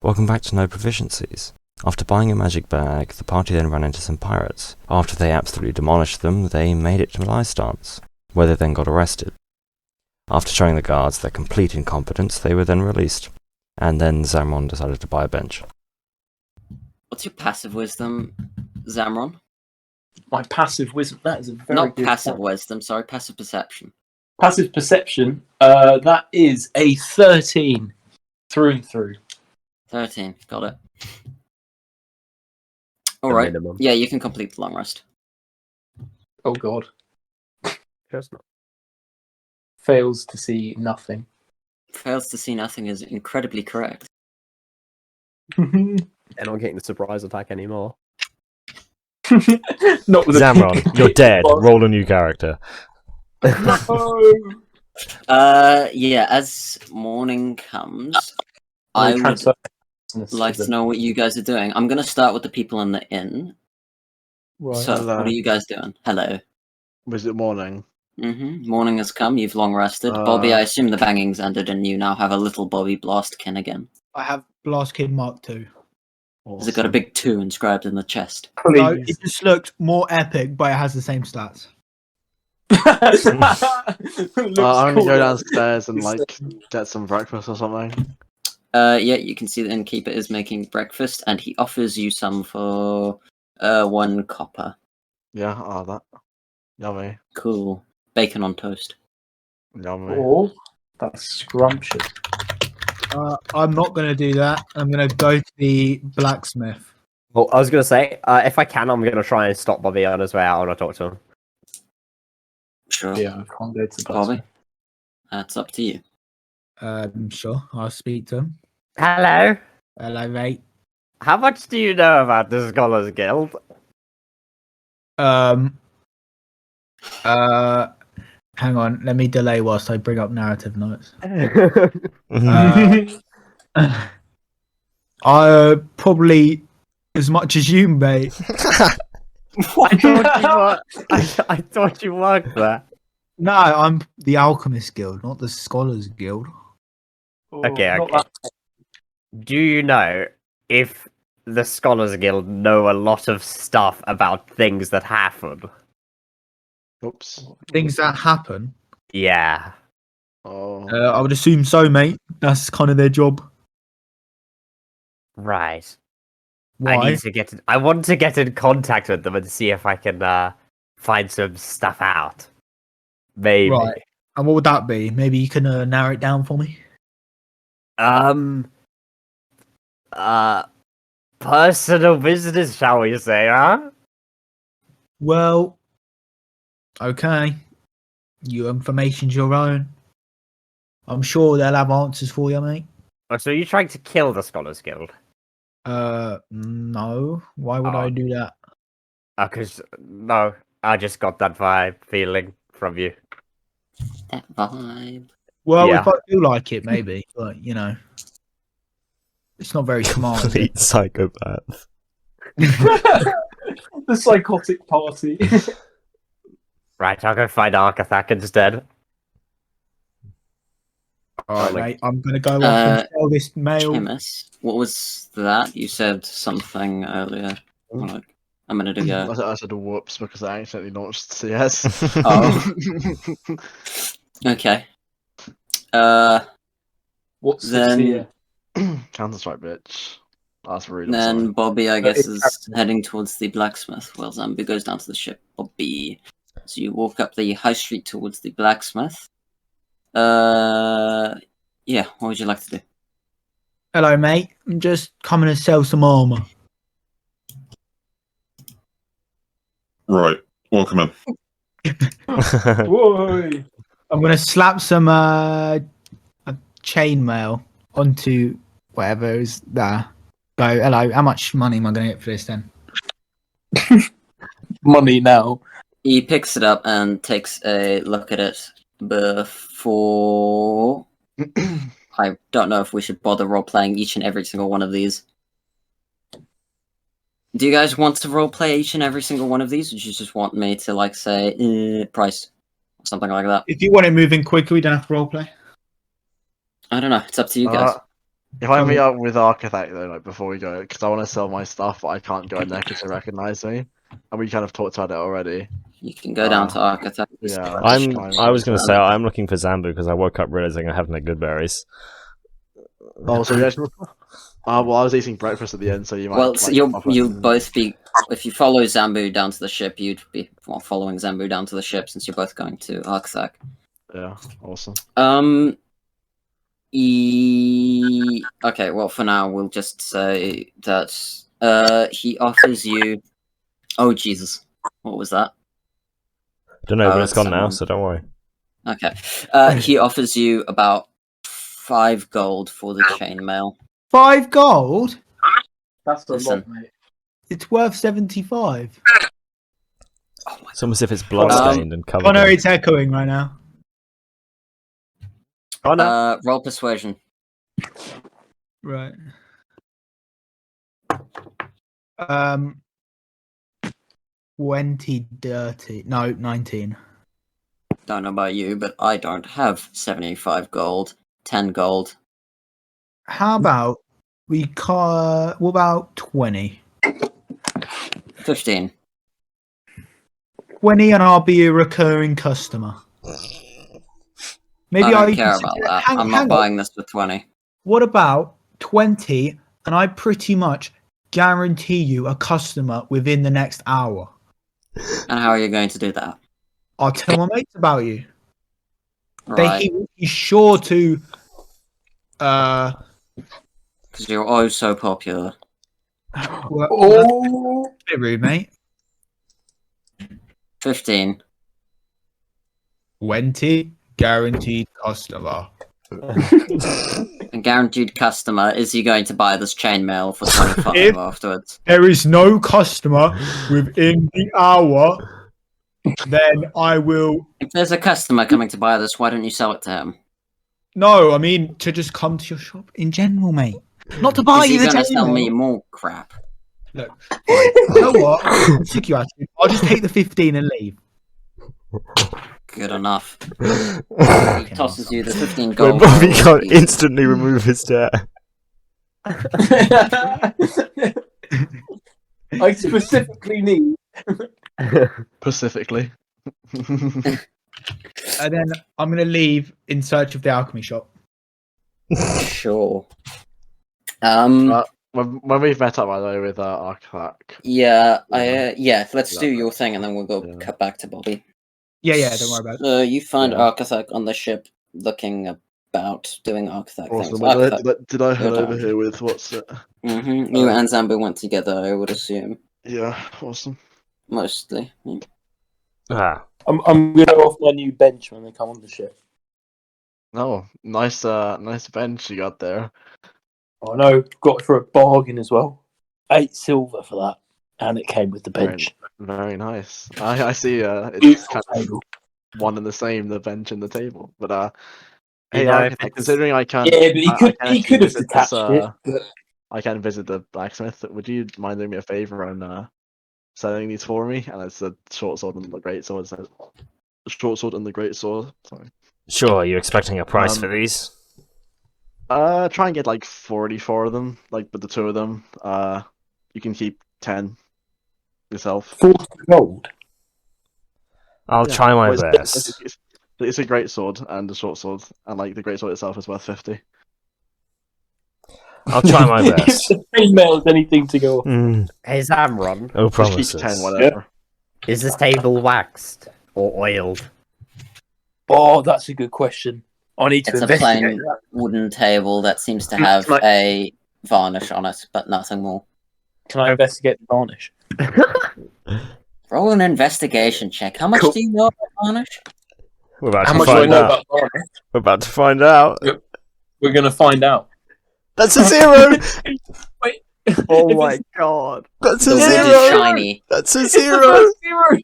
Welcome back to No Proficiencies. After buying a magic bag, the party then ran into some pirates. After they absolutely demolished them, they made it to Lystance, where they then got arrested. After showing the guards their complete incompetence, they were then released. And then Zamron decided to buy a bench. What's your passive wisdom, Zamron? My passive wisdom, that is a very Not good passive point. wisdom, sorry, passive perception. Passive perception, that is a 13 through and through. 13, got it. Alright, minimum. yeah, you can complete the long rest. Oh god. Just not. Fails to see nothing. Fails to see nothing is incredibly correct. And not getting the surprise attack anymore. Not with Zamron, you're dead. Roll a new character. Yeah, as morning comes, I would like to know what you guys are doing. I'm going to start with the people in the inn. Right. So, Hello. what are you guys doing? Hello. Was it morning? Morning has come, you've long rested. Bobby, I assume the banging's ended and you now have a little Bobby Blastkin again. I have Blastkin Mark II. Has it got a big 2 inscribed in the chest? No, it just looked more epic, but it has the same stats. I'm gonna go downstairs and get some breakfast or something. Yeah, you can see the innkeeper is making breakfast and he offers you some for 1 copper. Yeah, that. Yummy. Cool. Bacon on toast. Yummy. Oh, that's scrumptious. I'm not going to do that. I'm going to go to the blacksmith. Well, I was going to say, if I can, I'm going to try and stop Bobby on his way out when I talk to him. Sure. Yeah, I can't go to the Bobby, blacksmith. that's up to you. Sure, I'll speak to him. Hello. Hello, mate. How much do you know about the Scholars Guild? Hang on, let me delay whilst I bring up narrative notes. I probably as much as you, mate. I thought you worked there. No, I'm the Alchemist Guild, not the Scholars Guild. Oh, Okay, not okay. Do you know if the Scholars Guild know a lot of stuff about things that happen? Oops. Things that happen. Yeah. Oh. I would assume so, mate. That's kind of their job. Right. Why? I want to get in contact with them and see if I can find some stuff out. Maybe. Right. And what would that be? Maybe you can narrow it down for me. Personal business, shall we say, huh? Well, okay. Your information's your own. I'm sure they'll have answers for you, mate. Oh, so you're trying to kill the Scholars Guild? No. Why would I do that? No, I just got that vibe feeling from you. That vibe. Well, Yeah. if I feel like it, maybe. But, you know, it's not very smart. is it? Complete psychopath. the psychotic party. Right, I'll go find Arkathak instead. Alright, like- mate. I'm going to go off and sell this mail. Chemist, what was that? You said something earlier, like a minute ago. I said whoops because I accidentally launched CS. Oh. Okay. What's Then- this here? Counter-Strike, bitch. That's rude. I'm Then sorry. Bobby, I guess, is heading towards the blacksmith. Well, Zambi goes down to the ship. Bobby. So you walk up the high street towards the blacksmith. Yeah, what would you like to do? Hello, mate. I'm just coming to sell some armour. Right, welcome in. Whoa! I'm going to slap some chainmail onto whatever is there. Go, hello, how much money am I going to get for this then? Money now. He picks it up and takes a look at it before... I don't know if we should bother role-playing each and every single one of these. Do you guys want to role-play each and every single one of these, or do you just want me to, like, say, price? Or something like that? If you want it moving quicker, we don't have to roleplay. I don't know, it's up to you guys. If I meet up with Architect though, like before we go, because I want to sell my stuff, but I can't go in there because they recognize me, and we kind of talked about it already. You can go down to Architect. Yeah, I was going to say I'm looking for Zambu because I woke up realizing I have no good berries. Oh, so we actually. Well, I was eating breakfast at the end, so you might. Well, so you'll both be. If you follow Zambu down to the ship, you'd be following Zambu down to the ship since you're both going to Arcthak. Yeah, awesome. Okay, well, for now, we'll just say that he offers you. Oh, Jesus. What was that? Don't know, but it's gone someone... now, so don't worry. Okay. He offers you about 5 gold for the chainmail. 5 gold? That's a Listen. lot, mate. It's worth 75. Oh my It's almost if it's bloodstained and covered. Oh no, it's echoing right now. Oh no. Roll persuasion. Right. 20 dirty. No, 19. Don't know about you, but I don't have 75 gold. 10 gold. How about we call? What about 20? 15. 20, and I'll be a recurring customer. Maybe I don't care about that. I'm not buying this for 20. What about 20, and I pretty much guarantee you a customer within the next hour? And how are you going to do that? I'll tell my mates about you. Right. He's sure to. Because you're oh so popular. Well, that's a bit rude, mate. 15. 20, guaranteed customer. A guaranteed customer. Is he going to buy this chainmail for 25 afterwards? There is no customer within the hour, then I will. If there's a customer coming to buy this, why don't you sell it to him? No, I mean to just come to your shop in general, mate. Not to buy Is he you the going to sell chainmail. me more crap? Look, you know what? I'm sick of you actually. I'll just take the 15 and leave. Good enough. He tosses you the 15 gold. When Bobby can't instantly remove his chair. I specifically need. Specifically. And then I'm gonna leave in search of the alchemy shop. Sure. When we've met up, by the way, with Arcthak. Yeah, let's do your thing and then we'll go cut back to Bobby. Yeah, don't worry about it. So you find Yeah. Architect on the ship looking about doing Architect Awesome. things. Did I head You're over done. here with what's it? You and Zambu went together, I would assume. Yeah, awesome. Mostly. Ah, I'm gonna go off my new bench when they come on the ship. Oh, nice bench you got there. Oh no, got it for a bargain as well. 8 silver for that, and it came with the bench. Very nice. I see. It's kind of one and the same, the bench and the table. But hey, know, Architect, considering I can't. Yeah, but he could have visit detached this, it. But... I can visit the blacksmith. Would you mind doing me a favor and selling these for me? And it's the short sword and the great sword. So the short sword and the great sword. Sorry. sure. Are you expecting a price for these? Try and get like 40 for them. Like, with the 2 of them. You can keep 10 yourself. 40 gold. I'll Yeah, try my well, best. It's a great sword and a short sword, and like the great sword itself is worth 50. I'll try my If best. the female is anything to go off. Hey Zamron, No Just keep promises. 10, whatever. is this table waxed or oiled? Oh, that's a good question. I need to It's a investigate plain that. wooden table that seems to have Like- a varnish on it, but nothing more. Can I investigate the varnish? Roll an investigation check. How much Cool. do you know about varnish? We're about How to much do I find know out. about varnish? We're about to find out. We're gonna find out. That's a 0. Oh If my it's- god. That's The a wood is 0. shiny. That's a It's the 0. first 0!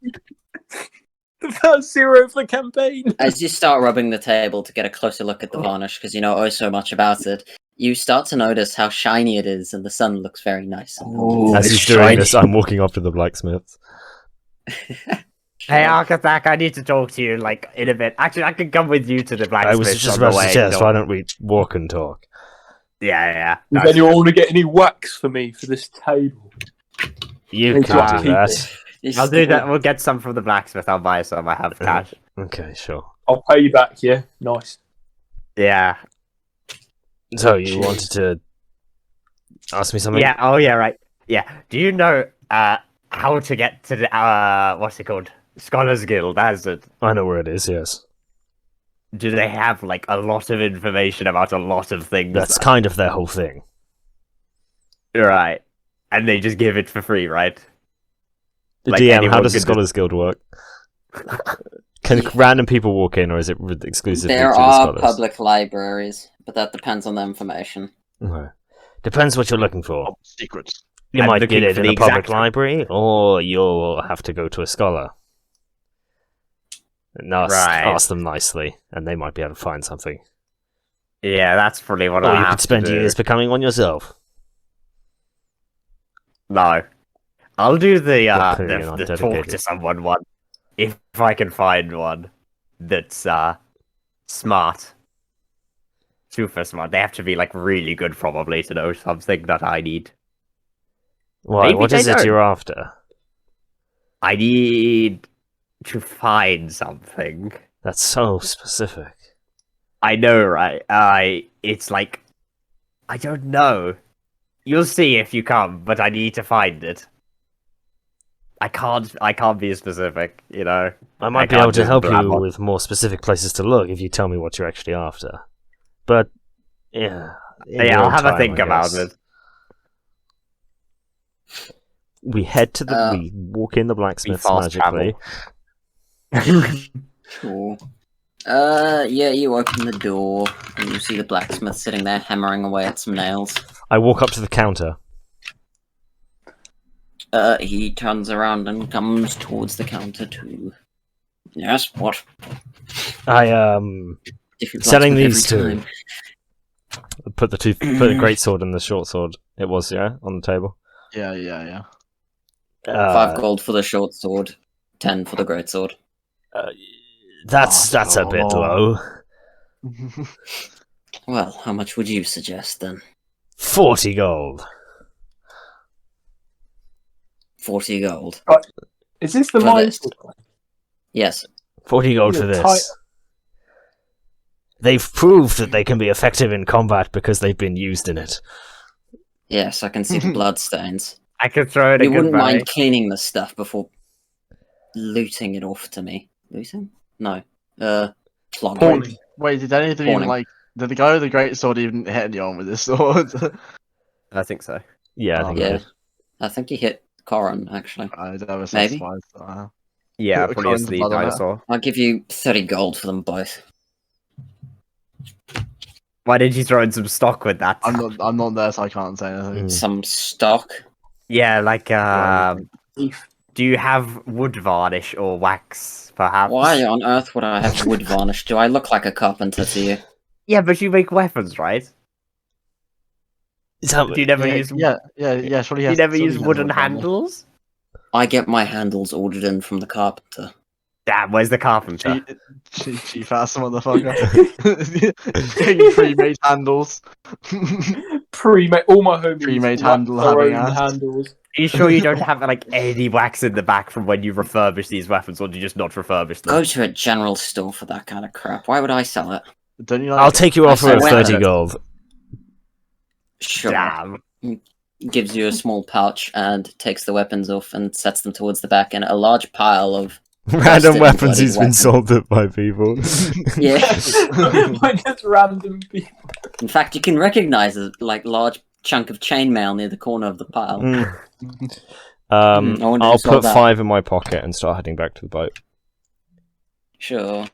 The first 0 for the campaign! As you start rubbing the table to get a closer look at the varnish, because you know oh so much about it, you start to notice how shiny it is, and the sun looks very nice. As he's doing this, I'm walking up to the blacksmith. Hey Architect, I need to talk to you like in a bit. Actually, I can come with you to the blacksmith. I was just on the about to way, suggest, no. why don't we walk and talk? Yeah. Does anyone want to get any wax for me for this table? You Or can just do keep that. it? I'll do that. We'll get some from the blacksmith. I'll buy some. I have cash. Okay, sure. I'll pay you back, yeah? Nice. Yeah. So you wanted to ask me something? Yeah. Oh, yeah. Right. Yeah. Do you know how to get to the what's it called? Scholars Guild. That's it. I know where it is. Yes, Do they have like a lot of information about a lot of things? that's kind of their whole thing. Right. And they just give it for free, right? The Like DM, how anyone does the could Scholars Guild work? Can random people walk in, or is it exclusively There to the are scholars? public libraries, but that depends on the information. Okay. Depends what you're looking for. Oh, secrets. You I'm might looking get it for in the a public exact- library, or you'll have to go to a scholar. And Right. ask them nicely, and they might be able to find something. Yeah, that's probably what Or I you have could spend to do. years becoming one yourself. No. I'll do the Well, clearly you're not the talk dedicated. to someone one. If I can find one that's smart. Super smart. They have to be like really good probably to know something that I need. Why? Maybe What they is it don't. you're after? I need to find something. That's so specific. I know, right? It's like I don't know. You'll see if you come, but I need to find it. I can't be specific, you know. I might be can't able to just help blab you on. with more specific places to look if you tell me what you're actually after. But, yeah. in your Yeah, I'll own have a time, think I about guess. it. We head to the. We walk in the blacksmith's fast magically. Sure. Yeah, you open the door, and you see the blacksmith sitting there hammering away at some nails. I walk up to the counter. He turns around and comes towards the counter too. Yes, what? I Different selling blacksmith these every two. time. Put the great sword and the short sword. It was, yeah, on the table. Yeah. 5 gold for the short sword, 10 for the great sword. That's a bit low. Well, how much would you suggest then? 40 gold. 40 gold. Is this the For mine this. sword? Yes. 40 gold These for are this. tight- They've proved that they can be effective in combat because they've been used in it. Yes, I can see the bloodstains. I could throw it You a wouldn't goodbye. mind cleaning the stuff before looting it off to me. Looting? No. Flogging. Pawning. Wait, did anything even Warning. did the guy with the great sword even hit anyone with his sword? I think so. Yeah, I Oh, think Yeah. it did. I think he hit Corin, actually. I never so Maybe. surprised. Yeah, Put a probably coin is to the blood on it. dinosaur. I'll give you 30 gold for them both. Why did you throw in some stock with that? I'm not there, so I can't say anything. Some stock. Yeah, like Beef. do you have wood varnish or wax, perhaps? Why on earth would I have wood varnish? Do I look like a carpenter to you? Yeah, but you make weapons, right? Is that- Do you never use? Yeah. Surely Do you never use wooden handles? I get my handles ordered in from the carpenter. Damn, where's the carpenter? Cheap ass motherfucker. Getting pre-made handles. Pre-made. All my homies Pre-made like handle their having own ass. handles. Are you sure you don't have like any wax in the back from when you refurbish these weapons, or do you just not refurbish them? Go to a general store for that kind of crap. Why would I sell it? Don't you like? I'll take your I offer said of when- 30 gold. Sure. Damn. Gives you a small pouch and takes the weapons off and sets them towards the back in a large pile of Random and weapons bloody he's been weapons. sold at by people. Yeah. Just random people. In fact, you can recognize a large chunk of chainmail near the corner of the pile. I wonder who I'll sold put that. 5 in my pocket and start heading back to the boat. Sure.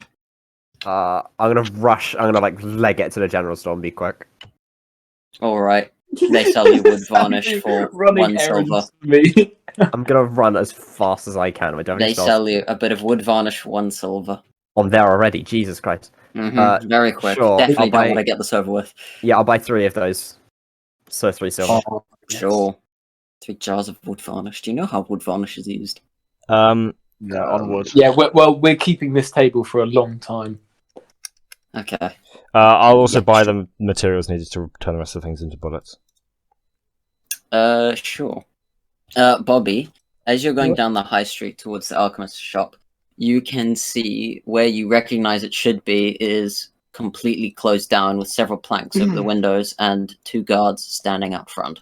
I'm gonna rush. I'm gonna like leg it to the general store and be quick. Alright. They sell you wood varnish for Running 1 silver. errands for me. I'm gonna run as fast as I can. I don't They need to sell you a bit of wood varnish for 1 silver. I'm there already. Jesus Christ. Very quick. sure, Definitely I'll don't buy- want to get this over with. Yeah, I'll buy 3 of those. So 3 silver. Oh, yes. Sure. 3 jars of wood varnish. Do you know how wood varnish is used? Yeah, onward. Yeah, we're keeping this table for a long time. Okay. I'll also Yeah, buy sure. the materials needed to turn the rest of the things into bullets. Sure. Bobby, as you're going down the high street towards the alchemist's shop, you can see where you recognize it should be is completely closed down with several planks over the windows and 2 guards standing up front.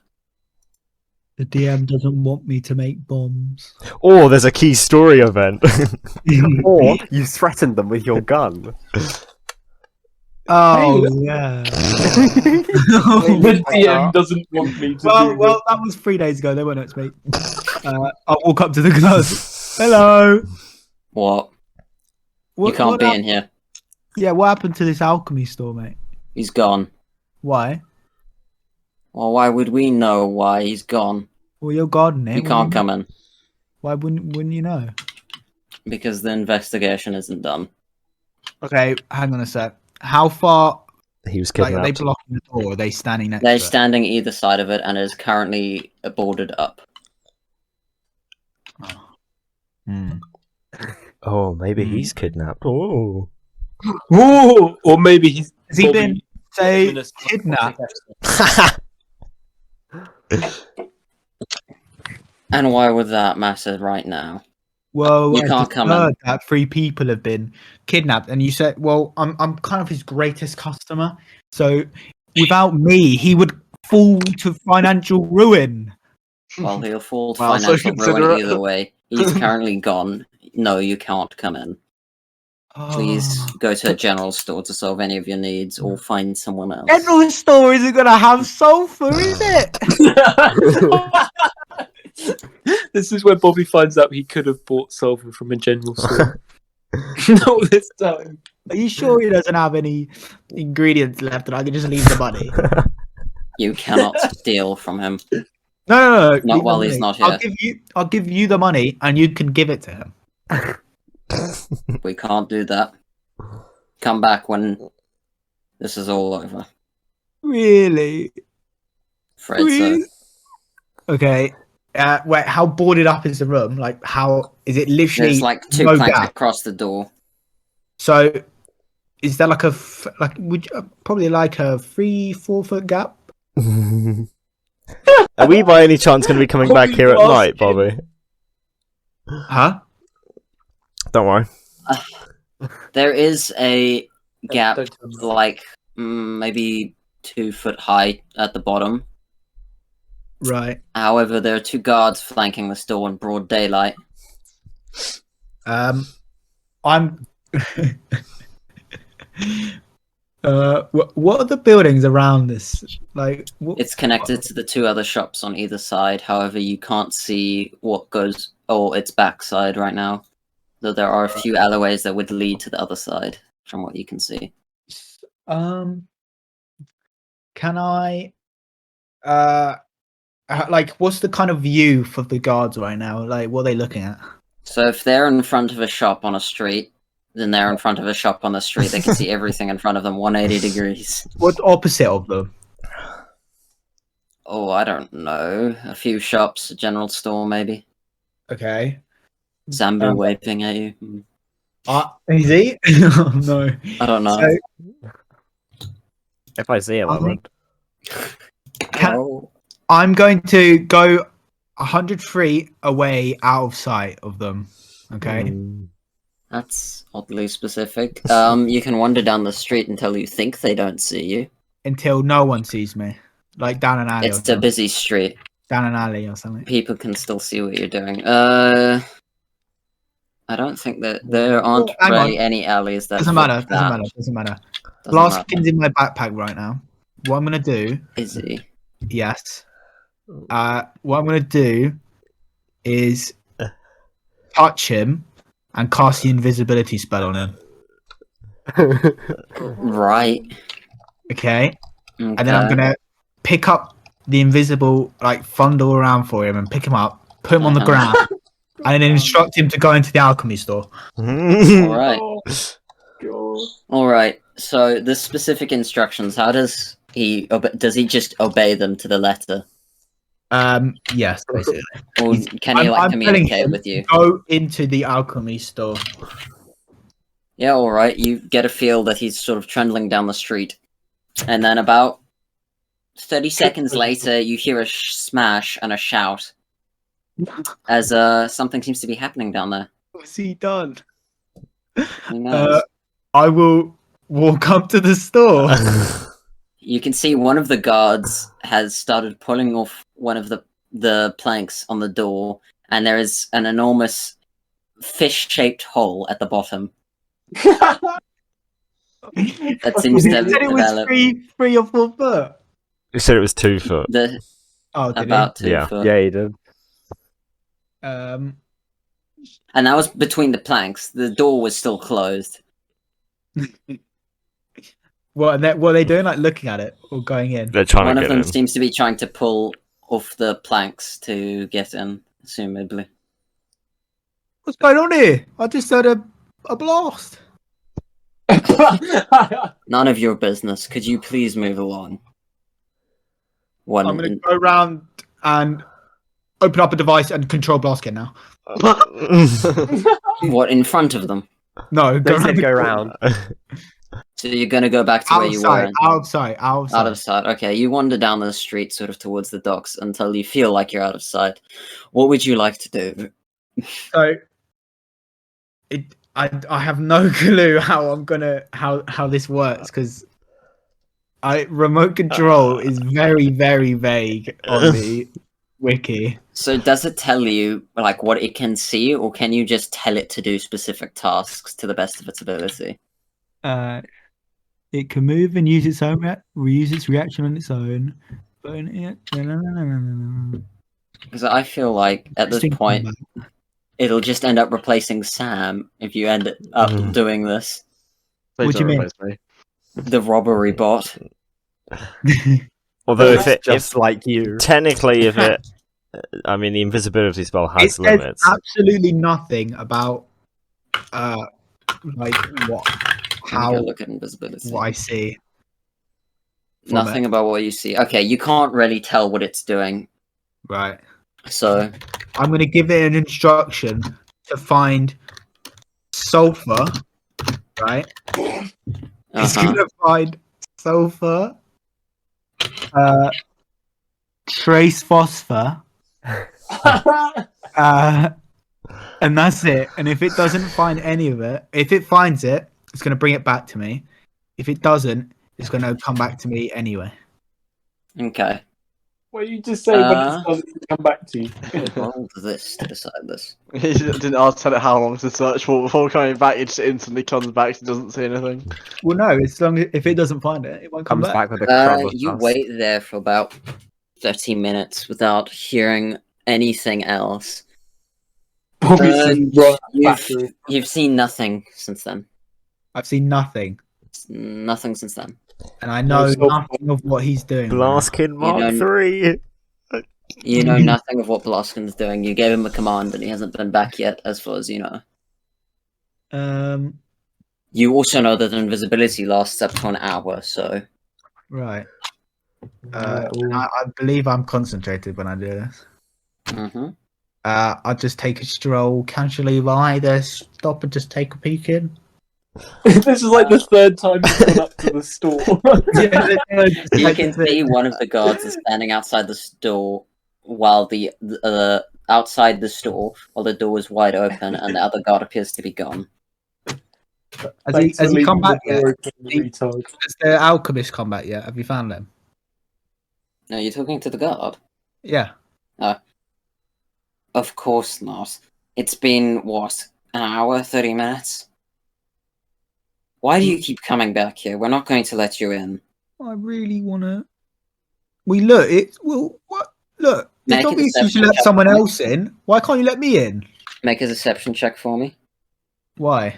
The DM doesn't want me to make bombs. Oh, there's a key story event. Or you threaten them with your gun. Oh, yeah. The DM doesn't want me to do Well, that was 3 days ago. They weren't next week. I'll walk up to the guards. Hello. What? What, You can't what be hap- in here. Yeah, what happened to this alchemy store, mate? He's gone. Why? Well, why would we know why he's gone? Well, you're gardening. You can't come in Why wouldn't you know? because the investigation isn't done. Okay, hang on a sec. How far? He was Like, are they kidnapped. blocking the door? Or are they standing next They're to it? standing either side of it and is currently boarded up. Oh, maybe he's kidnapped. Oh. Ooh, or maybe he's. Has he Bobby- been, say, Feminist- kidnapped? And why would that matter right now? Well, You I can't just come in. heard that 3 people have been kidnapped, and you said, "Well, I'm kind of his greatest customer, so without me, he would fall to financial ruin." Well, he'll fall to Wow, so financial ruin considerate. either way. He's currently gone. No, you can't come in. Please go to a general store to solve any of your needs or find someone else. General store isn't gonna have sulfur, is it? This is where Bobby finds out he could have bought sulfur from a general store. Not this time. Are you sure he doesn't have any ingredients left, and I can just leave the money? You cannot steal from him. No. Not leave while the he's money. not here. I'll give you the money, and you can give it to him. We can't do that. Come back when this is all over. Really? Afraid so. Really? Okay. Wait, how boarded up is the room? Like, how is it literally? There's like 2 no planks gap? across the door. So, is there like probably like a 3-4 foot gap? Are we by any chance going to be coming back here at night, Bobby? Huh? Don't worry. There is a gap, Don't tell me. like maybe 2 foot high at the bottom. Right. However, there are 2 guards flanking the store in broad daylight. I'm. What are the buildings around this? Like, It's connected to the 2 other shops on either side. However, you can't see what goes its backside right now. Though there are a few alleyways that would lead to the other side, from what you can see. Can I? Like, what's the kind of view for the guards right now? Like, what are they looking at? So if they're in front of a shop on a street, then they're in front of a shop on the street. They can see everything in front of them 180 degrees. What's opposite of them? Oh, I don't know. A few shops, a general store maybe. Okay. Zambu waving at you. Is he? Oh, no. I don't know. So, If I see him, I would. I'm going to go 100 feet away out of sight of them. Okay. That's oddly specific. You can wander down the street until you think they don't see you. Until no one sees me. Like down an alley. It's a busy street. Down an alley or something. People can still see what you're doing. I don't think that there aren't hang really on. any alleys that Doesn't look matter. that. Doesn't matter. Doesn't Blast matter. King's in my backpack right now. What I'm gonna do? Is he? Yes. What I'm gonna do is touch him and cast the invisibility spell on him. Right. Okay. And then I'm gonna pick up the invisible, like, fondle around for him and pick him up, put him on the ground, and then instruct him to go into the alchemy store. Alright. Alright. So the specific instructions, how does he just obey them to the letter? Yes, basically. Or can he I'm telling communicate him with you? Go into the alchemy store. Yeah, alright. You get a feel that he's sort of trundling down the street. And then about 30 seconds later, you hear a smash and a shout. As something seems to be happening down there. What's he done? Who knows? I will walk up to the store. You can see one of the guards has started pulling off one of the planks on the door, and there is an enormous fish-shaped hole at the bottom. That seems to have He said it was developed 3 or 4 foot. You said it was 2 foot. Oh, did about 2 Yeah. foot. Yeah, he did. he? And that was between the planks. The door was still closed. What are they doing? Like looking at it or going in? They're trying One to of get them in. seems to be trying to pull off the planks to get in, assumably. What's going on here? I just heard a blast. None of your business. Could you please move along? I'm gonna go around and open up a device and control Blaskin now. What, in front of them? No, They around said the go corner. round. So you're gonna go back to where you were? Outside. Out of sight. Okay, you wander down the street sort of towards the docks until you feel like you're out of sight. What would you like to do? So, I have no clue how I'm gonna how this works because remote control is very very vague on the wiki. So does it tell you like what it can see, or can you just tell it to do specific tasks to the best of its ability? It can move and use its own reuse its reaction on its own. Because I feel like at this point it'll just end up replacing Sam if you end up doing this. What do you mean? The robbery bot. Although if Just like you. technically, if it, I mean, the invisibility spell It has says limits. absolutely nothing about like what How look at invisibility. what I see. Nothing about what you see. Okay, you can't really tell what it's doing. Right. So I'm going to give it an instruction to find sulfur, right? It's going to find sulfur, trace phosphor, and that's it. And if it doesn't find any of it, if it finds it, it's going to bring it back to me. If it doesn't, it's going to come back to me anyway. Okay. Well, you just say when it's done, it'll come back to you. Roll this to decide this. He didn't ask tell it how long to search for before coming back. It just instantly comes back. He doesn't see anything. Well, no, as long as if it doesn't find it, it won't come Comes back with a crumb of You dust. wait there for about 30 minutes without hearing anything else. You've seen nothing since then. I've seen nothing, Nothing since then. and I know nothing of what he's doing. Blaskin Mark don't- 3. You know nothing of what Blaskin's doing. You gave him a command and he hasn't been back yet, as far as you know. You also know that invisibility lasts up to an hour, so... Right. And I believe I'm concentrated when I do this. Mm-hmm. I'll just take a stroll casually by there, stop and just take a peek in. This is like the third time you've gone up to the store. You can see one of the guards is standing outside the store while the outside the store while the door is wide open, and the other guard appears to be gone. Has he come back yet? Retard. Has the alchemist come back yet? Have you found them? No, you're talking to the guard? Yeah. Of course not. It's been, what, an hour, 30 minutes? Why do you keep coming back here? We're not going to let you in. I really want to. Look, what? Look, Make it's a obvious you deception should let check. someone else in. Why can't you let me in? Make a deception check for me. Why?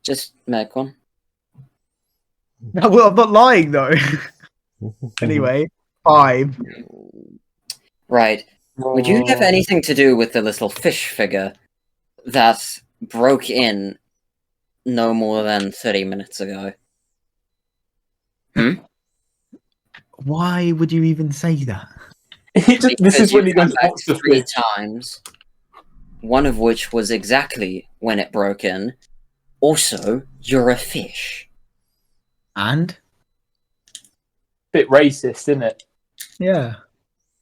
Just make one. No, well, I'm not lying though. Anyway, 5. Right. Would you have anything to do with the little fish figure that broke in no more than 30 minutes ago? Why would you even say that? This is when he goes back monster 3 fish. times. one of which was exactly when it broke in. Also, you're a fish. And Bit racist, isn't it? yeah.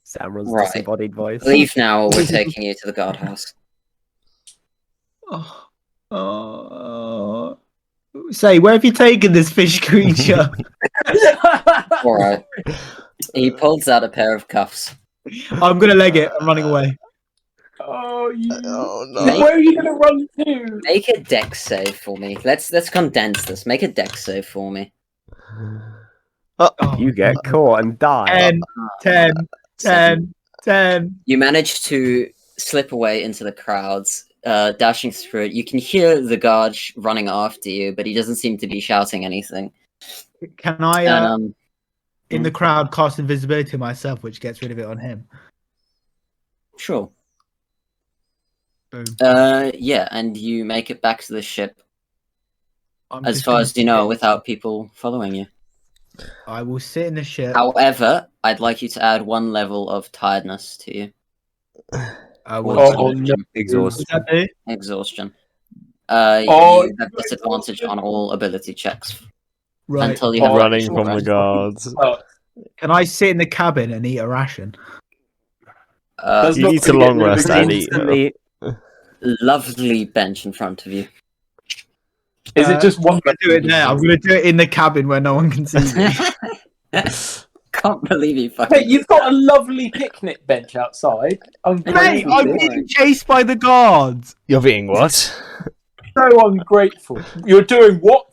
Samra's Right. disembodied voice. Leave now, or we're taking you to the guardhouse. Say, where have you taken this fish creature? Alright. He pulls out a pair of cuffs. I'm gonna leg it. I'm running away. Oh, you. Oh Where are you gonna run to? Make a dex save for me. Let's condense this. Make a dex save for me. You get caught and die. 10, 10. You manage to slip away into the crowds, dashing through it. You can hear the guard running after you, but he doesn't seem to be shouting anything. Can I, And, in the crowd, cast invisibility on myself, which gets rid of it on him? sure. Boom. Yeah, and you make it back to the ship, I'm as just far gonna as you know, sit- without people following you. I will sit in the ship. However, I'd like you to add 1 level of tiredness to you. I Or will. Oh, no. Exhausted. What's that do? Exhaustion. Oh, You have disadvantage on all ability checks Right. until you have Running additional from the rest. guards. Can I sit in the cabin and eat a ration? Does He not needs a really get long rid of rest, the Andy. Instantly, Lovely bench in front of you. Is it just one? I'm gonna do it there. I'm gonna do it in the cabin where no one can see me. Can't believe you fucking. Mate, you've got a lovely picnic bench outside. I'm Mate, grateful. I'm being chased by the guards. You're being what? So ungrateful. You're doing what?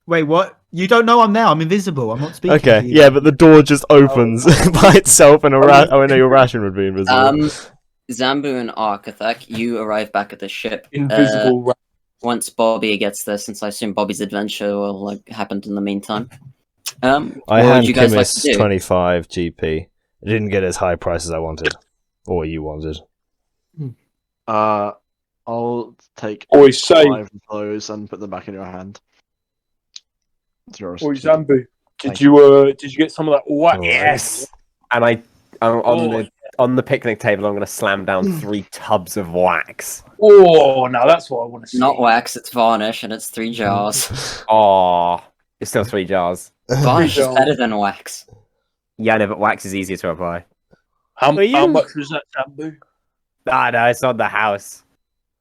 Wait, what? You don't know I'm there. I'm invisible. I'm not speaking. Okay, to you. yeah, but the door just opens by itself and oh, no, your ration would be invisible. Zambu and Arkathak, you arrive back at the ship. Invisible. Once Bobby gets there, since I assume Bobby's adventure will happened in the meantime. I what hand would you guys like Kimis to do? 25 GP. I didn't get as high price as I wanted. Or you wanted. I'll take Oi, say. 5 of those and put them back in your hand. It's yours. Oi, Zambu. Did you get some of that wax? Oh, yes. And on the picnic table, I'm going to slam down 3 tubs of wax. Oh, now that's what I want to see. Not wax, it's varnish, and it's 3 jars. Oh, it's still 3 jars. Varnish is better than wax. Yeah, no, but wax is easier to apply. How you- much was that, Zambu? Ah, no, it's on the house.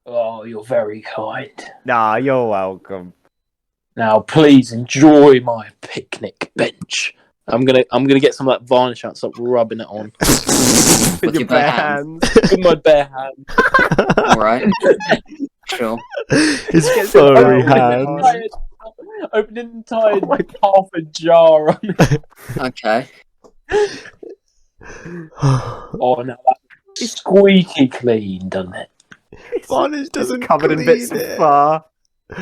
Oh, you're very kind. Nah, you're welcome. Now, please enjoy my picnic bench. I'm gonna get some of that varnish out, stop rubbing it on With your bare hands. with my bare hand. Alright. Sure. His furry hand. Open an entire half a jar on it. Okay. Oh, now that's squeaky clean, doesn't it? Varnish doesn't Covered in bits of clean it. fur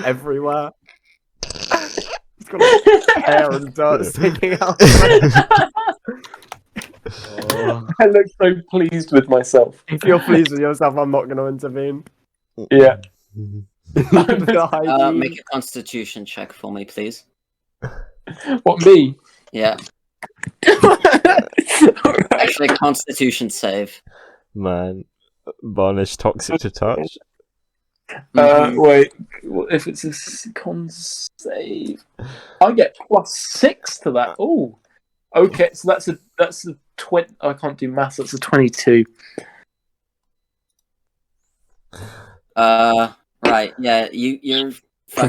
everywhere. It's got like hair and dirt sticking out. I look so pleased with myself. If you're pleased with yourself, I'm not going to intervene. Yeah. Make a constitution check for me, please. What, me? Yeah. Actually, constitution save. Man, Varnish toxic to touch. Wait. If it's a con save, I get +6 to that. Oh. Okay, so that's a 20. I can't do maths. That's a 22. Right, yeah, your fucking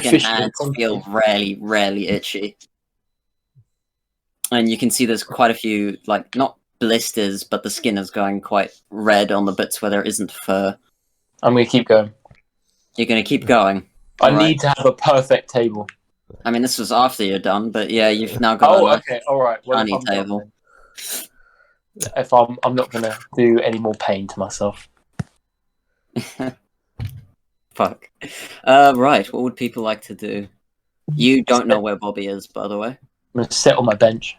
Proficient hands in feel really itchy. And you can see there's quite a few, like, not blisters, but the skin is going quite red on the bits where there isn't fur. I'm gonna keep going. You're gonna keep going. I Alright. need to have a perfect table. I mean, this was after you're done, but yeah, you've now got Oh, a okay, all right. Well, tiny if I'm done table. then. If I'm not gonna do any more pain to myself. Fuck. Right, what would people like to do? You don't know where Bobby is, by the way. I'm gonna sit on my bench.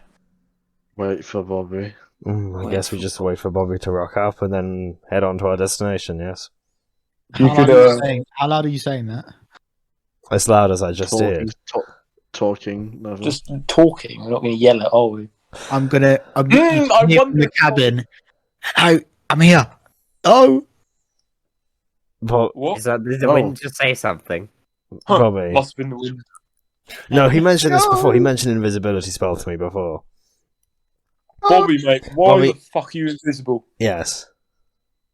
Wait for Bobby. I guess we just wait for Bobby to rock up and then head on to our destination, yes? You How could, loud are you saying- how loud are you saying that? As loud as I just did. Talking. Never. just talking. We're not gonna yell it, are we? I'm gonna I from the wonder- cabin. Oh, I'm here. Oh, What? Did the wind just say something? Bobby. Must have been the wind. No, he mentioned this before. He mentioned invisibility spell to me before. Bobby, mate, why Bobby. the fuck are you invisible? Yes.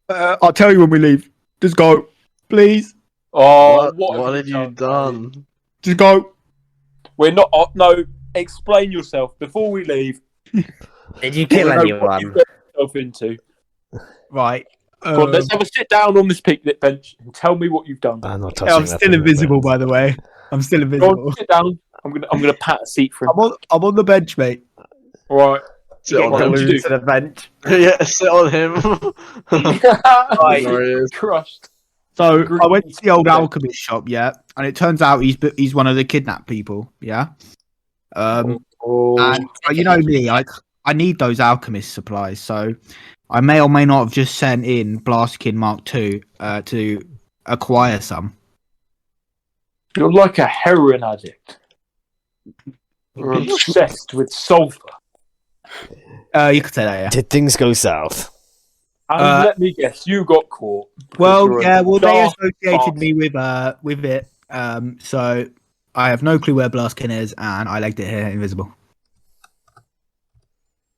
I'll tell you when we leave. Just go, please. Oh, What have you done? Just go. We're not. No, explain yourself before we leave. Did you kill What you've anyone? got yourself into. Right. Go on, let's have a sit down on this picnic bench and tell me what you've done. I'm not touching I'm that still thing, invisible, man. by the way. I'm still Go invisible. on, sit down. I'm gonna pat a seat for him. I'm on the bench, mate. Right. Sit on What him. did you do? To the bench. Yeah, sit on him. Right. There he is. Crushed. So I went to the old alchemist shop, yeah, and it turns out he's one of the kidnapped people, yeah. And you know me, I need those alchemist supplies, so I may or may not have just sent in Blastkin Mark II to acquire some. You're like a heroin addict. You're obsessed with sulfur. You could say that, yeah. Did things go south? And let me guess, you got caught. Well, yeah, well, they dark associated me with it, so I have no clue where Blastkin is, and I legged it here, invisible.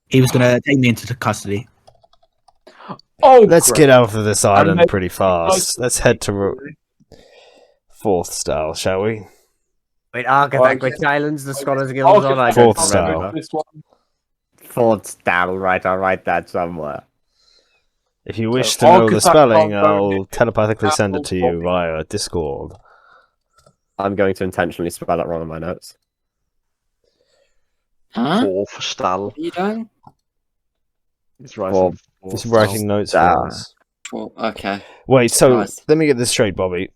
He was gonna take me into custody. Oh, Let's great. get out of this island then- pretty fast. Let's head to fourth style, shall we? Wait, Architect, which islands the Scholars Guild is on? I Fourth don't style. remember. This one. Fourth style, right, I'll write that somewhere. If you wish So, to know the archetype spelling, component, I'll telepathically send it to you apple, via Discord. I'm going to intentionally spell it wrong in my notes. Huh? Fourth stall. What are you doing? He's writing. He's writing notes for Ah. us. Well, okay. Wait, so Nice. let me get this straight, Bobby.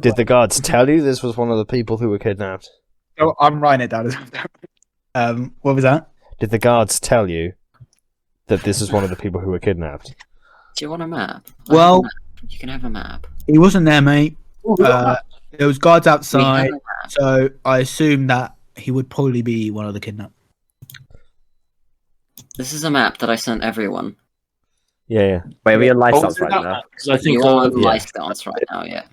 Did the guards tell you this was one of the people who were kidnapped? Oh, I'm writing it down. What was that? Did the guards tell you that this is one of the people who were kidnapped? Do you want a map? Well- You can have a map. He wasn't there, mate. There was guards We have outside, a map. so I assumed that he would probably be one of the kidnapped. This is a map that I sent everyone. Yeah. Wait, are we on life Oh, stance is it right that now? one? 'Cause I think You're on yeah. life stance right now, yeah.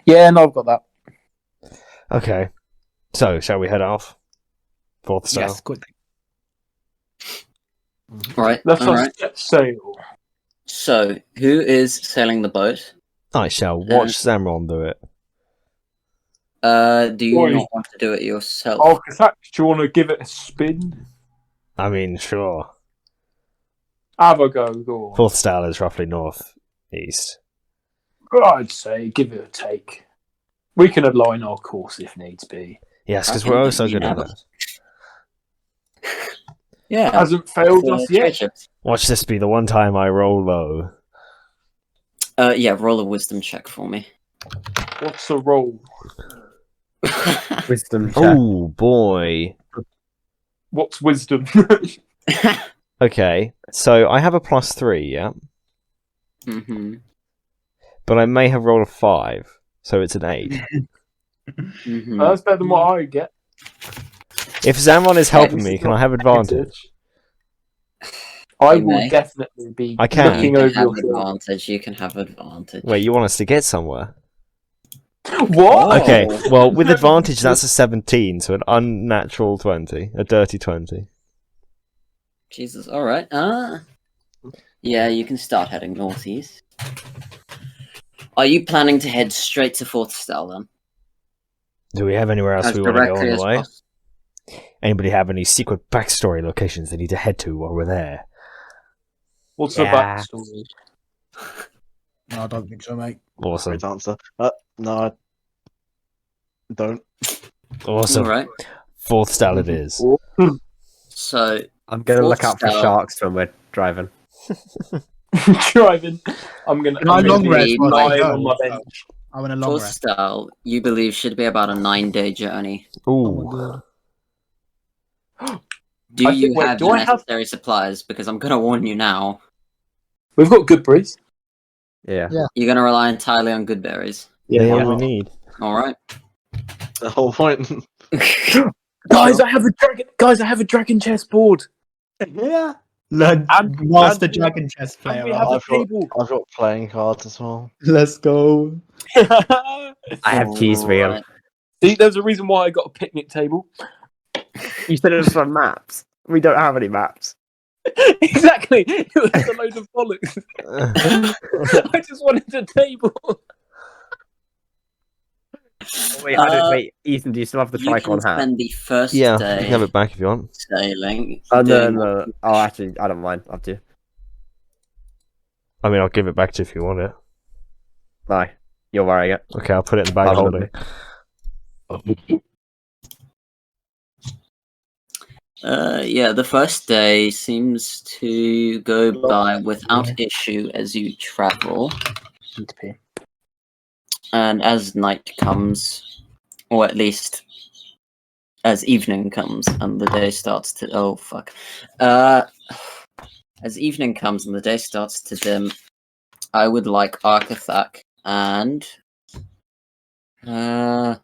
Yeah, no, I've got that. Okay. So, shall we head off? Fourth style? Yes, quickly. Right, Let us alright. set sail. So, who is sailing the boat? I shall watch Zamron do it. Do you Oi. not want to do it yourself? Architect, do you want to give it a spin? I mean, sure. Have a go, go on. Fourth style is roughly northeast. I'd say give it a take. We can align our course if needs be. Yes, because I we're think also you good at know. that. Yeah. Hasn't failed for us yet. treasures. Watch this be the one time I roll low. Yeah, roll a wisdom check for me. What's the roll? Wisdom check. Oh, boy. What's wisdom? Okay, so I have a +3, yeah? Mm-hmm. But I may have rolled a 5, so it's an 8. Mm-hmm. That's better than what I get. If Zamron is helping me, can I have advantage? I You will may. definitely be I can. looking You over can have your shoulder. advantage. You can have advantage. Wait, you want us to get somewhere? What? Okay, Oh. well, with advantage, that's a 17, so an unnatural 20. A dirty 20. Jesus. All right. Yeah, you can start heading northeast. Are you planning to head straight to Fourth Style then? Do we have anywhere else As we want to go directly on as the way? possible. Anybody have any secret backstory locations they need to head to while we're there? What's Yeah. the backstory? No, I don't think so, mate. Awesome. Great answer. No, I don't. Awesome. All right. Fourth style it is. So I'm going to look Fourth out for style. sharks when we're driving. Driving. I'm gonna. Can I I'm long gonna rest be while I lying go? on my bench. I want a long Fourth rest. Style, you believe should be about a 9-day journey. Ooh. Do I you think- wait, have do the I have- necessary supplies? Because I'm going to warn you now. We've got good breeze. Yeah. You're going to rely entirely on good berries. They why all we not? need. All right. The whole point. Guys, I have a dragon. Guys, I have a dragon chess board. Yeah. Master Dragon chess player. we have a I've got, table. I've got playing cards as well. Let's go. I have cheese wheel. Right. See, there's a reason why I got a picnic table. You said it was on maps. We don't have any maps. Exactly. It was a load of bollocks. I just wanted a table. Wait, I don't, wait, Ethan, do you still have the You tricon can hat? spend the first Yeah, you day can have it back if you want. sailing. Oh, no, doing no. Oh, actually, I don't mind. Up to you. I mean, I'll give it back to you if you want it. No, you're wearing it. Okay, I'll put it in the bag of I'll holding. Yeah, the first day seems to go by without issue as you travel. Need to pee. And as night comes, or at least as evening comes and the day starts to as evening comes and the day starts to dim, I would like Arkathak and Kimis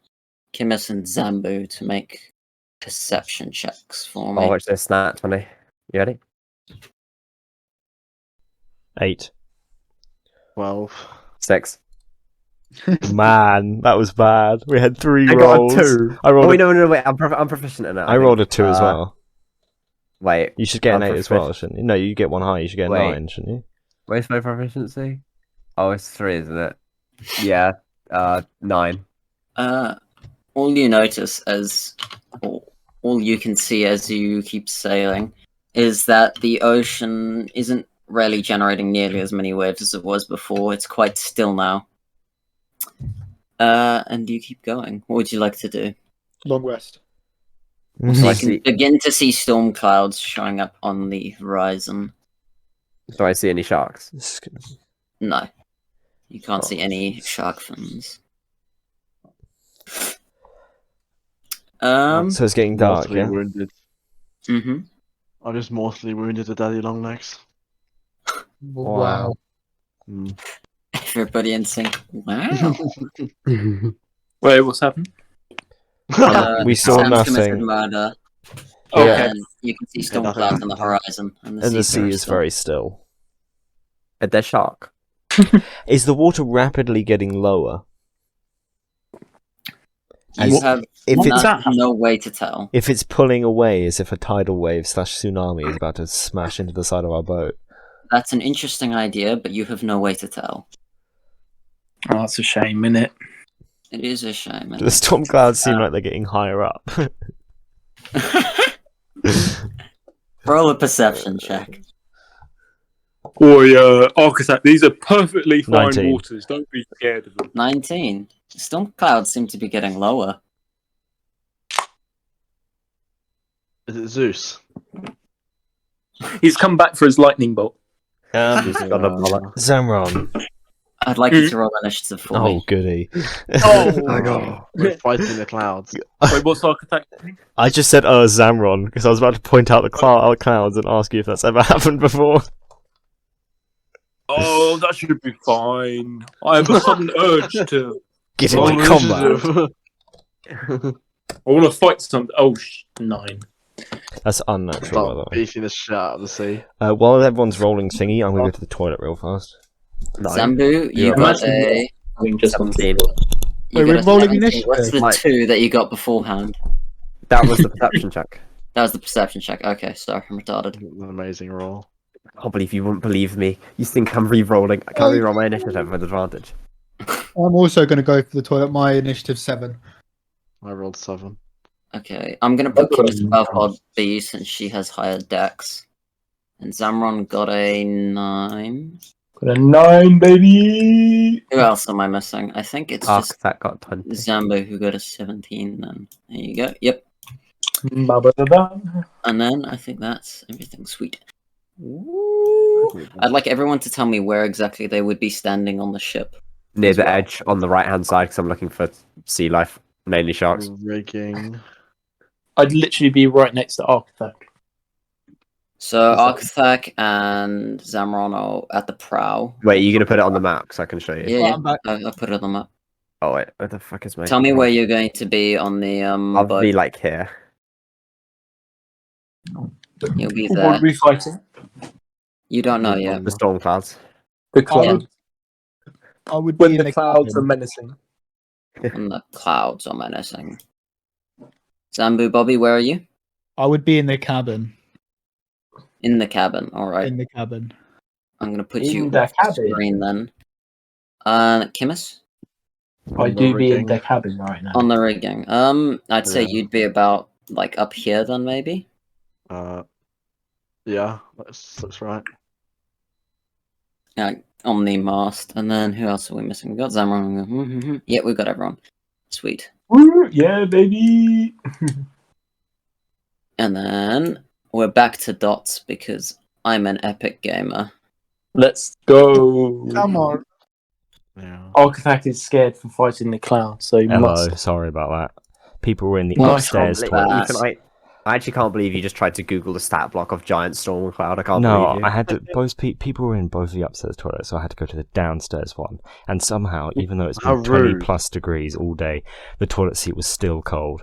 and Zambu to make perception checks for me. I'll watch this nat 20. You ready? 8. 12. 6. Man, that was bad. We had 3 I rolls. got a 2. I rolled. Oh, wait, no, wait. I'm proficient in it. I rolled a 2 as well. Wait. You should get an I'm 8 as well, shouldn't you? No, you get one high. You should get a Wait. 9, shouldn't you? Where's my proficiency? Oh, it's 3, isn't it? Yeah. 9. All you notice all you can see as you keep sailing is that the ocean isn't really generating nearly as many waves as it was before. It's quite still now. And you keep going. What would you like to do? Long rest. So I you see. can begin to see storm clouds showing up on the horizon. Do I see any sharks? This is gonna- No. You can't see any shark fins. So it's getting dark, Mortally yeah? wounded. Mm-hmm. I'm just mortally wounded to Daddy Longlegs. Wow. Mm. Everybody in sync. Wow. Wait, what's happened? We saw Sam's committed nothing. murder. Okay. And you can see Okay, storm nothing clouds on the happened. horizon. And And the sea very is still. very still. A dead shark. Is the water rapidly getting lower? You As- have if it's no way to tell. if it's pulling away as if a tidal wave / tsunami is about to smash into the side of our boat. That's an interesting idea, but you have no way to tell. Oh, that's a shame, innit? It is a shame. The storm clouds seem like they're getting higher up. Roll a perception check. Oi, Architect, these are perfectly fine 19. waters. Don't be scared of them. 19. Storm clouds seem to be getting lower. Is it Zeus? He's come back for his lightning bolt. He's got a bollock. Zamron. I'd like you to roll initiative for Oh, me. goody. Oh, We're fighting the clouds. Wait, what's Architect? I just said, Zamron, because I was about to point out the clouds and ask you if that's ever happened before. Oh, that should be fine. I have a sudden urge to. Get Roll into combat. I want to fight something. Oh, 9. That's unnatural, by the Stop way. beating the shit out of the sea. While everyone's rolling thingy, I'm going to go to the toilet real fast. Zambu, you Yeah. got a. Just 17. You Wait, got we're a rolling 17. initiative. What's the Like- 2 that you got beforehand? That was the perception check. That was the perception check. Okay, sorry, I'm retarded. An amazing roll. I can't believe you wouldn't believe me. You think I'm re-rolling? I can't re-roll my initiative with advantage. I'm also going to go for the toilet. My initiative 7. I rolled 7. Okay, I'm gonna put Kimis above Hobby since she has higher dex. And Zamron got a 9. Got a 9, baby. Who else am I missing? I think it's just Architect got 20. Zambo who got a 17 then. There you go. Yep. Ba-ba-da-da. And then I think that's everything sweet. Ooh. I'd like everyone to tell me where exactly they would be standing on the ship. Near as the well. edge on the right-hand side because I'm looking for sea life, mainly sharks. Rigging. I'd literally be right next to Architect. So Arkathak and Zamron are at the prow. Wait, are you going to put it on the map so I can show you? Yeah, I'm back. I put it on the map. Oh, wait, where the fuck is my... Tell me where you're going to be on the I'll boat. be like here. You'll be What there. are we fighting? You don't know yet. The storm clouds. The cloud. I would be When in the clouds are cabin. menacing. And the clouds are menacing. Zambu, Bobby, where are you? I would be in the cabin. In the cabin. All right. In the cabin. I'm gonna put In you the off cabin? screen then. Kimus? I On the do be in rigging. the cabin right now. On the rigging. I'd say Yeah. you'd be about like up here then maybe. Yeah, looks right. On the mast. And then who else are we missing? We got Zamron. Yeah, we've got everyone. Sweet. Woo, yeah, baby. And then we're back to dots because I'm an epic gamer. Let's go. Come on. Yeah. Architect is scared for fighting the cloud, so you Hello, must. sorry about that. People were in the Well, I upstairs can't toilet. believe Ethan, I actually can't believe you just tried to Google the stat block of giant storm cloud. I can't No, believe you. I had to. Both people were in both the upstairs toilets, so I had to go to the downstairs one. And somehow, even though it's How been 20 rude. plus degrees all day, the toilet seat was still cold.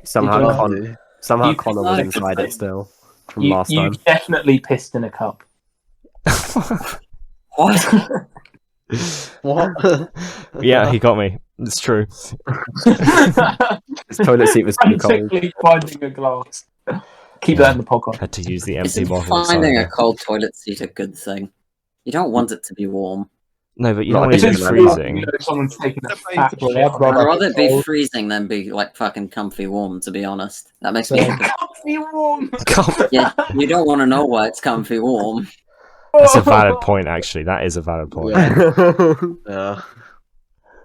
Somehow, You somehow You Connor was like- inside it still from You, last you time. definitely pissed in a cup. What? What? Yeah, he got me. It's true. His toilet seat was too cold. Frantically finding a glass. Keep that in the podcast. Had to use the empty Isn't bottle. finding a cider. cold toilet seat a good thing? You don't want it to be warm. No, but you Not know when if it's it's freezing. You know, someone's taking a Basically, fat shit. I'd I'd rather- rather it be cold. freezing than be like fucking comfy warm, to be honest. That makes me So- think of, Comfy warm. yeah, you don't want to know why it's comfy warm. That's a valid point, actually. That is a valid point. Yeah.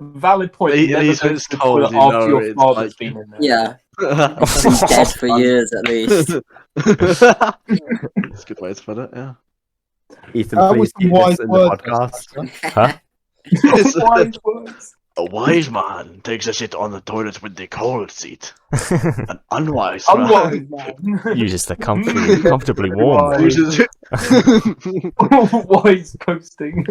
Valid point. At Never least go it's to the cold, toilet you after know your it's father's like- been in there. Yeah, been dead for years at least. That's a good way to put it, yeah. Ethan, That please was some keep wise this in the words, podcast. Huh? Wise words. A wise man takes a shit on the toilet with the cold seat. An unwise Unwise man. man. Uses the comfortably warm. Wise. Wise coasting.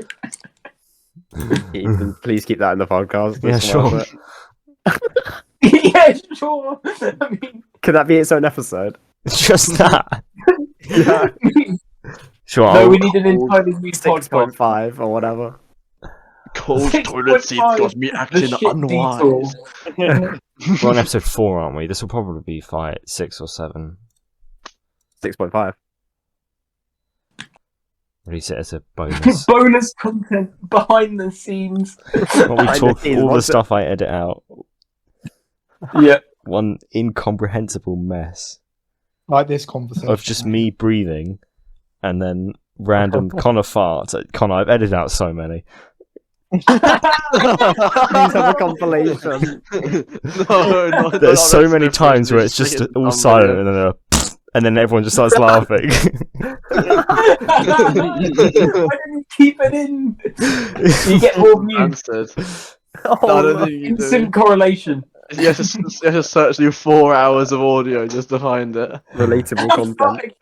Ethan, please keep that in the podcast. Yeah, It's sure. worth it. Yeah, sure. I mean, Could that be its own episode? Just that. Yeah. Sure. no, I'll- we need an entirely new podcast. 6.5 or whatever. Cold 6.5, toilet seat got me The acting shit unwise. detour. We're on episode 4, aren't we? This will probably be 5, 6 or 7. 6.5. Release it as a bonus. Bonus content behind the scenes. When we Behind the talk scenes, all the what's it? stuff I edit out. Yeah. One incomprehensible mess Like this conversation. of just me breathing and then random Connor farts. Connor, I've edited out so many. Please have a compilation. No, There's so many times where it's just all silent and then everyone just starts laughing. Why didn't you keep it in? You get more views. Answered. Oh, No, I don't think you do. Instant correlation. You have to search through 4 hours of audio just to find it. relatable content.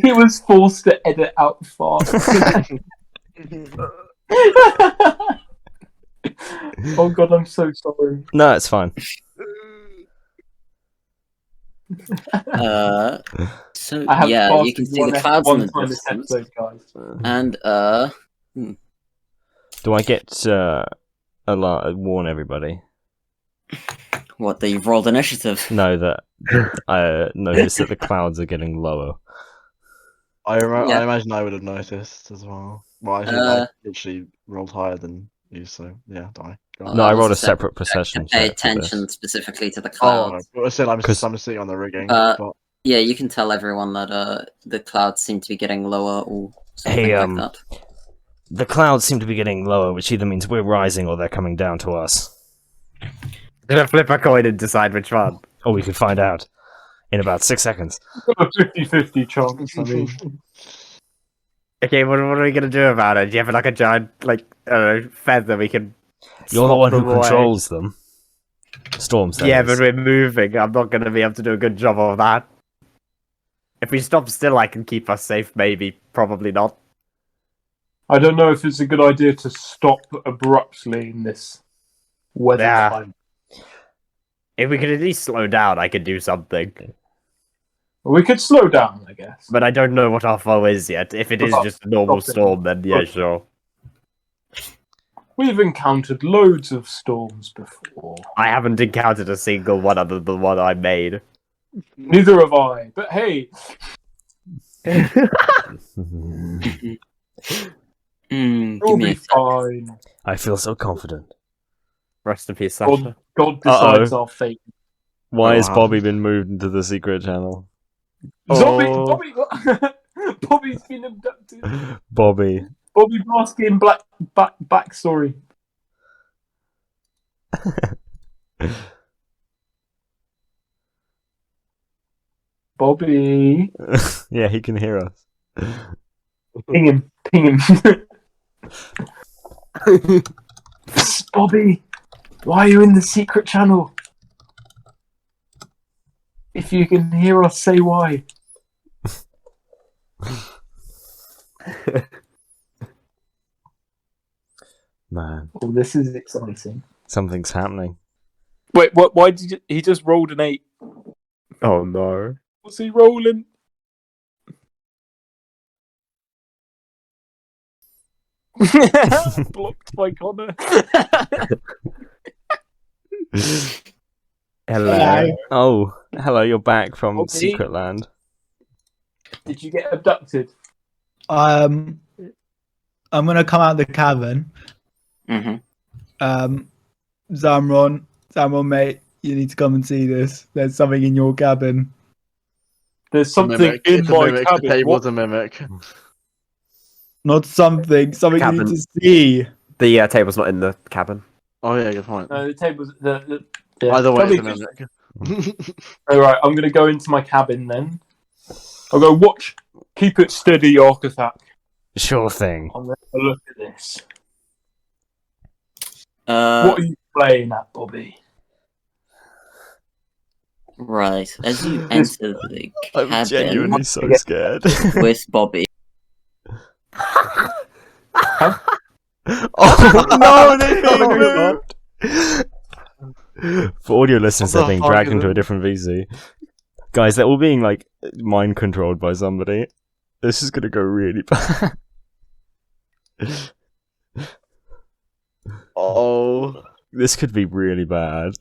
He was forced to edit out farts. Oh god, I'm so sorry. No, it's fine. So I have yeah, you fasted can see one the clouds in one the time this distance, episode, guys. and Do I get warn everybody? what? That you've rolled initiative. No, that I noticed that the clouds are getting lower. I Yeah. imagine I would have noticed as well. Well, actually, I literally rolled higher than you, so yeah, die. Go on. No, I rolled a also said separate procession. Pay check for this. attention specifically to the Oh, clouds. but I said I'm 'Cause- sitting on the rigging. Uh, but Yeah, you can tell everyone that the clouds seem to be getting lower or something Hey, like that. The clouds seem to be getting lower, which either means we're rising or they're coming down to us. Gonna flip a coin and decide which one. Or we could find out in about 6 seconds. A 50-50 chance, I mean. Okay, what are we gonna do about it? Do you have like a giant feather we can? You're the swap one who them away? controls them. Storms. that Yeah, is. but we're moving. I'm not gonna be able to do a good job of that. If we stop still, I can keep us safe. Maybe, probably not. I don't know if it's a good idea to stop abruptly in this weather Yeah. time. If we could at least slow down, I could do something. We could slow down, I guess. But I don't know what our foe is yet. If it is just a normal storm, then yeah, sure. We've encountered loads of storms before. I haven't encountered a single one other than the one I made. Neither have I. But hey, we'll be fine. I feel so confident. Rest in peace, Sasha. God decides our fate. Why has Bobby been moved into the secret channel? Bobby's been abducted. Bobby Baskin backstory. Bobby. Yeah, he can hear us. Ping him. Bobby, why are you in the secret channel? If you can hear us, say why. Man, Oh, this is exciting. something's happening. Wait, what? Why did he just rolled an 8? Oh no. What's he rolling? Blocked by Connor. Hello. Oh, hello, you're back from Bobby? Secret Land. Did you get abducted? I'm gonna come out the cavern. Mm-hmm. Zamron, mate, you need to come and see this. There's something in your cabin. There's something Mimic. in It's a my mimic. cabin. The table's What? a mimic. Not something you Cabin. need to see. The table's not in the cabin. Oh yeah, good point. No, the table's yeah. Either way, Tell it's a me- mimic. All right, I'm gonna go into my cabin then. I'll go watch. Keep it steady, Arkathak. Sure thing. I'm gonna have a look at this. Uh, What are you playing at, Bobby? right. As you enter the I'm cabin genuinely so scared. with Bobby, Oh no, they're being Oh, moved! For audio listeners, What they're the being fuck dragged is into a it? different VC. Guys, they're all being like mind controlled by somebody. This is gonna go really bad. Oh, This could be really bad.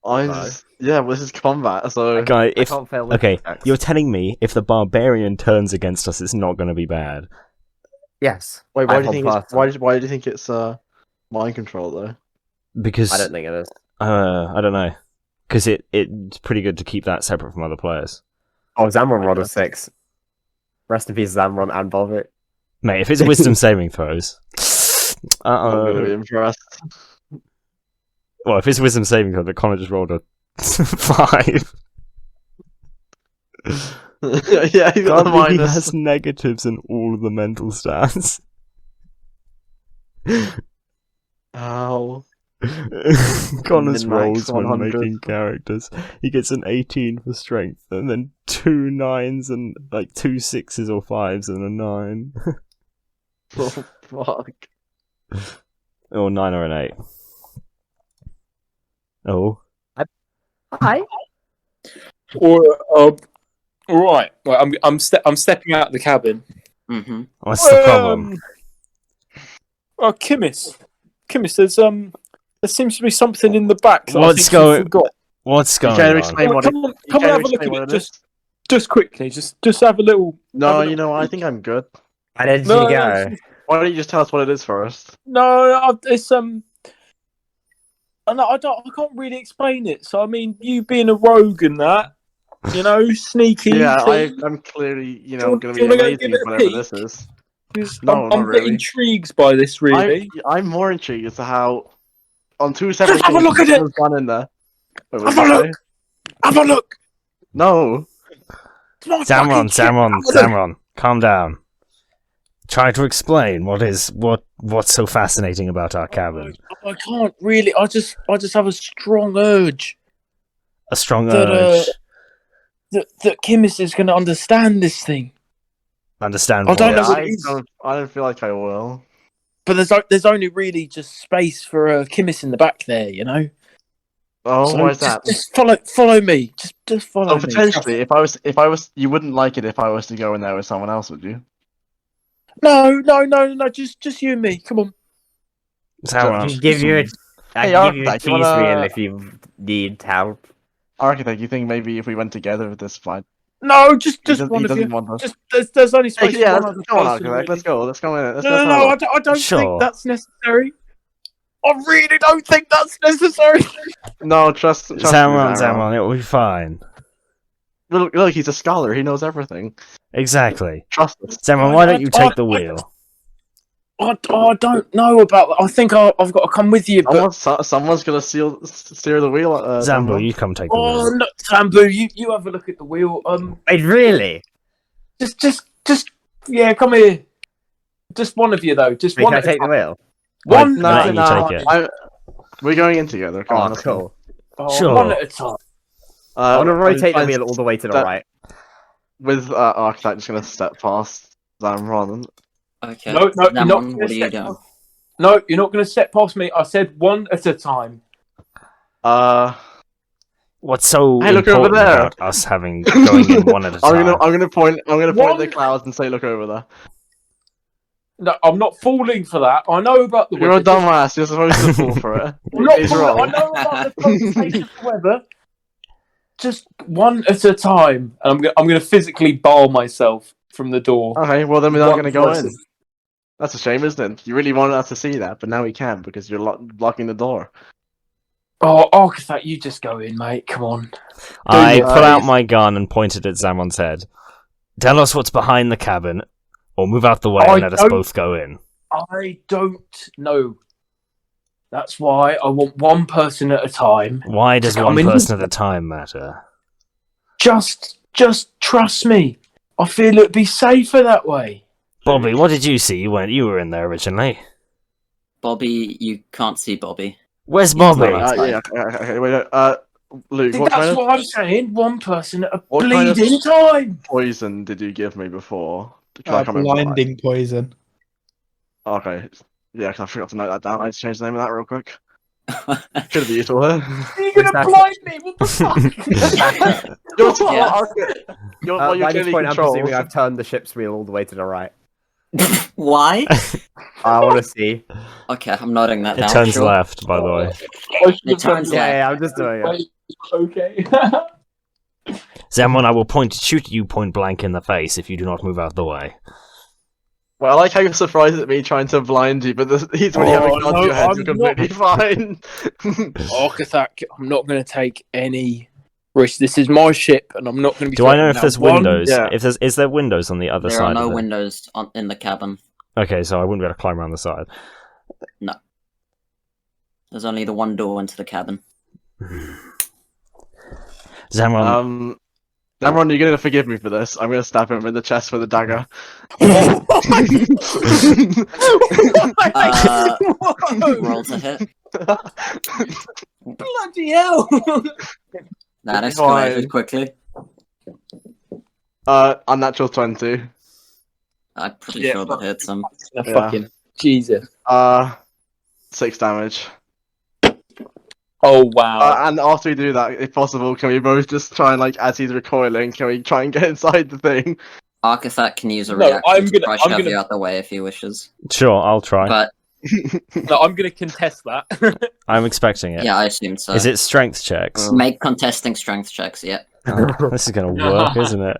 yeah, well, this is combat, so Guy, if can't fail okay, you're telling me if the barbarian turns against us, it's not gonna be bad. Yes. wait, why I do you think hold it's why do you think it's mind control though? Because I don't think it is. I don't know. Because it's pretty good to keep that separate from other players. Oh, Zamron rolled a 6. Rest in peace, Zamron and Bobby. Mate, if it's wisdom saving throws. I'm gonna be impressed. Well, if it's wisdom saving throw, then Connor just rolled a 5. Yeah, he's got the God, he minus. has negatives in all of the mental stats. Ow. Connor's Min-max rolls when 100. making characters. He gets an 18 for strength, and then 2 9s and like 2 6s or 5s and a 9. Oh fuck. Or 9 or an 8. Oh. Hi. Or right. Well, I'm stepping out of the cabin. mm-hmm. What's the problem? Oh, Kimmis, there seems to be something in the back. That What's I think you forgot. What's You going can't on? explain what Come it. on, You come and can't have a look explain at what it. it is. Just quickly, just have a little. No, have a you know, little I peek. think I'm good. Why did No, you go? Why don't you just tell us what it is first? No, it's no, I can't really explain it. So I mean, you being a rogue and that, you know, sneaky. Yeah, thing, I'm clearly, Do you going to want be to go amazing give it a whatever peek? this is. 'cause No, I'm not a bit really. intrigued by this, really. I'm more intrigued as to how, on 2 separate have a look at it! someone's gone in there. Wait, what Have did a you look! say? Have a look. No. It's my fucking ship. Have a look. Samron, calm down. Try to explain what's so fascinating about our cabin. I can't really. I just have a strong urge A strong that urge. that Kimmis is going to understand this thing. Understand I don't know what? what it is. I don't feel like I will. But there's only really just space for Kimmis in the back there, you know. Oh, So why is that? Just follow me. Just follow Oh, me. potentially, if I was, you wouldn't like it if I was to go in there with someone else, would you? No. Just you and me. Come on. Zaron, I can give you a Hey, cheese Architect, you wheel wanna- if you need help. Architect, you think maybe if we went together with this fight? No, just He one of you. doesn't want us. Just there's only Hey, space yeah, for one let's other go on, person. Architect. Let's go. Let's go in. Let's No, I don't Sure. think that's necessary. I really don't think that's necessary. No, trust me, Zaron, it will be fine. Look, he's a scholar. He knows everything. Exactly. Trust us. Zaron, why don't you take the wheel? I don't know about that. I think I've got to come with you. But Someone's gonna steer the wheel. Zambo, you come take the wheel. no, Sambu, you have a look at the wheel. Wait, really? Just yeah, come here. Just one of you though. Just Wait, one. can I at a take the time. wheel? One. No, at a you time. take it. We're going in together. Come on, Oh, let's go. cool. Oh, Sure. One at a time. I want to rotate the I'm wheel all the way to the that- right. With Architect, just gonna step past Zamron. Okay. No, you're not Zamon, gonna what are you step doing? past- No, you're not going to step past me. I said one at a time. What's so Hey, look over important there. about us going in one at a time? I'm gonna point One- the clouds and say, look over there. No, I'm not falling for that. I know about the You're a weather. dumbass. You're supposed to fall for it. I'm not He's falling. I wrong. know about the conversation of the weather. Just one at a time. And I'm going to physically bar myself from the door. Okay, well then we're not One gonna go person. in. That's a shame, isn't it? You really wanted us to see that, but now we can because you're blocking the door. Oh, Architect, you just go in, mate. Come on. I you- pull out my gun and point it at Zamon's head. Tell us what's behind the cabin, or move out the way I and let us don't- both go in. I don't know. That's why I want one person at a time. Why does Come one in. person at a time matter? Just trust me. I feel it'd be safer that way. Bobby, what did you see? You were in there originally. Bobby, you can't see Bobby. Where's He's Bobby? not. Yeah, okay, wait, Luke, See, what that's kind of what I'm saying. One person at a What kind of- bleeding time. poison did you give me before? Can I come in? Blinding poison. Okay, yeah, 'cause I forgot to note that down. I need to change the name of that real quick. Should be useful here. Are you gonna blind me? What the fuck? You're Yeah. You're By this clearly point, I'm controlled. presuming I've turned the ship's wheel all the way to the right. Why? I want to see. Okay, I'm noting that It down. turns sure. left, by the way. It turns left. Yeah, I'm just doing it. Wait, okay. Zamon, I will shoot you point blank in the face if you do not move out the way. Well, I like how you're surprised at me trying to blind you, but he's when you have a gun to no, your head, I'm you're completely fine. Architect, I'm not going to take any risk. This is my ship, and I'm not going to be. Do I know if taking there's that one. windows? Yeah. Is there windows on the other There side are no of it? windows in the cabin. Okay, so I wouldn't be able to climb around the side. There's only the one door into the cabin. Zamon, Damron, you're gonna forgive me for this. I'm gonna stab him in the chest with a dagger. Roll to hit. Bloody hell! That It's escalated fine. quickly. Unnatural 20. I'm pretty Yeah, sure that hits him. No, fucking Jesus! 6 damage. Oh wow! And after we do that, if possible, can we both just try and, like, as he's recoiling, can we try and get inside the thing? Architect can use a No, reaction I'm to gonna- try I'm shove gonna- you out the way if he wishes. sure, I'll try. But No, I'm going to contest that. I'm expecting it. yeah, I assumed so. Is it strength checks? Make contesting strength checks, yeah. This is gonna work, isn't it?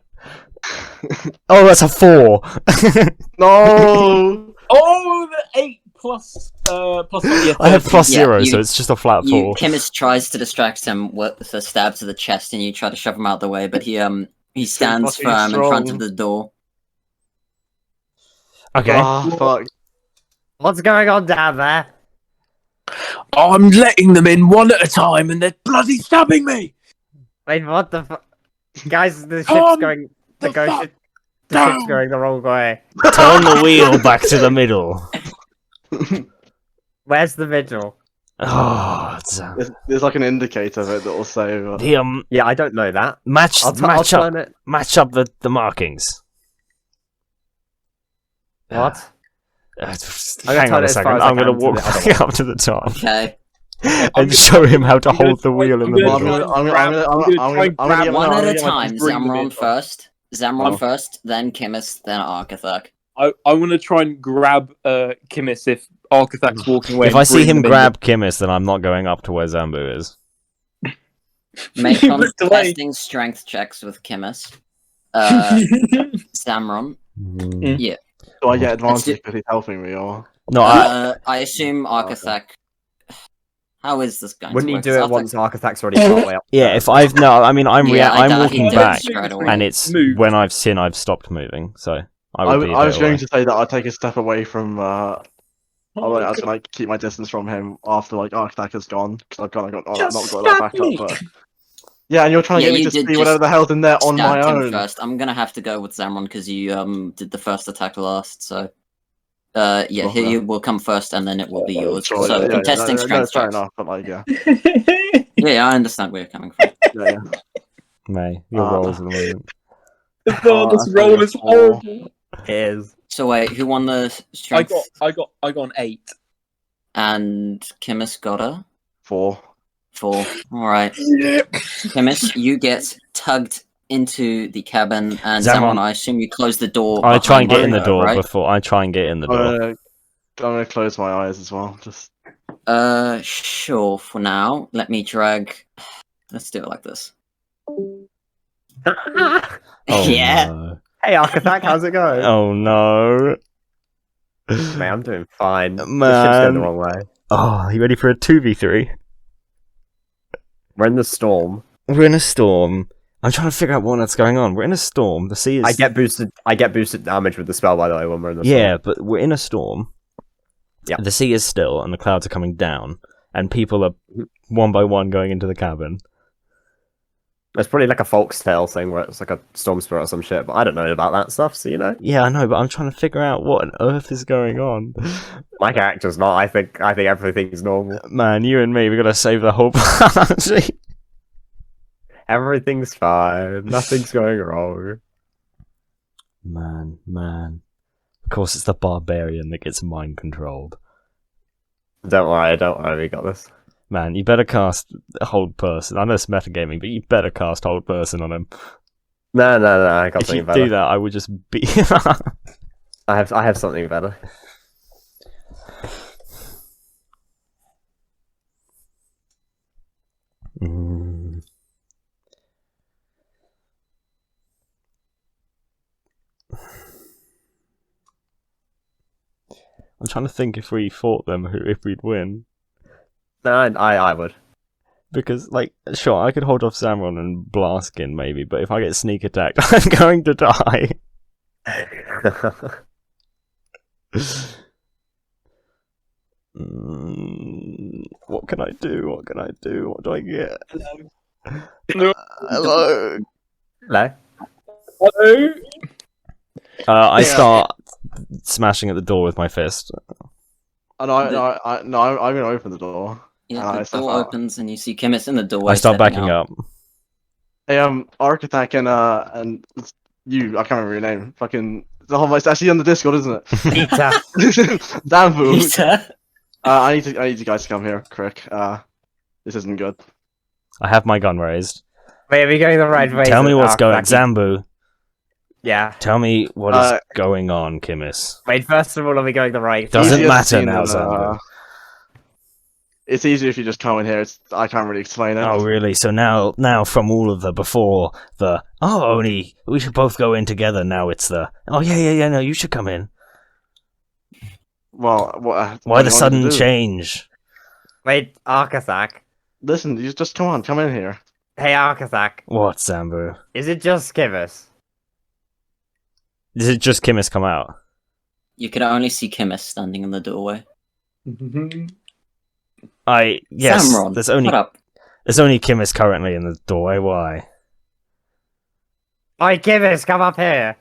Oh, that's a 4! No! Oh, the 8 plus yeah, I have 13. plus Yeah, 0, you- so it's just a flat 4. Chemist tries to distract him with a stab to the chest, and you try to shove him out the way, but he stands fucking firm in front of strong. the door. Okay. Ah, fuck. What's going on down there? I'm letting them in one at a time, and they're bloody stabbing me. Wait, what the fuck? Guys, the ship's Calm going. The, the go fuck ship, the ship's down. going the wrong way. Turn the wheel back to the middle. Where's the middle? Oh, it's, There's like an indicator of it that will say. the Yeah, I don't know that. match I'll match up turn it. the markings. What? Hang gonna turn on it a as second. far as I I'm gonna can to walk the other back up to the top. Okay. and show him how to hold the wheel in the I'm middle. gonna grab One at a get my time. bring them in. Zamron first. Zamron Oh. first, then Kimis, then Arkathak. I want to try and grab Kimis if Arkathak's walking away. If and I see bring him them in. grab Kimis, then I'm not going up to where Zambu is. Make You looked away. testing strength checks with Kimis. Zamron. Yeah. Do I get Let's advantage do- because he's helping me, or? No, I assume Arkathak. How is this going Wouldn't to you work? do 'Cause it once Architect's already partway up? yeah. If I've no, I mean I'm Yeah, I I'm doubt walking he did back, straight away. and it's Move. when I've seen I've stopped moving. So I I would be. A was bit going away. to say that I'd take a step away from. I was gonna like keep my distance from him after like Architect has gone because I've kind of got not got that back up. But yeah, and you're trying to Yeah, get me you to did see whatever just the hell's in there on my Stabbed him own. first. I'm gonna have to go with Zamron because you did the first attack last. So yeah, Well, here no. you will come first, and then it will be yours. Sure, So yeah, contesting no, strength fair checks. enough, but like yeah, Yeah, I understand where you're coming from. yeah. May your rolls at the moment. This roll is horrible. Is So wait, who won the strength? I got an 8. And Kimis got a 4. 4. All right, Kimis, you get tugged into the cabin, and Zamron. Zamron, I assume you close the door. I try and behind get you, in the door right? before I try and get in the door. I'm gonna close my eyes as well. Just Sure. For now, let me drag. Let's do it like this. Oh, Yeah. No. Hey Architect, how's it going? Oh no. Man, I'm doing fine. The ship's Man. going the wrong way. Oh, you ready for a 2v3? We're in the storm. We're in a storm. I'm trying to figure out what's going on. We're in a storm. The sea is. I get boosted damage with the spell, by the way, when we're in the storm. Yeah, but we're in a storm. Yeah. The sea is still, and the clouds are coming down, and people are one by one going into the cabin. There's probably like a folk's tale thing where it's like a storm spirit or some shit, but I don't know about that stuff, so you know. Yeah, I know, but I'm trying to figure out what on earth is going on. My character's not. I think everything's normal. Man, you and me, we gotta save the whole party. Everything's fine. Nothing's going wrong. Man. Of course, it's the barbarian that gets mind controlled. Don't worry, we got this. Man, you better cast Hold Person. I know it's metagaming, but you better cast Hold Person on him. No, I got If you something better. do that, I would just be. I have something better. I'm trying to think if we fought them, if we'd win. No, I would. Because, like, sure, I could hold off Zamron and Blaskin, maybe, but if I get sneak attacked, I'm going to die. What can I do? What do I get? Hello. Hello. Hello. Hello. I start smashing at the door with my fist. I'm gonna open the door. Yeah, I the step door out. opens and you see Kimis in the doorway. I start stepping backing out. up. Hey, Architect and you, I can't remember your name. Fucking, it's actually on the Discord, isn't it? Peter. Damn fool. Peter. I need you guys to come here, quick. This isn't good. I have my gun raised. Wait, are we going the right way? Tell me what's going on. Architect? Zambu, Yeah. tell me what is going on, Kimis. Wait, first of all, are we going the right Doesn't Easier to matter see now, than, Zambu. It's easier if you just come in here. I can't really explain it. Oh, really? So now from all of the before, only we should both go in together. Now it's yeah, no, you should come in. Well, what Why the do you want me to sudden do? change? Wait, Arkathak. Listen, you just come in here. Hey, Arkathak. What, Zambu? Is it just Kivis? Did it just Kimis come out? You could only see Kimis standing in the doorway. Yes. Zamron, There's only what up? Kimis currently in the doorway. Why? Oi, Kivis, come up here.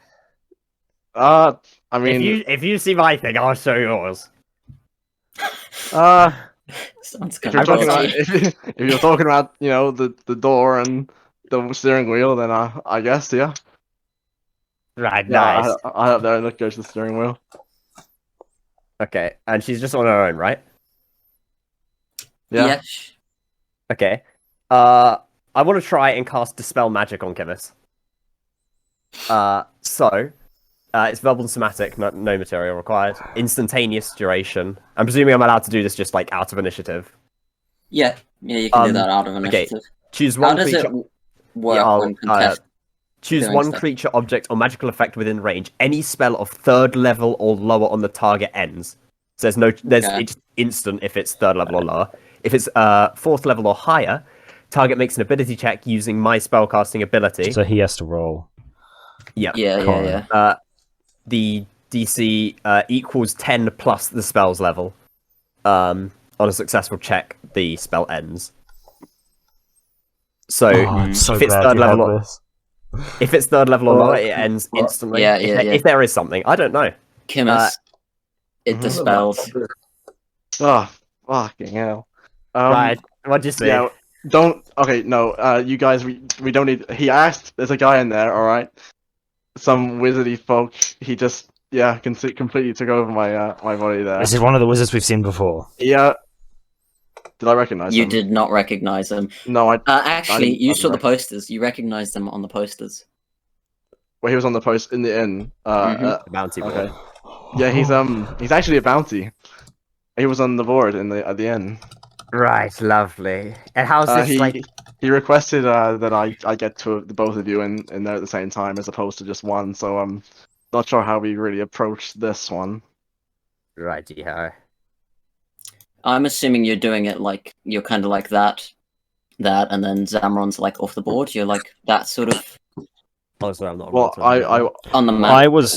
I mean, If you see my thing, I'll show yours. Sounds if kind you're of talking about dodgy. if you're talking about the door and the steering wheel, then I guess yeah. Right, Yeah, nice. I up there and look goes the steering wheel. Okay, and she's just on her own, right? Yeah. Okay. I want to try and cast Dispel Magic on Chemist. It's verbal and somatic, no material required. Instantaneous duration. I'm presuming I'm allowed to do this just like out of initiative. Yeah, you can do that out of initiative. Choose How one does creature. it work when contest? Choose doing one stuff? creature, object, or magical effect within range. Any spell of 3rd level or lower on the target ends. So it's instant if it's 3rd level or lower. If it's 4th level or higher, target makes an ability check using my spellcasting ability. So he has to roll. Yeah. The DC equals 10 plus the spell's level. On a successful check, the spell ends. So if it's 3rd level, if it's 3rd level or lower, it ends instantly. If there is something, I don't know. Chemist, it dispels. Oh, fucking hell. Right, what'd you say? Yeah, you guys, we don't need. He asked, there's a guy in there, alright? Some wizardy folk, he just, completely took over my my body there. Is it one of the wizards we've seen before? Yeah. Did I recognize him? You did not recognize them. No, actually, you saw the posters. You recognized them on the posters. Well, he was on the post in the inn. The bounty board. Okay. Yeah, he's actually a bounty. He was on the board at the end. Right, lovely. And how's this he requested that I get to the both of you in there at the same time as opposed to just one. So I'm not sure how we really approach this one. Right, yeah. I'm assuming you're doing it like you're kind of like that, and then Zamron's like off the board. You're like that sort of. Also, I'm not. Well, I on the map. I was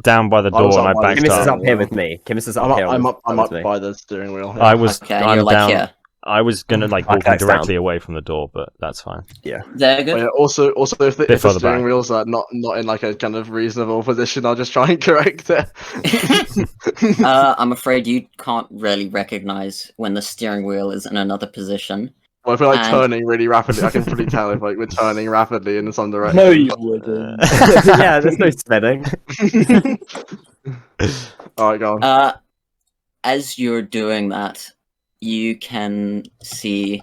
down by the door and I backed Chemist is up. up here with me. Chemist is up here. I'm up by the steering wheel. Yeah. I was. I'm you're like down. here. I was gonna walk directly away from the door, but that's fine. Yeah. They're good. Yeah, also, if the steering back. wheels are not in like a kind of reasonable position, I'll just try and correct it. I'm afraid you can't really recognize when the steering wheel is in another position. Well, if we're turning really rapidly, I can pretty tell if we're turning rapidly in some direction. No, you wouldn't. Yeah, there's no spinning. Alright, go on. As you're doing that, you can see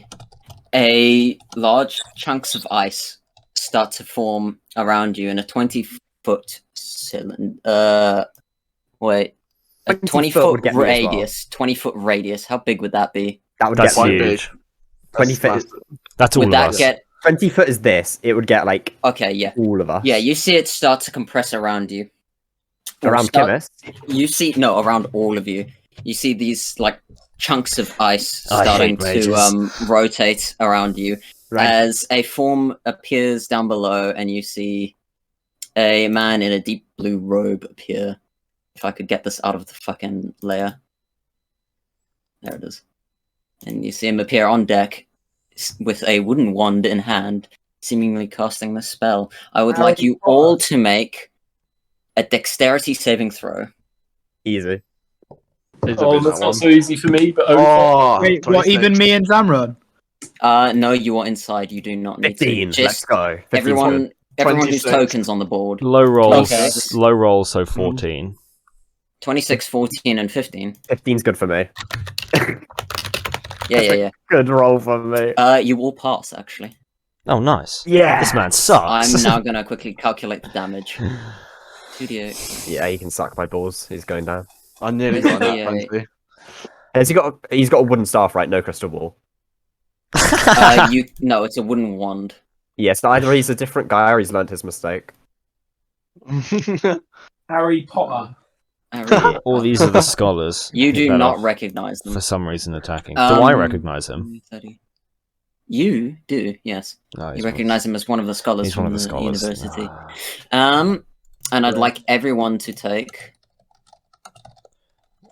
a large chunks of ice start to form around you in a 20-foot cylinder. Wait, a 20-foot radius. 20-foot radius. How big would that be? That's huge. 20 foot. That's all of us. 20 foot is this. It would get like all of us. Yeah, you see it start to compress around you. Around Chemist? You see around all of you. You see these like chunks of ice starting to rotate around you as a form appears down below, and you see a man in a deep blue robe appear. If I could get this out of the fucking layer. There it is. And you see him appear on deck with a wooden wand in hand, seemingly casting the spell. I would like you all to make a dexterity saving throw. Easy. That's not so easy for me, but wait, what, even me and Zamron? No, you are inside. You do not need 15, to. let's go. Everyone who's tokens on the board. Low rolls, low roll, so 14. 26, 14, and 15. 15's good for me. Yeah. Good roll for me. You all pass, actually. Oh, nice. Yeah. This man sucks. I'm now going to quickly calculate the damage. 2d8. Yeah, he can suck my balls. He's going down. I nearly got that 20. He's got a wooden staff, right? No crystal ball. No, it's a wooden wand. Yes, either he's a different guy or he's learned his mistake. Harry Potter. All these are the scholars. You do not recognize them. For some reason attacking. Do I recognize him? 30. You do, yes. No, you recognize him as one of the scholars from the university. Ah. And I'd like everyone to take...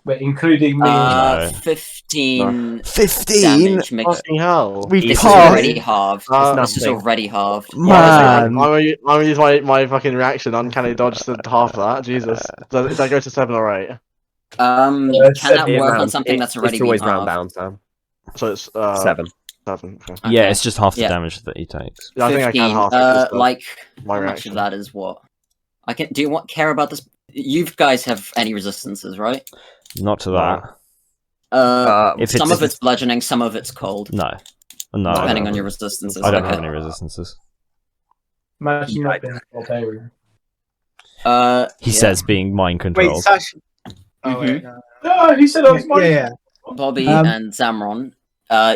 Wait, including me. 15. 15? Fucking hell. We've passed. Already halved. This is already halved. Man. I'm gonna use my fucking reaction. Uncanny dodge to half that. Jesus. Does that go to 7 or 8? Can that work on something that's already been always halved? round down, Sam. So it's 7. 7. Okay. Yeah, it's just half the damage that he takes. Yeah, I think I can half it. Like, my how much of that is what? I can. Do you care about this? You guys have any resistances, right? Not to that. If Some it's- of it's bludgeoning, some of it's cold, No. No. depending I on don't. your resistances. I don't Okay. have any resistances. Imagine not being a barbarian. He Yeah. says being mind Wait, controlled. Sash. Oh, Mhm. wait, no. No, he said I was Yeah. Bobby Um, and Zamron,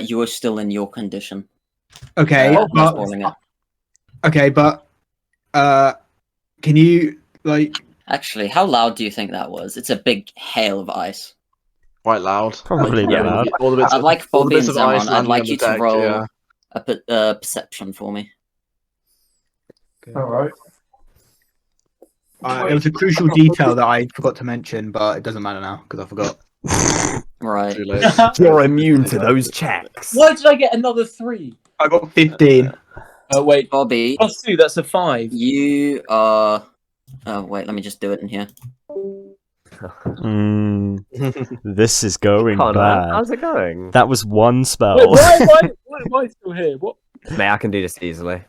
you are still in your condition. Okay, I'm not but spoiling it. can you like? Actually, how loud do you think that was? It's a big hail of ice. Quite loud. Probably a bit Yeah, loud. all the bits, I'd like all the Bobby bits and of ice Zamron. I'd landing like on you the to deck, roll yeah. a perception for me. All right. It was a crucial detail that I forgot to mention, but it doesn't matter now because I forgot. Right. Too late. You're immune to those checks. Why did I get another 3? I got 15. Wait, Bobby, +2. That's a 5. you are. Oh wait, let me just do it in here. This is going Connor, bad. how's it going? That was one spell. Wait, why am I still here? What? Mate, I can do this easily.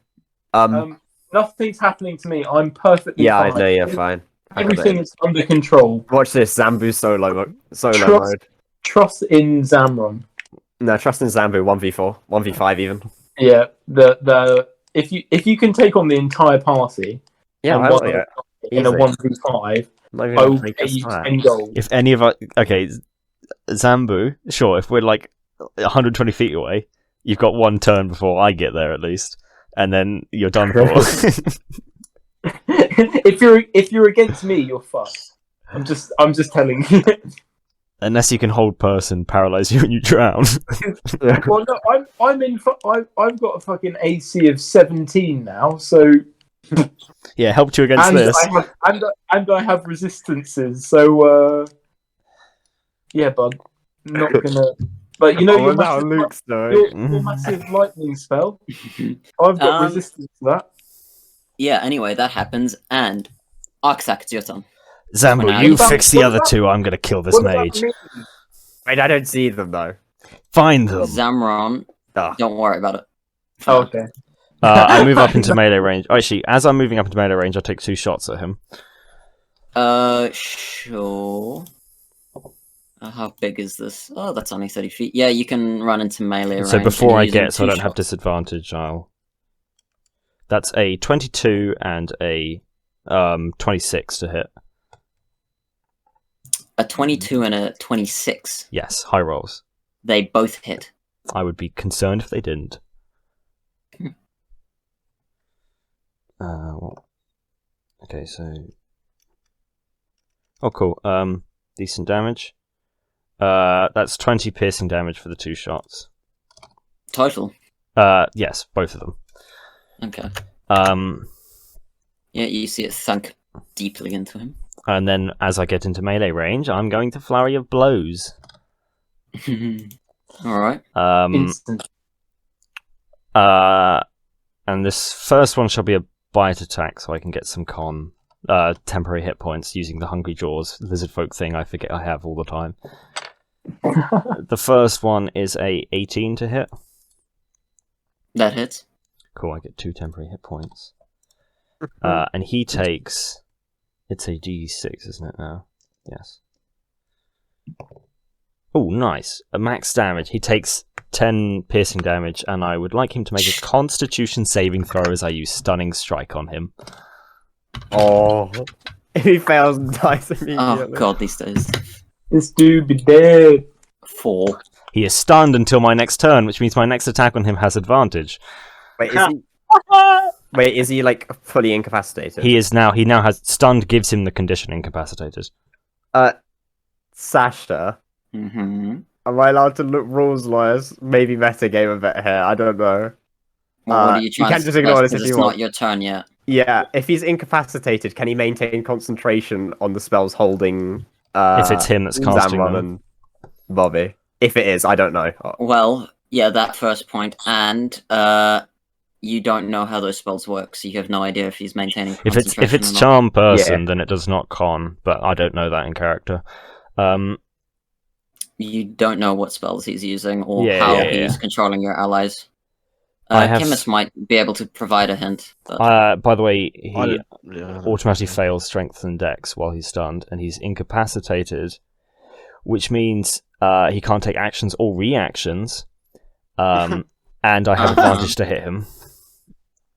Nothing's happening to me. I'm perfectly Yeah, fine. I know you're fine. I got it. Everything is under control. Watch this, Zambu solo Trust- mode. Trust in Zamron. No, trust in Zambu 1v4, 1v5 even. Yeah, if you can take on the entire party Yeah, and I one will, yeah. in a Easy. 1v5, Not even I gonna will make pay a you stat. 10 gold. If any of us, okay, Zambu, sure. If we're like 120 feet away, you've got one turn before I get there at least, and then you're done for. if you're against me, you're fucked. I'm just telling you. Unless you can hold person, paralyze you, and you drown. Well, no, I've got a fucking AC of 17 now, so Yeah, helped you against and this. I have resistances, so yeah, bud, not gonna. But you know your massive, your massive lightning spell. I've got resistance to that. Yeah. Anyway, that happens, and Arksak, it's your turn. Zambu, Now you you- fix the other two. I'm gonna kill this What does that mage. mean? Wait, I don't see them though. Find them. Zamron, Ah. don't worry about it. Oh, okay. I move up into melee range. Actually, as I'm moving up into melee range, I take 2 shots at him. Sure. How big is this? Oh, that's only 30 feet. Yeah, you can run into melee range. So before and I using get, so I 2 don't have shots. disadvantage, That's a 22 and a 26 to hit. A 22 and a 26. Yes, high rolls. They both hit. I would be concerned if they didn't. Okay, so... Oh, cool. Decent damage. That's 20 piercing damage for the 2 shots. Total. Yes, both of them. Okay. Um, Yeah, you see it sunk deeply into him. and then as I get into melee range, I'm going to Flurry of Blows. Alright. Instant. And this first one shall be a bite attack, so I can get some temporary hit points using the Hungry Jaws lizard folk thing I forget I have all the time. The first one is a 18 to hit. That hits. Cool, I get 2 temporary hit points. And he takes... It's a D6, isn't it now? Yes. Oh, nice. A max damage. He takes 10 piercing damage, and I would like him to make a Constitution saving throw as I use Stunning Strike on him. Oh, if he fails and dies Oh immediately. god, these days. This dude be dead. 4. He is stunned until my next turn, which means my next attack on him has advantage. Wait, is he like fully incapacitated? He now has stunned gives him the condition incapacitated. Sashta, Mm-hmm. am I allowed to look rules lawyers? Maybe metagame a bit here. I don't know. Well, what are you you trying can to just ignore suggest? this if 'Cause you it's want. not your turn yet. Yeah, if he's incapacitated, can he maintain concentration on the spells holding? If it's him that's casting Zamron them. and Bobby. If it is, I don't know. Well, yeah, that first point, and you don't know how those spells work, so you have no idea if he's maintaining If it's concentration or not. charm person, then it does not con, but I don't know that in character. You don't know what spells he's using or Yeah, how yeah, he's yeah. controlling your allies. I have Chemist might be able to provide a hint. But... by the way, he Yeah. automatically fails strength and dex while he's stunned, and he's incapacitated which means he can't take actions or reactions, and I have advantage to hit him.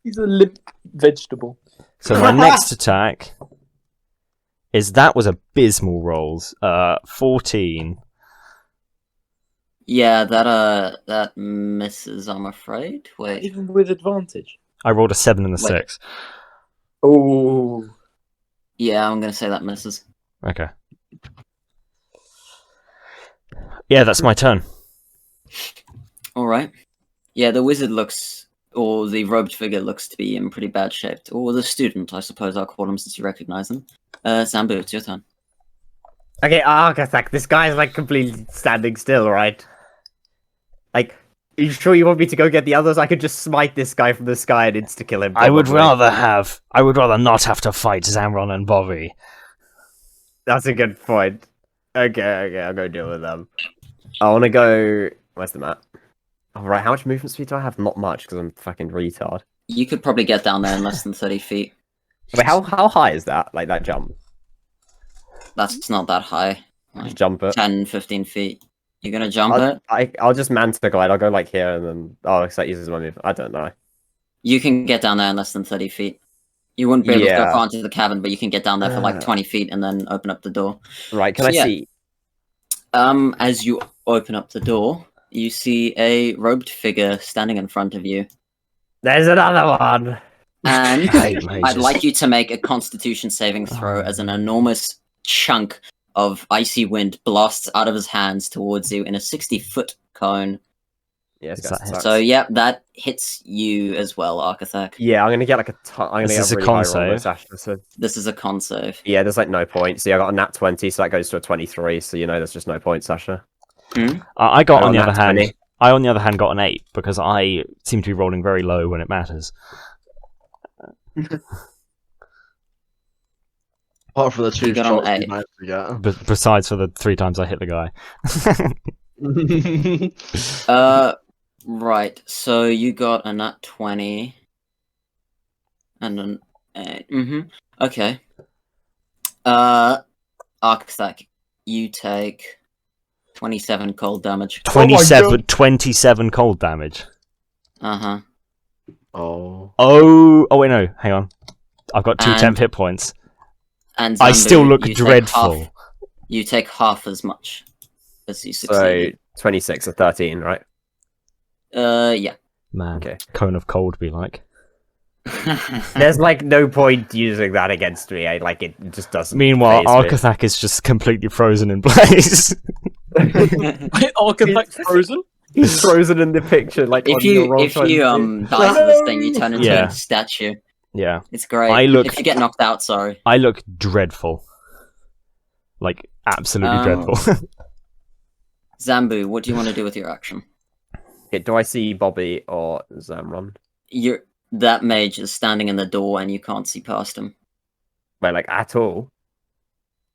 He's a limp vegetable. So my next attack was abysmal rolls. 14. Yeah, that misses, I'm afraid. Wait. Even with advantage. I rolled a 7 and a 6. Oh. Yeah, I'm gonna say that misses. Okay. Yeah, that's my turn. Alright. Yeah, the wizard or the robed figure looks to be in pretty bad shape. Or the student, I suppose I'll call him since you recognize him. Zambu, it's your turn. Okay, Arkathak, this guy's like completely standing still, right? Like, are you sure you want me to go get the others? I could just smite this guy from the sky and insta-kill him. I would probably. rather not have to fight Zamron and Bobby. That's a good point. Okay, I'll go deal with them. I want to go... Where's the map? Alright, how much movement speed do I have? Not much, because I'm fucking retard. You could probably get down there in less than 30 feet. Wait, how high is that? Like, that jump? That's not that high. Just Like jump it. 10, 15 feet. You're gonna jump it? I'll just manta glide. I'll go like here and then... Oh, that uses my move. I don't know. You can get down there in less than 30 feet. You wouldn't be able to go far into the cabin, but you can get down there for like 20 feet and then open up the door. Right, can I see? As you open up the door, you see a robed figure standing in front of you. There's another one! And Hate I'd mages. like you to make a constitution saving throw as an enormous chunk of icy wind blasts out of his hands towards you in a 60-foot cone. Yes, Is that sucks. So, yeah, that hits you as well, Arkathak. Yeah, I'm gonna get like a ton. I'm gonna This get is a a really con high roll save. this, actually, so... This is a con save. Yeah, there's like no points. See, I got a nat 20, so that goes to a 23. So you know, there's just no points, Sasha. I got, I on the got other nat hand, 20. I on the other hand got an 8 because I seem to be rolling very low when it matters. Apart from the two You got on shots you 8. managed to get. Besides for the 3 times I hit the guy. Right, so you got a nat 20. And an 8. Okay. Arkathak, you take 27 cold damage. 27 cold damage. Uh-huh. Oh. Oh, wait, no, hang on. I've got 2 And- temp hit points. And I Zambu, still look you take dreadful. you take half as much as you So succeed. 26 or 13, right? Yeah. Man, Okay. cone of cold be like. There's like no point using that against me. Like it just doesn't. Meanwhile, faze me. Arkathak is just completely frozen in place. Arkathak's frozen? He's frozen in the picture. Like on your roll if you 20. die to this thing, you turn into Yeah. a statue. Yeah, It's great. I look- If you get knocked out, sorry. I look dreadful. Like, absolutely dreadful. Zambu, what do you want to do with your action? Okay, do I see Bobby or Zamron? That mage is standing in the door and you can't see past him. Wait, like at all?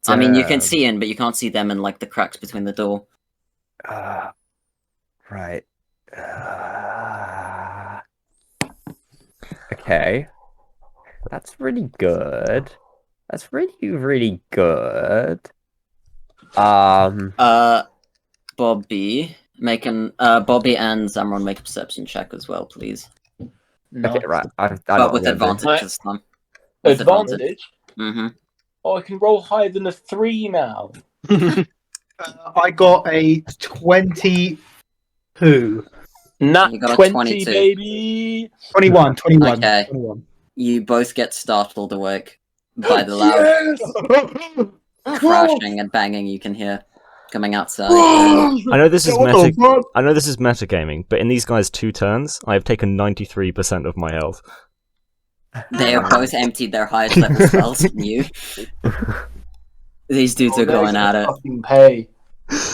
I mean, you can Damn. see in, but you can't see them in like the cracks between the door. Right. Okay. That's really good. That's really, really good. Bobby Bobby and Zamron make a perception check as well, please. Okay, right. But with advantage this time. With Advantage? Mm-hmm. Oh, I can roll higher than a 3 now. I got a 22. Nat You got a 20, 22. baby! 21. Okay. 21. You both get startled awake by the loud crashing and banging you can hear coming outside. I know this is What the fuck? I know this is metagaming, but in these guys' 2 turns, I have taken 93% of my health. They have both emptied their highest level spells from you. These dudes are going at it. Fucking pay.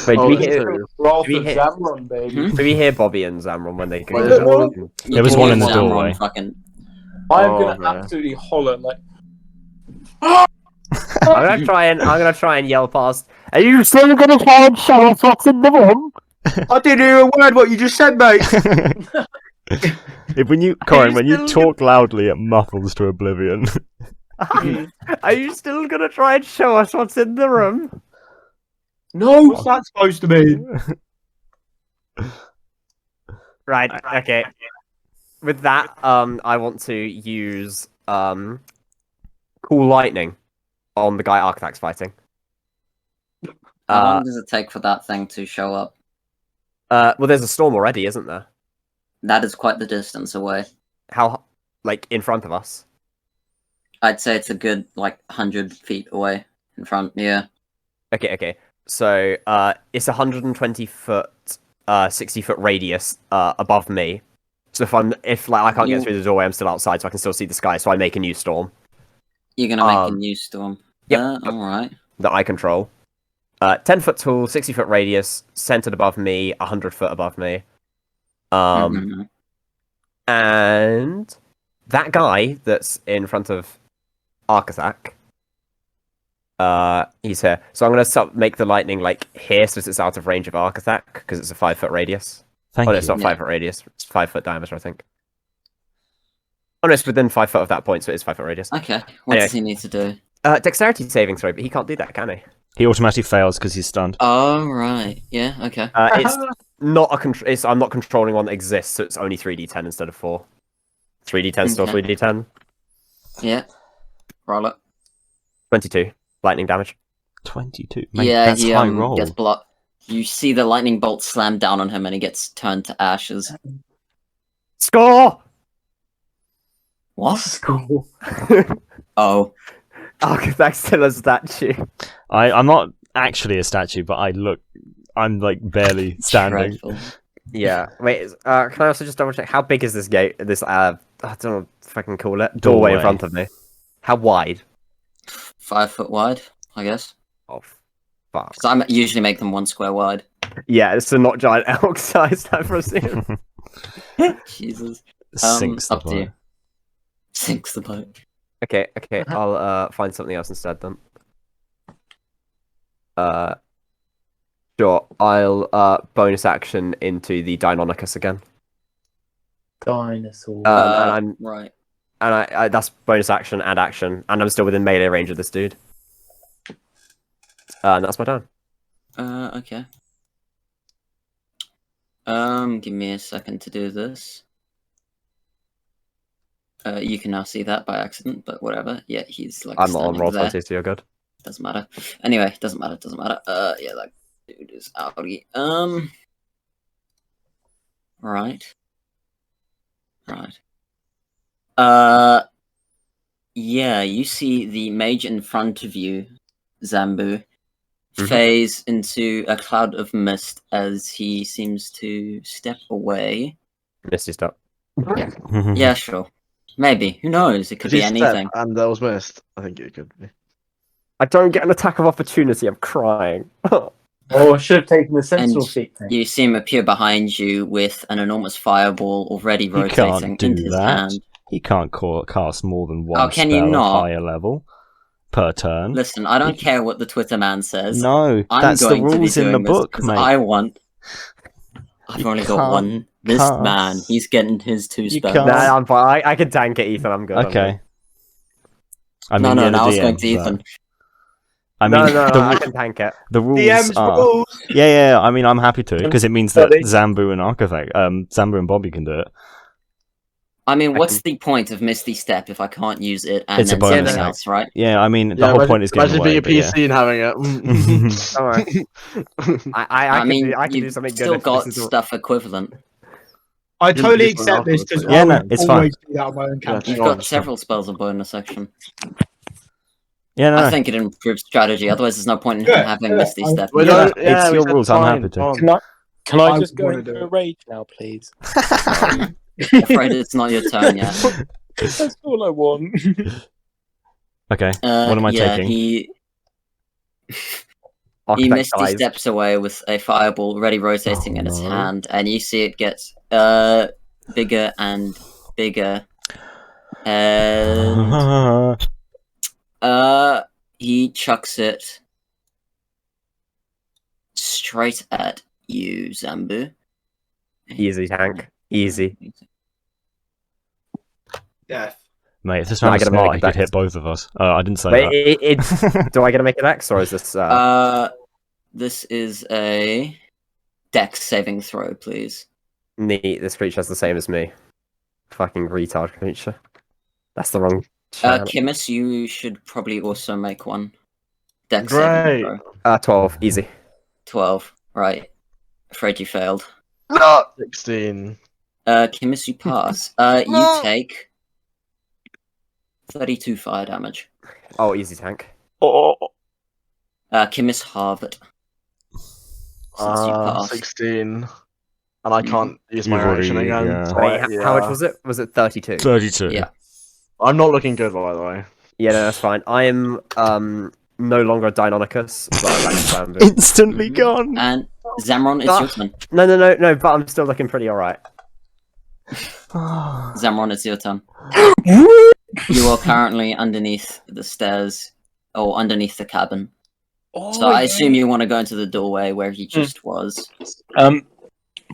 Wait, Oh, do we it's hear, true. Wrath we of hit- Zamron, baby. Hmm? do we hear Bobby and Zamron when they Wait, go? what? There was one in the Zamron doorway. Fucking... I'm Oh, gonna man. absolutely holler like, I'm gonna try and yell past. Are you still gonna try and show us what's in the room? I didn't hear a word what you just said, mate. When you talk loudly, it muffles to oblivion. Are you still gonna try and show us what's in the room? No. What's that supposed to mean? Right. Okay. With that, I want to use cool lightning on the guy Architect's fighting. How long does it take for that thing to show up? Well, there's a storm already, isn't there? That is quite the distance away. How, like, in front of us? I'd say it's a good, 100 feet away in front, yeah. Okay. So, it's 120 foot, 60 foot radius, above me. So if I can't get through the doorway, I'm still outside, so I can still see the sky, so I make a new storm. You're gonna make a new storm. Yep. Alright. That I control. 10 foot tall, 60 foot radius, centered above me, 100 foot above me. And that guy that's in front of Arkathak, he's here. So I'm gonna make the lightning here, so it's out of range of Arkathak because it's a 5 foot radius. Thank you. It's not 5 foot radius; it's 5 foot diameter, I think. Oh no, it's within 5 foot of that point, so it's 5 foot radius. Okay. What does he need to do? Dexterity saving throw, but he can't do that, can he? He automatically fails because he's stunned. Oh right. Yeah. Okay. It's not a I'm not controlling one that exists, so it's only 3d10 instead of 4. 3d10 still Okay. 3d10. Yeah. Roll it. 22 lightning damage. 22. Mate, Yeah. that's He high roll. gets blocked. You see the lightning bolt slam down on him, and he gets turned to ashes. Score! What? School. Oh. Architect's still a statue. I'm not actually a statue, but I'm barely standing. Dreadful. Yeah. Wait, can I also just double check? How big is this gate? This, I don't know if I can call it. Doorway in front of me. How wide? 5 foot wide, I guess. Oh, fuck. Because I usually make them 1 square wide. Yeah, it's not giant elk sized, I presume. Jesus. Sinks the Up to you. boat. Sinks the boat. Okay, I'll find something else instead then. Sure, I'll bonus action into the Deinonychus again. Dinosaur. Right. And I that's bonus action, and I'm still within melee range of this dude. And that's my turn. Okay. Give me a second to do this. You can now see that by accident, but whatever. Yeah, he's I'm not on standing roll there. 20, so you're good. Doesn't matter. Anyway, doesn't matter. Yeah, that dude is outie. Right. Yeah, you see the mage in front of you, Zambu, phase into a cloud of mist as he seems to step away. Misty step. Yeah, sure. Maybe. Who knows? It could be anything. And that was missed. I think it could be. I don't get an attack of opportunity, I'm crying. Oh, I should have taken the sentinel And feat thing. you see him appear behind you with an enormous fireball already He rotating can't do in his that. hand. He can't cast more than one Oh, can you spell not? of higher level per turn. Listen, I don't care what the Twitter man says. No, I'm that's the going to be rules in the doing this book, 'cause mate. I want. I've only got can't one. This cast. man, he's getting his 2 You spells. can't. Nah, I'm fine. I can tank it, Ethan. I'm good. I'm good. Okay. I No, mean, no, you're no, the I was DM, going to but- Ethan. I mean, No, the, I can tank it. the rules DM's are. rules. Yeah. I mean, I'm happy to because it means that Sorry. Zambu and Zambu and Bobby can do it. I mean, what's the point of Misty Step if I can't use it and It's a then bonus something action. else, right? Yeah, I mean, the Yeah, whole imagine- point is getting imagine away. being a but PC and having it. Alright. I mean, can do you've something good. still if got this is stuff equivalent. I totally you put it accept this afterwards, because but- Yeah, I no, would it's fine. always do that on my own campaign. You've got several spells of bonus action. Yeah, no. I think it improves strategy. Otherwise, there's no point in Yeah, having yeah, Misty I- Step. We Yeah, don't- it's we your said rules, I'm fine, happy to. fine. Can I I just go wanna into do a it. rage now, please? I'm afraid it's not your turn yet. That's all I want. Okay. What am I yeah, taking? He Architect Misty dies. steps away with a fireball already rotating in his no. hand, and you see it gets bigger and bigger. And he chucks it straight at you, Zambu. Easy tank. Easy. Death. Mate, if this No, I man was gotta make smart, a he could dex. hit both of us. I didn't say Wait, do I get to make an X or is this? Uh, This is a Dex saving throw, please. Neat. This creature's the same as me. Fucking retard creature. That's the wrong channel. Kimus, you should probably also make one. Dex saving Great. throw. 12. Easy. 12. Right. Afraid you failed. No! 16. Kimus, you pass. You take 32 fire damage. Oh, easy tank. Oh. Kimus, halve it. Since you passed. 16. And I can't use my You've already- action again. yeah. so Wait, I- how much was it? Was it 32? 32. Yeah. I'm not looking good, by the way. Yeah, no, that's fine. I am no longer a Deinonychus, but I'm back to Bamboo. Instantly gone. And Zamron, it's your turn. No, but I'm still looking pretty alright. Zamron, it's your turn. You are currently underneath the stairs, or underneath the cabin. So I assume you want to go into the doorway where he just was.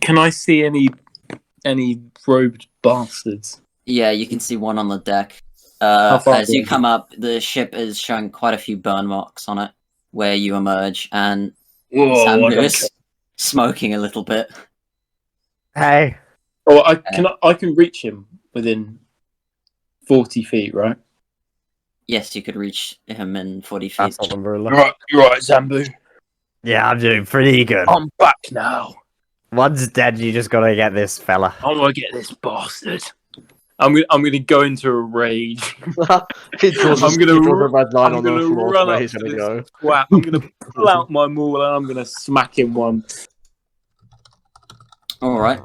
Can I see any robed bastards? Yeah, you can see one on the deck. How far As you away? come up, the ship is showing quite a few burn marks on it where you emerge, and Sam is smoking a little bit. Hey. Oh, I can reach him within 40 feet, right? Yes, you could reach him in 40 feet. That's not umbrella. You're right, Zambu. Yeah, I'm doing pretty good. I'm back now. One's dead, you just gotta get this fella. I'm gonna get this bastard. I'm gonna go into a rage. He draws I'm gonna a red line I'm on the gonna floor run where up he's to gonna this go. twat. I'm gonna pull out my maul and I'm gonna smack him one. Alright.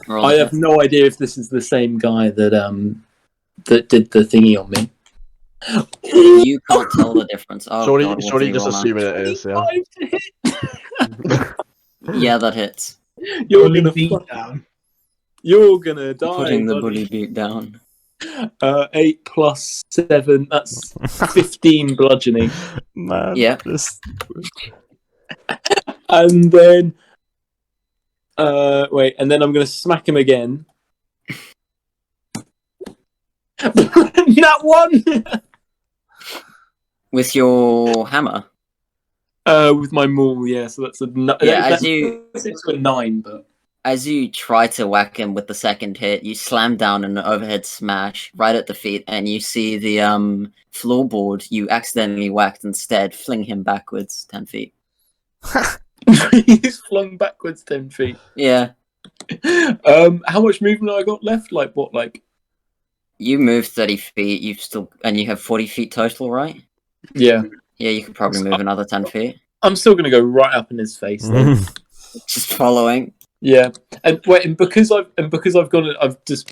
I have no idea if this is the same guy that did the thingy on me. You can't tell the difference. Oh, Surely, God, what surely did he just roll now? assuming it is, yeah. 25 to hit. Yeah, that hits. You're Bully gonna beat down. You're gonna die. Putting the buddy. bully beat down. 8 plus 7, that's 15 bludgeoning. Man. Yeah. This... And then and then I'm gonna smack him again. That one With your hammer. with my maul, yeah, so that's a Yeah, that's as a 9, but As you try to whack him with the second hit, you slam down an overhead smash right at the feet, and you see the floorboard you accidentally whacked instead fling him backwards 10 feet. he's flung backwards 10 feet. Yeah, How much movement I got left? Like what? Like you moved 30 feet. You have 40 feet total, right? yeah, Yeah, you could probably move another 10 feet. I'm still gonna go right up in his face. Though. Just following. Yeah, and because I've gone,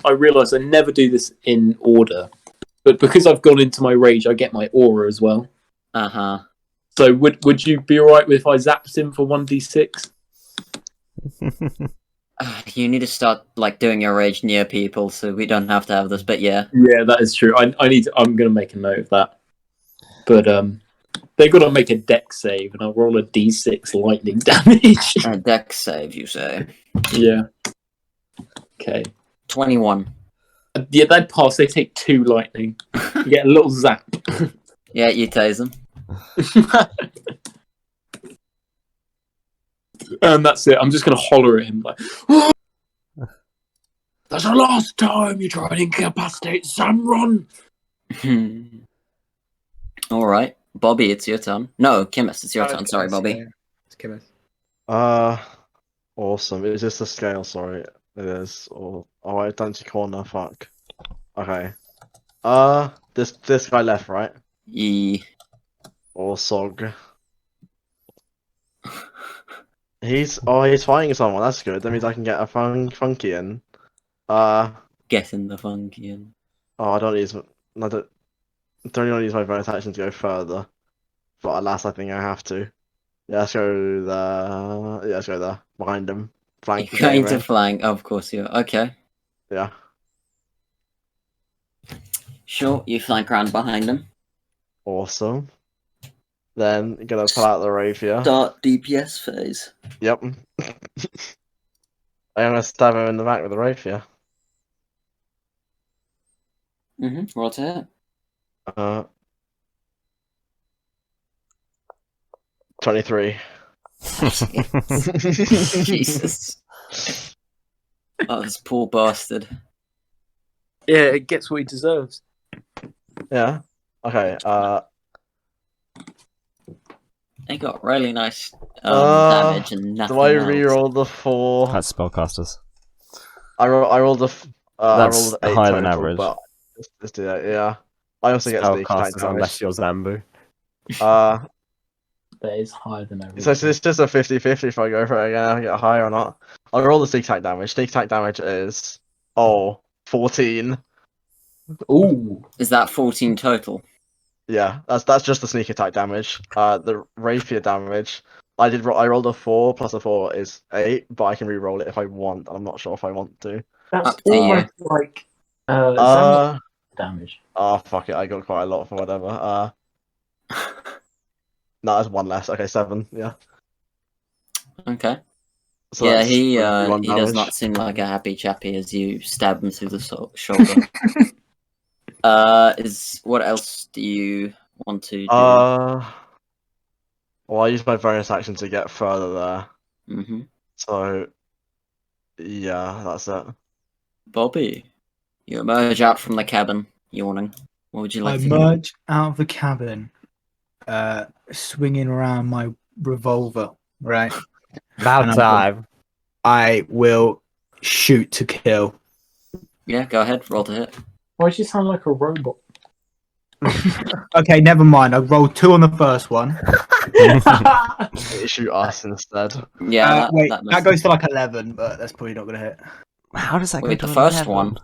I realised I never do this in order, but because I've gone into my rage, I get my aura as well. Uh-huh. So would you be alright if I zapped him for 1d6? You need to start doing your rage near people, so we don't have to have this. But yeah, Yeah, that is true. I'm gonna make a note of that. But they got to make a deck save, and I'll roll a d6 lightning damage. a dex save, you say? Yeah. Okay. 21. Yeah, they'd pass. They take 2 lightning. You get a little zap. Yeah, you tase them. And that's it. I'm just gonna holler at him like, "That's the last time you try and incapacitate Samron." All right, Bobby, it's your turn. No, Kimus, it's your turn. Sorry, Bobby. It's Kenneth. Awesome. Is this the scale? Sorry, it is. Oh, I don't see corner. Fuck. Okay. This guy left, right? Ye. Or Sog. He's fighting someone. That's good. That means I can get a funky in. Get in the funky in. I don't use. I don't want to use my bonus action to go further. But alas, I think I have to. Yeah, let's go there. Yeah, let's go there. Behind him. Flank. You're going to flank. Of course you are. Okay. Yeah. Sure, you flank around behind him. Awesome. Then gonna pull out the rapier. Start DPS phase. Yep. I'm gonna stab him in the back with the rapier. Roll to hit. 23. Jesus. Oh, this poor bastard. Yeah, it gets what he deserves. Yeah. Okay. They got really nice damage and nothing Do I else. re-roll the 4? That's spellcasters. I rolled the. I That's rolled 8 higher total, than average. but let's do that. Yeah. I also get sneak attack Spellcasters unless damage. you're Zambu. That is higher than average. So it's just a 50-50 if I go for it again. I get higher or not. I'll roll the sneak attack damage. Sneak attack damage is 14. Ooh. Is that 14 total? Yeah, that's just the sneak attack damage. The rapier damage. I rolled a 4 plus a 4 is 8, but I can re-roll it if I want. I'm not sure if I want to. That's Up to you. almost like Zambot damage. Oh fuck it, I got quite a lot for whatever. No, that's 1 less. Okay, 7. Yeah. Okay. So Yeah, that's he 21 he does damage. not seem like a happy chappy as you stab him through the shoulder. What else do you want to do? Well, I used my bonus action to get further there. Mm-hmm. So, yeah, that's it. Bobby, you emerge out from the cabin, yawning. What would you like I to do? emerge out of the cabin, swinging around my revolver. Right. About And time. I will shoot to kill. Yeah, go ahead. Roll to hit. Why does she sound like a robot? Okay, never mind. I rolled 2 on the first one. Shoot us instead. Yeah, Wait, that that goes for like 11, but that's probably not going to hit. How does that Wait, go the to first 11? one?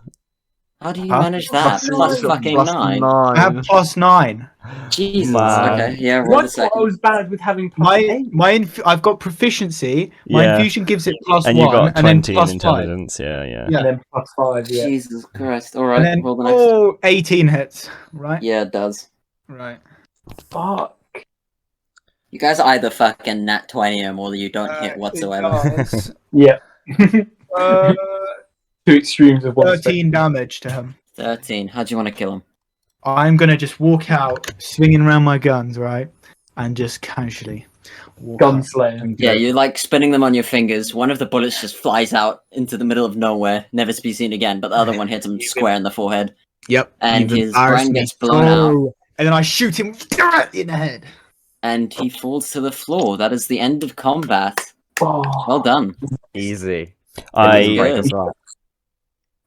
How do you Huh? manage that? Plus fucking plus 9. I have +9. Jesus. Man. Okay, yeah, roll the What I second. was bad with having plus 8. I've got proficiency. My Yeah. infusion gives it +1, And you got and then 20 in +5. intelligence. Yeah. Yeah. And then plus 5, yeah. Jesus Christ. And Alright, then roll the next. 18 hits. Right. Yeah, it does. Right. Fuck. You guys either fucking nat 20 him or you don't hit It whatsoever. does, Yeah. uh, Two extremes of one. 13 damage to him. 13. How do you want to kill him? I'm gonna just walk out, swinging around my guns, right, and just casually walk out Gunslayer. and Yeah, go. you're like spinning them on your fingers. One of the bullets just flies out into the middle of nowhere, never to be seen again, but the other one hits him square in the forehead. Yep. And you've his embarrassed brain me. gets blown out. Oh. And then I shoot him in the head. And he falls to the floor. That is the end of combat. Oh. Well done. Easy. I Break as well.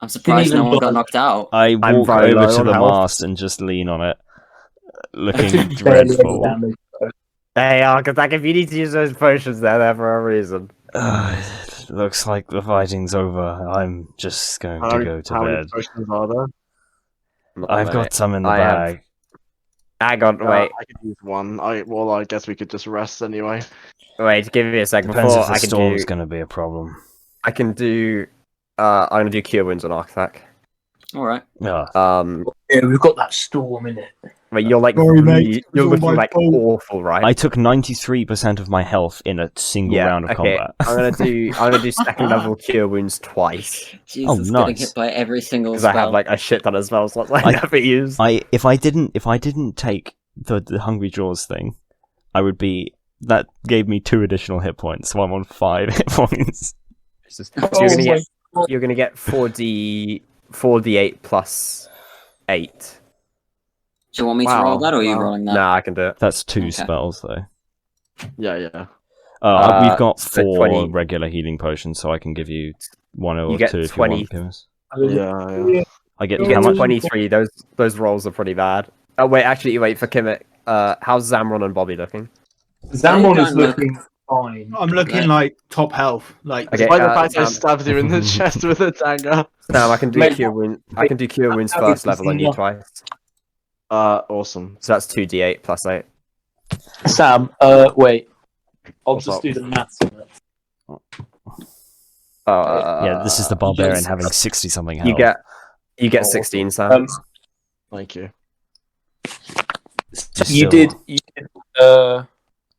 I'm surprised Didn't no even one got bother. knocked out. I I'm walk very over low to on the health. mast and just lean on it, I looking took barely any dreadful. damage. Hey, Architect, if you need to use those potions, they're there for a reason. Looks like the fighting's over. I'm just going to go to How many bed. potions are there? I've got some in the I have- bag. Hang on, wait, I could use 1. I guess we could just rest anyway. wait, give me a second. Depends Before if the I can storm's do, going to be a problem. I'm gonna do Cure Wounds on Architect. Alright. Yeah. Yeah, we've got that storm in it. Wait, you're like Sorry, mate. really, It was you're all looking my like fault. awful, right? I took 93% of my health in a single round of okay. combat. I'm gonna do second level Cure Wounds twice Jesus, getting nice. hit by every single because I spell. have like a shit ton of spells that I I- never use. If I didn't take the Hungry Jaws thing, I would be. That gave me 2 additional hit points, so I'm on 5 hit points. So Oh you're gonna get 4d8 plus 8. Do you want me to Wow, roll that or are you wow. rolling that? Nah, I can do it. That's 2 Okay. spells though. Yeah. We've got so 4 20 regular healing potions, so I can give you 1 or You get 2 if 20. you want, Pimus. Yeah. I get You how get much? 23. Those rolls are pretty bad. Oh wait, actually, wait for Kimmit. How's Zamron and Bobby looking? Zamron They is don't look- looking fine. I'm looking like top health. Like Okay, Despite the fact I Sam, stabbed you in the chest with a dagger. Sam, I can do Mate, Cure Wounds. I can do Cure Wounds I've first seen level on you enough. twice. Awesome. So that's 2d8 plus 8. Sam, wait. I'll What's just up? do the maths on it. Yeah, this is the barbarian yes. having 60 something health. You get 16, Sam. Thank you. Just You still- did.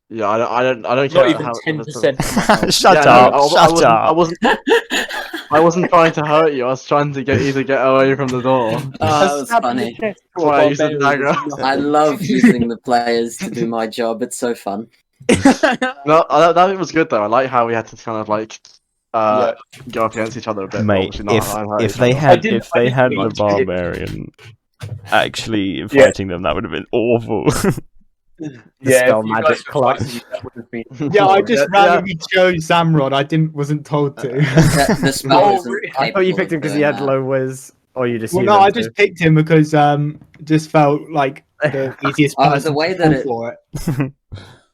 Yeah, I don't care Not even how 10%. Shut Yeah, no, up! I Shut wasn't, up! I wasn't trying to hurt you. I was trying to get you to get away from the door. Oh, that was funny. That's why I used the dagger. I love using the players to do my job. It's so fun. No, that was good though. I like how we had to kind of like go up against each other a bit. Mate, Obviously not if they had the much. barbarian actually fighting them, that would have been awful. Spell if you magic guys were clutch. fighting, that would have been. Yeah, I just randomly chose Zamrod. I wasn't told to. The spell Oh, isn't really? I thought you capable picked him of because he doing had that. low whiz, or you just Well, knew no, them I to. just picked him because it just felt like the easiest Oh, person the way to that fall it- for it.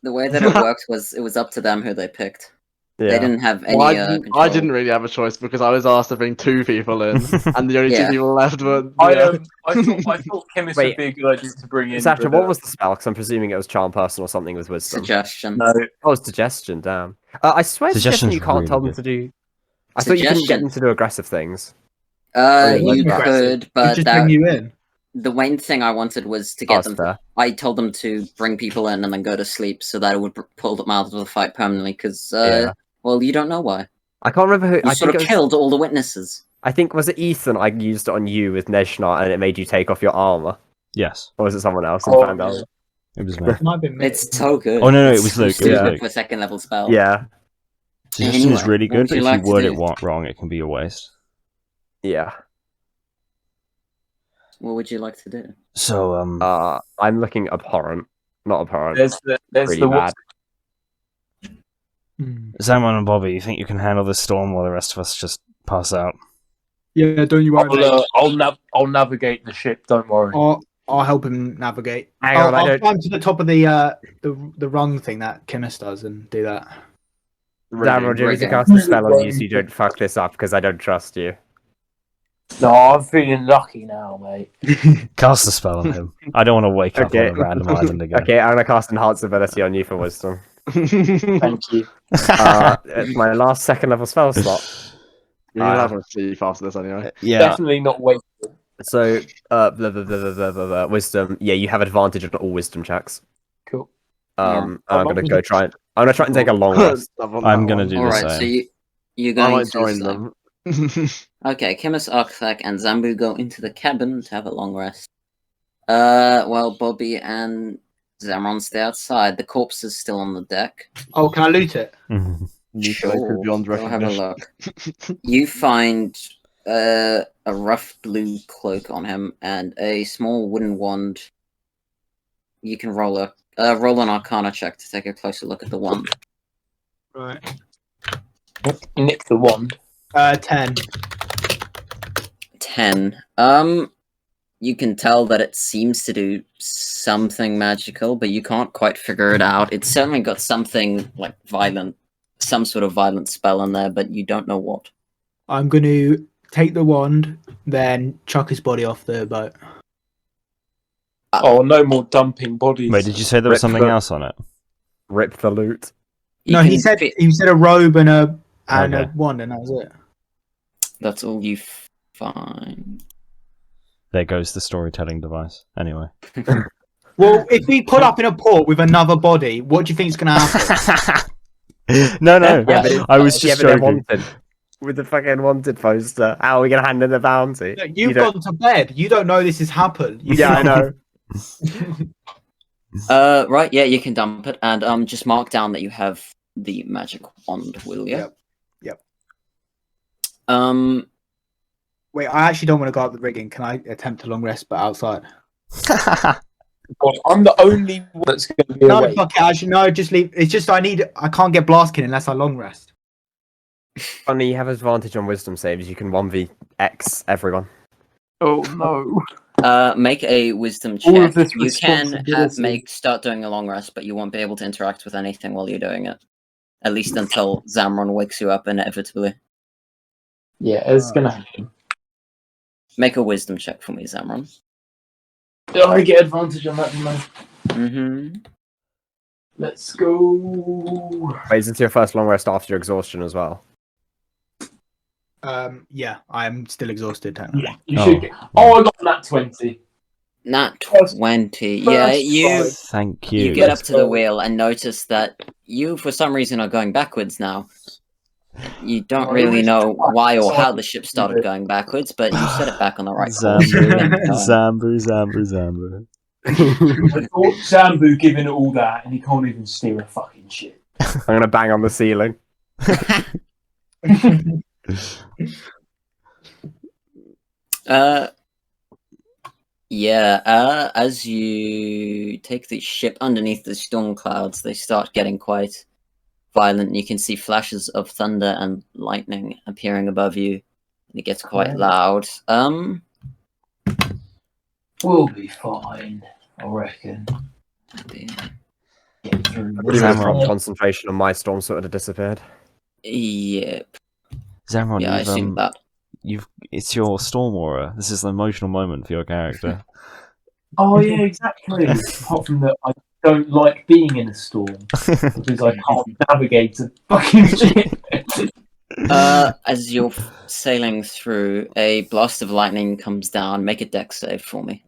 The way that it worked was it was up to them who they picked. Yeah. They didn't have any Well, control. I didn't really have a choice because I was asked to bring 2 people in, and the only Yeah. 2 people left were. I thought chemist Wait. would be a good idea to bring in. Sasha, but, what was the spell? Because I'm presuming it was charm person or something with wisdom. Suggestion. no? Oh, it's suggestion. Damn. I swear suggestion Suggestion's you can't really tell them good. to do. I thought you couldn't get Suggestion. them to do aggressive things. yeah, You like could, He'd but just bring you in. the main thing I wanted was to Oh, get that's them. fair. I told them to bring people in and then go to sleep, so that it would pull them out of the fight permanently. Because, Yeah. well, you don't know why. I can't remember who. You I sort think of it was, killed all the witnesses. I think was it Ethan? I used it on you with Nejnar, and it made you take off your armor. Yes, Or was it someone else? Oh, Found out? it was me. It might have been me. It's so good. Oh, no, it It's was too Luke, it was stupid Luke. for a second level spell. Yeah, Suggestion is Anyway, really what good, would but you if like you to word do? it wrong, it can be a waste. yeah. What would you like to do? So, I'm looking abhorrent, not abhorrent. There's Pretty the bad. Zaman and Bobby, you think you can handle this storm while the rest of us just pass out? Yeah, don't you worry. mate. I'll navigate the ship. Don't worry. I'll help him navigate. Hang on, I I'll don't- climb to the top of the rung thing that chemist does and do that. Damn, Roger, we rigging. can cast a spell on you so you don't fuck this up because I don't trust you. No, I'm feeling lucky now, mate. Cast a spell on him. I don't want to wake up on Okay. a random island again. Okay, I'm gonna cast Enhance Ability on you for wisdom. Thank you. It's my last second level spell slot. You're gonna have to see after this anyway. Yeah. Definitely not waiting. So, wisdom. Yeah, you have advantage on all wisdom checks. Cool. I'm gonna go try and. I'm gonna try and take a long rest. I'm gonna do the Alright, same. so you're I going might to join sleep. them. Okay, Chemist, Architect, and Zambu go into the cabin to have a long rest. While Bobby and Zamron stay outside. The corpse is still on the deck. Oh, can I loot it? Mutilated beyond Go have a recognition. look. You find a rough blue cloak on him and a small wooden wand. You can roll an Arcana check to take a closer look at the wand. Right. Nick the wand. 10. 10. You can tell that it seems to do something magical, but you can't quite figure it out. It's certainly got something like violent, some sort of violent spell in there, but you don't know what. I'm going to take the wand, then chuck his body off the boat. Oh, no more dumping bodies. Wait, did you say there was Rip something the- else on it? Rip the loot. You No, he can said fi- a robe and a Okay. wand, and that was it. That's all you find. There goes the storytelling device. Anyway. Well, if we put up in a port with another body, what do you think is going to happen? No. Yeah, but I was just they're joking. wanted. With the fucking wanted poster. How are we gonna hand in the bounty? Look, You you've don't- gone to bed. You don't know this has happened. You Yeah, I know. Right, yeah, you can dump it, and just mark down that you have the magic wand, will you? Yep. Wait, I actually don't want to go up the rigging. Can I attempt a long rest, but outside? God, I'm the only one that's going to be No, awake. fuck it. Actually, no, just leave. It's just I can't get Blaskin unless I long rest. Only you have advantage on wisdom saves. You can 1vx everyone. Oh no. Make a wisdom All check. of this You can responsibility. start doing a long rest, but you won't be able to interact with anything while you're doing it. At least until Zamron wakes you up inevitably. Yeah, it's going to happen. Make a wisdom check for me, Zamron. Do I get advantage on that, man? Mm-hmm. Let's go. Wait, is this your first long rest after your exhaustion as well? Yeah, I am still exhausted. Technically. You should get... Oh, I got that 20. Not First- 20. Yeah, first you five. Thank you you. get Let's up to the go. wheel and notice that you, for some reason, are going backwards now. You don't Oh, really it's know twice. why or how So- the ship started going backwards, but you set it back on the right course. Zambu, Keep it going. Zambu. I thought Zambu giving it all that, and he can't even steer a fucking shit. I'm gonna bang on the ceiling. As you take the ship underneath the storm clouds, they start getting quite violent. You can see flashes of thunder and lightning appearing above you, and it gets quite loud. We'll be fine, I reckon. Get through. I really would have dropped concentration on my storm so it would have disappeared. Yep. Zamron, Yeah, I assume that. it's your storm aura. This is an emotional moment for your character. Oh yeah, exactly. Apart from that, I don't like being in a storm because I can't navigate a fucking ship. As you're sailing through, a blast of lightning comes down. Make a dex save for me.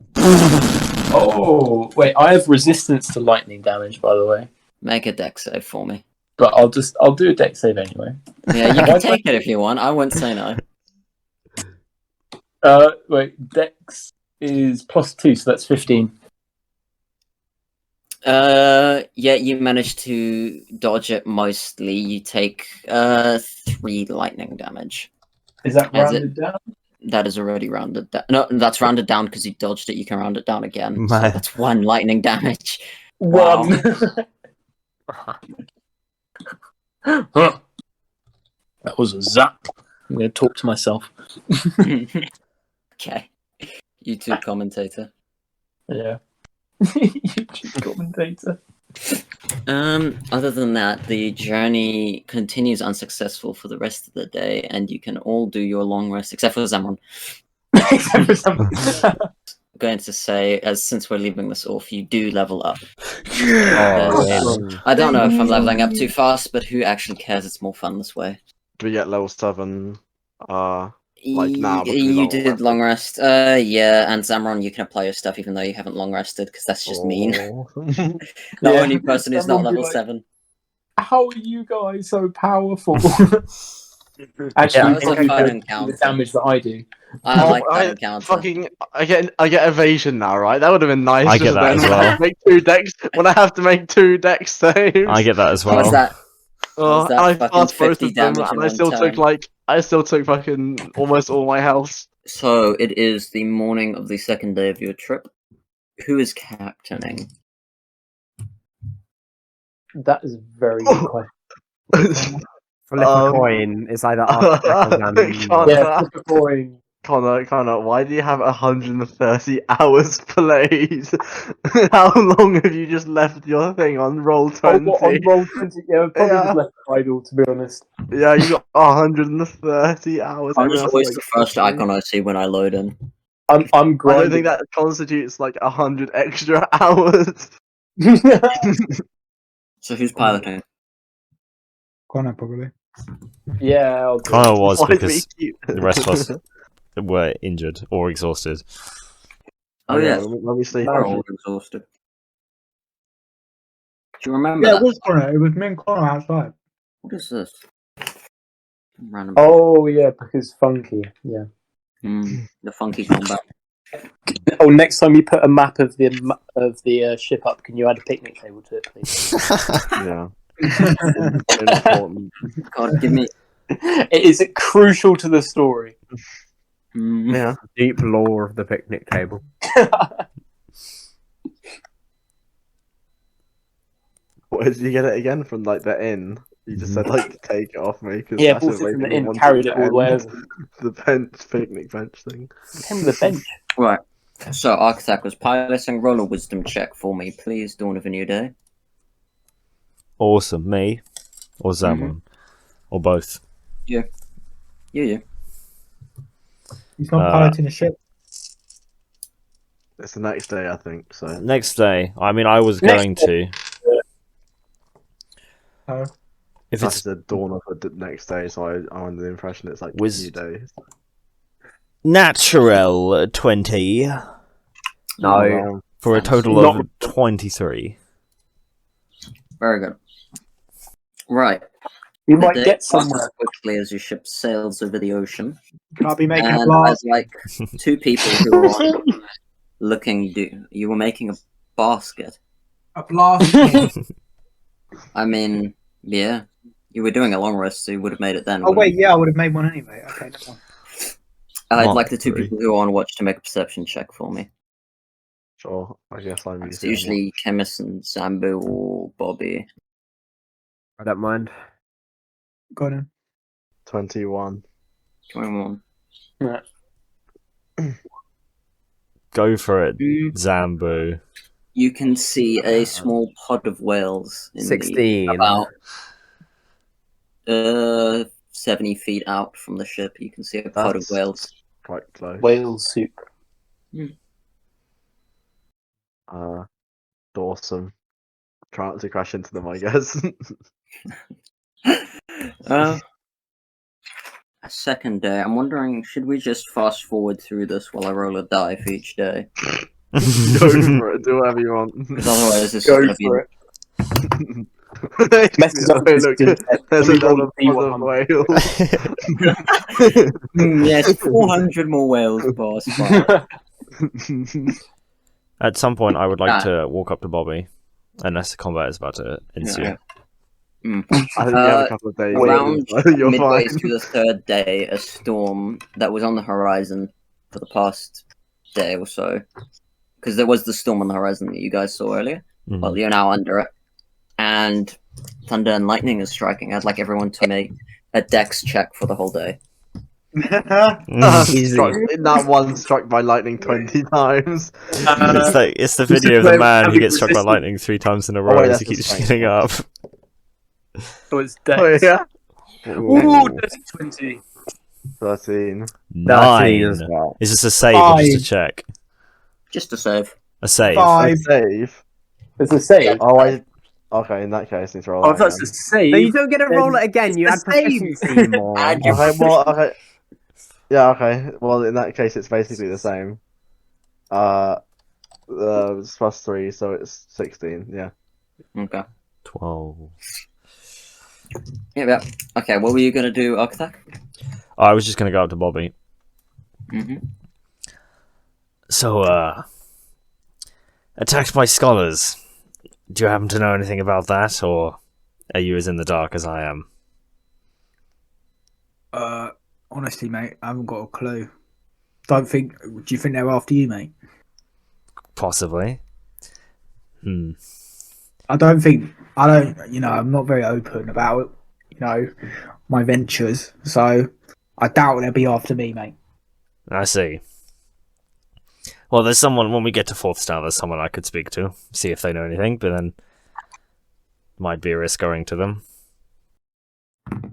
Oh wait, I have resistance to lightning damage, by the way. Make a dex save for me. But I'll do a dex save anyway. Yeah, you can take it if you want. I won't say no. Wait, dex is +2, so that's 15. Yeah, you managed to dodge it mostly. You take 3 lightning damage. Is that rounded down? That is already rounded down. No, that's rounded down because you dodged it. You can round it down again. So Man. that's 1 lightning damage. One. That was a zap. I'm going to talk to myself. Okay. YouTube commentator. Yeah. YouTube commentator. Other than that, the journey continues unsuccessful for the rest of the day, and you can all do your long rest, except for Zamron. Except for some. Going to say, as since we're leaving this off, you do level up. Oh, I don't know if I'm leveling up too fast, but who actually cares? It's more fun this way. Do we get level 7? Like now, because You long did rest. long rest. Yeah, and Zamron, you can apply your stuff even though you haven't long rested, because that's just mean. Oh. The Yeah. only person who's not Zamron would be level like, 7. How are you guys so powerful? Yeah, Actually, it's you a probably fun do encounter. the damage that I do. I like that I encounter. fucking I get evasion now, right? That would have been nice. I get just that then. as When I well. have to make 2 decks when I have to make 2 dex saves. I get that as What's well. that? Oh, that and I fucking passed both 50 of them, damage in and one turn? I still took fucking almost all my health. So it is the morning of the second day of your trip. Who is captaining? That is a very good question. Flip a coin. It's either architect or Connor, Yeah, flip a coin. Connor, why do you have 130 hours played? How long have you just left your thing on roll 20? Oh, what, on roll 20? Yeah, probably Yeah. just left it idle, to be honest. Yeah, you got 130 hours. I'm Everyone just else always is the like first 50. icon I see when I load in. I'm I don't grinding. think that constitutes like 100 extra hours. So who's piloting? Connor, probably. Yeah, I'll do Connor it. was Why do because we keep- the rest of us were injured or exhausted. Oh, yeah. Let me see. They're all exhausted. Do you remember Yeah, that? it was Connor. It was me and Connor outside. What is this? Random. Oh, yeah, because funky. Yeah. The funky combat. Oh, next time you put a map of the ship up, can you add a picnic table to it, please? Yeah. Important. God, give me. It is crucial to the story. Yeah. Deep lore of the picnic table. Where did you get it again from? Like the inn? You just said like take it off me because Yeah, bought it from the inn, carried it all the way over. The bench, picnic bench thing. Came with a bench. Right. So, Architect was piloting. Roll a wisdom check for me, please. Dawn of a new day. Awesome. Me or Zamron or both. You. He's not piloting a ship. It's the next day, I think. So Next day. I mean, I was Next going to. Oh. If that's it's the dawn of the next day, so I'm under the impression it's like Was- new day. natural 20 No. for a total Not- of 23. Very good. Right. You The might day get passes somewhere. quickly as your ship sails over the ocean. Can I be making a And blast? as like 2 people who are You were making a basket. A blast. I mean, yeah. You were doing a long rest, so you would have made it then. Oh wait, yeah, I would have made one anyway. Okay, never mind. I'd Mark like the two 3. people who are on watch to make a perception check for me. Sure, I guess I'm It's using usually Chemist and Zambu or Bobby. I don't mind. Got him. 21. 21. Go for it, Mm. Zambu. You can see a small pod of whales in 16. about 70 feet out from the ship. You can see a pod of That's whales. quite close. Whale soup. Awesome. Try not to crash into them, I guess. A second day. I'm wondering, should we just fast forward through this while I roll a die for each day? Go for it, do whatever you want. Because otherwise, this is Go going to be. for it. Messes up Hey, his look, good head. there's Let me roll another a pod of D100. whales. Yes, 400 more whales pass by. At some point, I would like Ah. to walk up to Bobby, unless the combat is about to ensue. Yeah. I think you have a couple of days. Around You're midway fine. through the third day, a storm that was on the horizon for the past day or so, because there was the storm on the horizon that you guys saw earlier. Mhm. Well, you're now under it, and thunder and lightning is striking. I'd like everyone to make a dex check for the whole day. That one struck by lightning 20 times. It's the video of the man who gets struck by lightning 3 times in a row wait, as that's he the keeps strength. getting up. Oh, it's Oh, dex. yeah? Ooh, that's 20. 13. 9. as well. Is this a save or just a 5. check? Just a save. A save. 5. Save? It's a save. Oh, okay, in that case, it's roll. Oh, if that's a save. No, you don't get to roll it again. You It's add a save. proficiency, you moron. Add your Okay, well, okay. Yeah, okay. Well, in that case, it's basically the same. It's plus 3, so it's 16, yeah. Okay. 12. Yeah. Okay, what were you going to do, Architect? Oh, I was just going to go up to Bobby. Mm-hmm. So, attacked by scholars. Do you happen to know anything about that, or are you as in the dark as I am? Honestly, mate, I haven't got a clue. Do you think they're after you, mate? Possibly. I don't, I'm not very open about, my ventures. So I doubt they'll be after me, mate. I see. Well, there's someone, when we get to 4th star, there's someone I could speak to, see if they know anything, but then might be a risk going to them.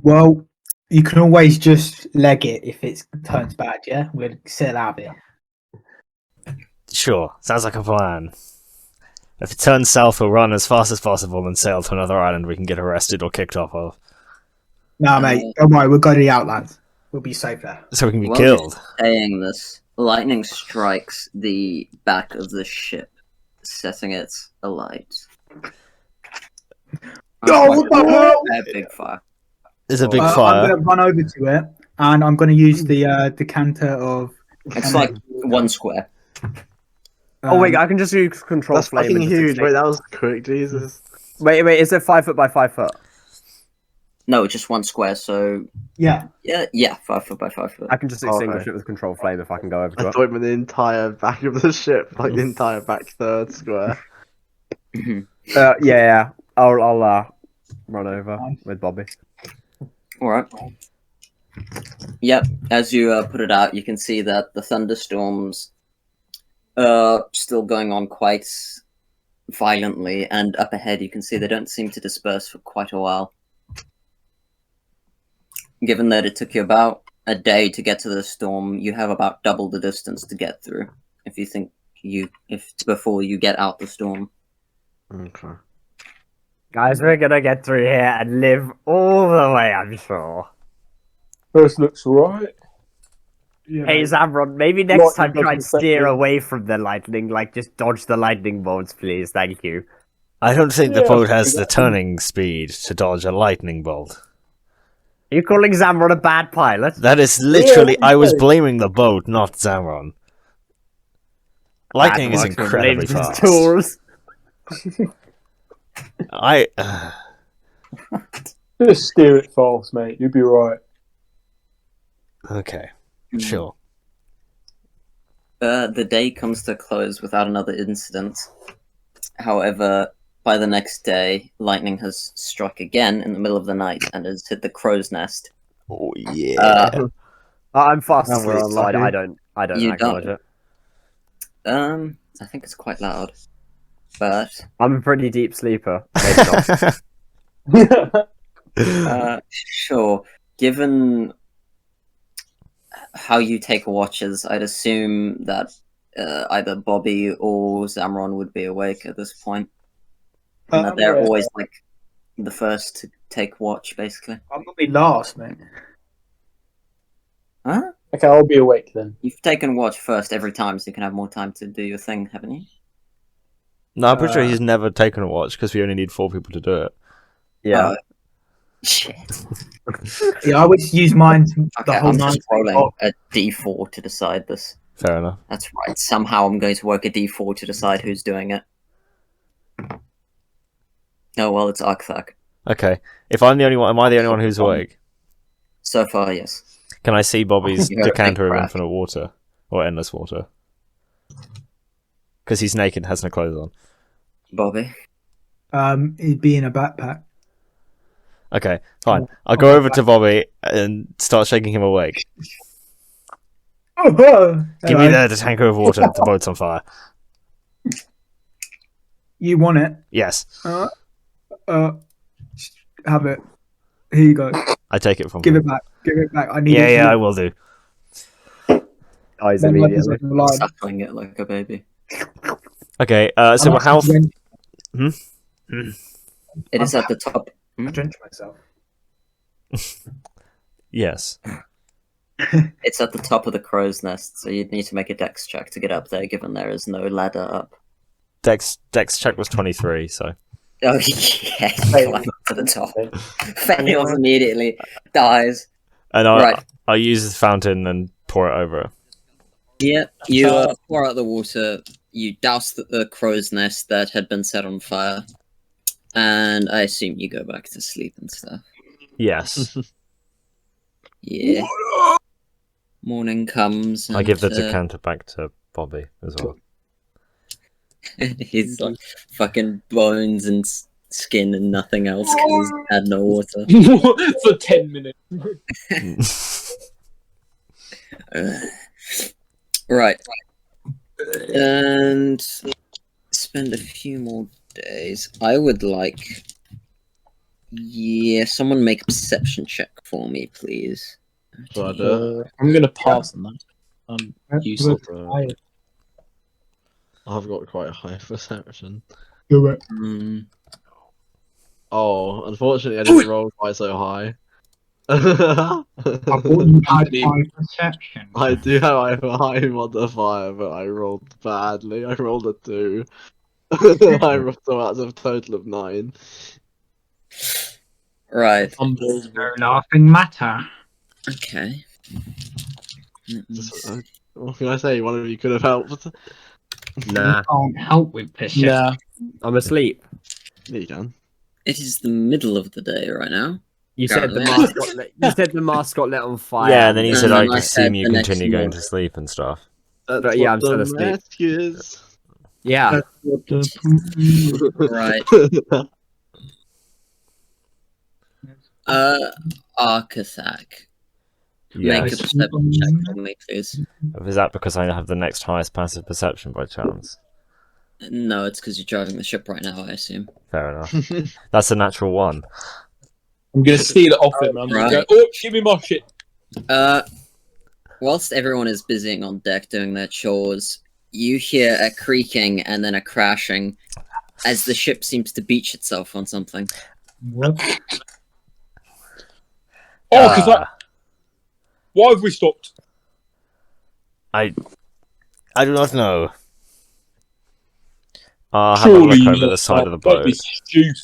Well, you can always just leg it if it turns bad, yeah? We'll set out of here. Sure, sounds like a plan. If it turns south, we'll run as fast as possible and sail to another island we can get arrested or kicked off of. No, mate, don't worry, we'll go to the Outlands. We'll be safe there. So we can be While you're killed. saying this, lightning strikes the back of the ship, setting it alight. what the hell? A big fire. There's a big I'm fire. going to run over to it, and I'm going to use the decanter of... It's like 1 square. Oh wait, I can just use control That's flame. fucking and just huge. extinct- Wait, that was quick, Jesus. Wait, is it 5 foot by 5 foot? No, just 1 square, so... Yeah. Yeah, 5 foot by 5 foot. I can just extinguish Okay. it with control flame if I can go over to I it. thought it meant the entire back of the ship, like the entire back third square. Yeah. I'll run over with Bobby. Alright. Yep, as you put it out, you can see that the thunderstorms are still going on quite violently, and up ahead you can see they don't seem to disperse for quite a while. Given that it took you about a day to get to the storm, you have about double the distance to get through, if before you get out the storm. Okay. Guys, we're gonna get through here and live all the way, I'm sure. This looks right. Yeah. Hey, Zamron, maybe next time Lightning try and doesn't steer affect me. away from the lightning, like just dodge the lightning bolts, please. Thank you. I don't think the Yeah, boat has the exactly. turning speed to dodge a lightning bolt. Are you calling Zamron a bad pilot? That is literally... Yeah, I was okay. blaming the boat, not Zamron. Lightning is Marksman incredibly blames his fast. tools. Just steer it fast, mate. You'll be right. Okay, sure. The day comes to a close without another incident. However, by the next day, lightning has struck again in the middle of the night and has hit the crow's nest. Oh yeah. I'm fast Now we're asleep, so unlucky. I don't You acknowledge don't. it. I think it's quite loud, but I'm a pretty deep sleeper. Maybe not. sure. Given how you take watches, I'd assume that either Bobby or Zamron would be awake at this point, and that they're Yeah. always like the first to take watch, basically. I'm gonna be last, mate. Huh? Okay, I'll be awake then. You've taken watch first every time, so you can have more time to do your thing, haven't you? No, I'm pretty sure he's never taken a watch because we only need 4 people to do it. Yeah. Shit. Yeah, I would use mine Okay, the whole I'm night. just rolling a d4 to decide this. Fair enough. That's right. Somehow I'm going to work a d4 to decide who's doing it. Oh well, it's Arkthak. Okay. If I'm the only one, am I the only one who's awake? So far, yes. Can I see Bobby's You heard a decanter big of crack. infinite water or endless water? Because he's naked, has no clothes on. Bobby. He'd be in a backpack. Okay, fine. I'll go over to Bobby and start shaking him awake. Oh, Give me the tanker of water. The boat's on fire. You want it? Yes, Have it. Here you go. I take it from Give him. it back. Give it back. I need Yeah, it. yeah, I will do. Eyes Then my immediately. possession line. Suckling it like a baby. Okay, so I'm we're how... actually It is at the top. I drench myself. Yes. It's at the top of the crow's nest, so you'd need to make a dex check to get up there, given there is no ladder up. Dex check was 23, so... Oh yeah, climb up to the top. Fails immediately, dies. And Right. I'll use the fountain and pour it over it. Yeah, you pour out the water, you douse the crow's nest that had been set on fire, and I assume you go back to sleep and stuff. Yes. Yeah. Morning comes. I give the and, decanter back to Bobby as well. he's like fucking bones and skin and nothing else because he's had no water. For 10 minutes. Right. And spend a few more days. I would like... Yeah, someone make a perception check for me, please. But, I'm gonna pass on that. I'm useless. I've got quite a high perception. Do it. Oh, unfortunately, I didn't roll quite so high. I thought you had high perception. I do have a high modifier, but I rolled badly. I rolled a 2. I rolled so out of a total of 9. Right. Unbelievable. No laughing matter. Okay. What can I say? One of you could have helped. Nah, Can't help with perception. Nah. I'm asleep. Yeah, you can. It is the middle of the day right now. You said the Apparently. mask got lit. You said the mask got lit on fire. Yeah, and then he said, And I then I assume said you the next continue going morning. to sleep and stuff. But yeah, I'm still asleep. Rescues. Yeah. Right. Arkathak. Make a Yes. perception check for me, please. Is that because I have the next highest passive perception by chance? No, it's because you're driving the ship right now, I assume. Fair enough. That's a natural 1. I'm gonna steal it off him. I'm gonna Right. go, oh, give me my shit. Whilst everyone is busying on deck doing their chores, you hear a creaking and then a crashing as the ship seems to beach itself on something. What? Oh, because why have we stopped? I do not know. I'll have Surely a look you over know the side of the Don't be boat. stupid.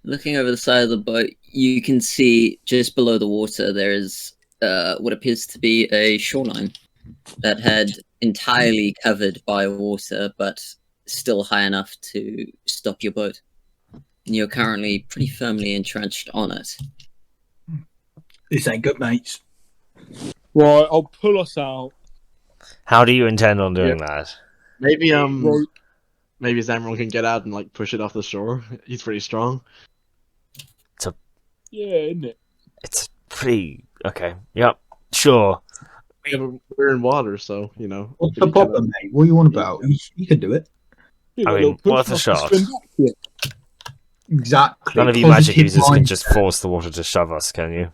Looking over the side of the boat, you can see just below the water there is what appears to be a shoreline that had entirely covered by water, but still high enough to stop your boat. And you're currently pretty firmly entrenched on it. This ain't good, mates. Right, I'll pull us out. How do you intend on doing that? Maybe Right. maybe Zamron can get out and like push it off the shore. He's pretty strong. Yeah, isn't it? It's pretty okay. Yep, sure. Yeah, but we're in water, so you know. What's we the can kinda- problem, mate? What are you on about? You can do it. Yeah, I got a mean, little push worth a off the shot. swim back here. Exactly. None of you magic Positive users can just mindset. force the water to shove us, can you?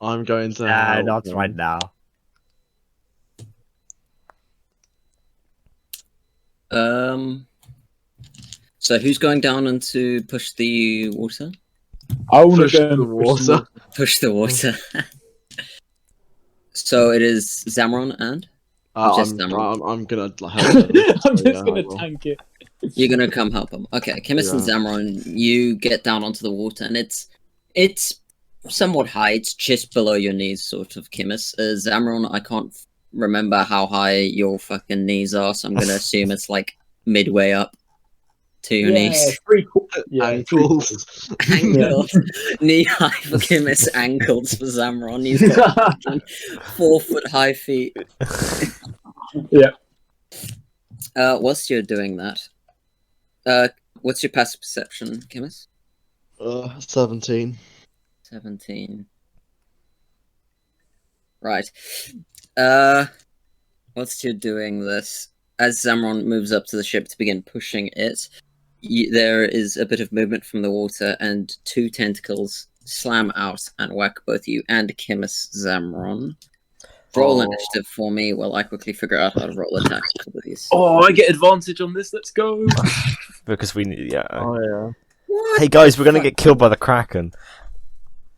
I'm going to. Nah, help not them. right now. So who's going down and to push the water? I want to Push go the and push the water. Push the water. So it is Zamron and Just I'm gonna help them. I'm So, just yeah, I gonna will. tank it. you're gonna come help him. Okay, Chemist and Yeah. Zamron, you get down onto the water, and it's somewhat high. It's just below your knees, sort of. Chemist, Zamron, I can't remember how high your fucking knees are, so I'm gonna assume it's like midway up to your knees. Ankles. Ankles, knee high for Chemist, ankles for Zamron. He's got 4 foot high feet. Yeah. Whilst you're doing that, what's your passive perception, Chemist? 17. 17. Right. Whilst you're doing this, as Zamron moves up to the ship to begin pushing it, there is a bit of movement from the water, and 2 tentacles slam out and whack both you and Chemist Zamron. Roll initiative for me while I quickly figure out how to roll attacks for these. Oh, I get advantage on this. Let's go. Because we need. Yeah. Oh yeah. What? Hey guys, we're gonna get killed by the Kraken.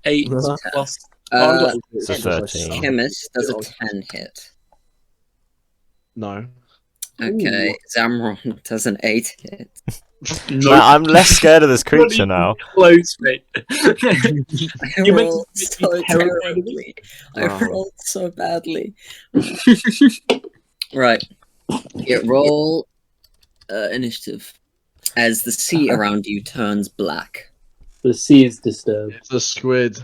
8 Uh-huh. plus. It's a 13. Chemist does a 10 hit. No. Okay, Zamron does an 8 hit. No, I'm less scared of this creature now. close, mate. I You meant rolled to so make me terrified of terribly. I Wow. rolled so badly. Right. Yeah, roll initiative. As the sea around you turns black. The sea is disturbed. It's a squid.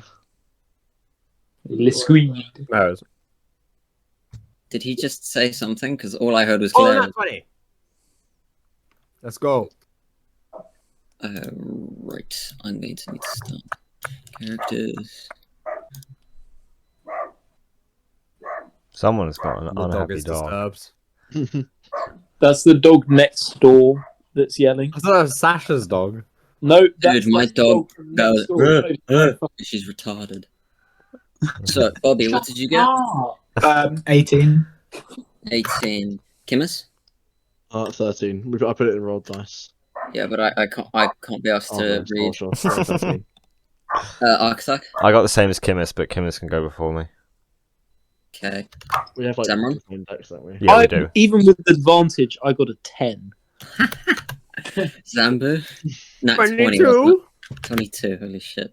Le squid. No. Did he just say something? Because all I heard was Oh, glare. not 20. Let's go. Right. I'm going to need to start. Characters. Someone has got an The dog unhappy is dog. disturbed. That's the dog next door that's yelling. I thought it was Sasha's dog. No, that's my the dog from goes, next door. She's retarded. So, Bobby, what did you get? 18. 18. Kimus? 13. I put it in rolled dice. Yeah, but I can't be asked to read. Sure. 13. Arcthak? I got the same as Kimis, but Kimis can go before me. Okay. We have like Zamron? different decks, don't we? Yeah, we do. Even with advantage, I got a 10. Zambu? Nat 20. 22? 22, holy shit.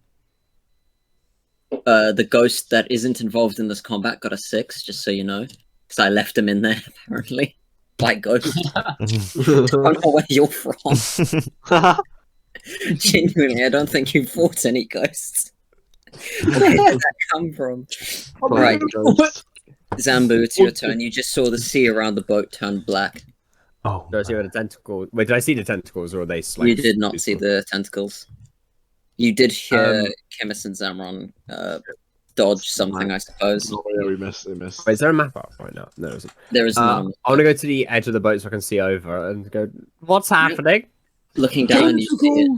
The ghost that isn't involved in this combat got a 6, just so you know. Because I left him in there, apparently. Like ghost. I don't know where you're from. Genuinely, I don't think you fought any ghosts. Where did that come from? Right. Zambu, it's your turn. You just saw the sea around the boat turn black. Oh, Did I see where the tentacles? Wait, did I see the tentacles or are they You did not see the tentacles. You did hear Chemis and Zamron dodge something, I suppose. Oh, yeah, we missed. Wait, is there a map up right now? No, there isn't. There is none. I want to go to the edge of the boat so I can see over and go, what's happening? Looking down, you see it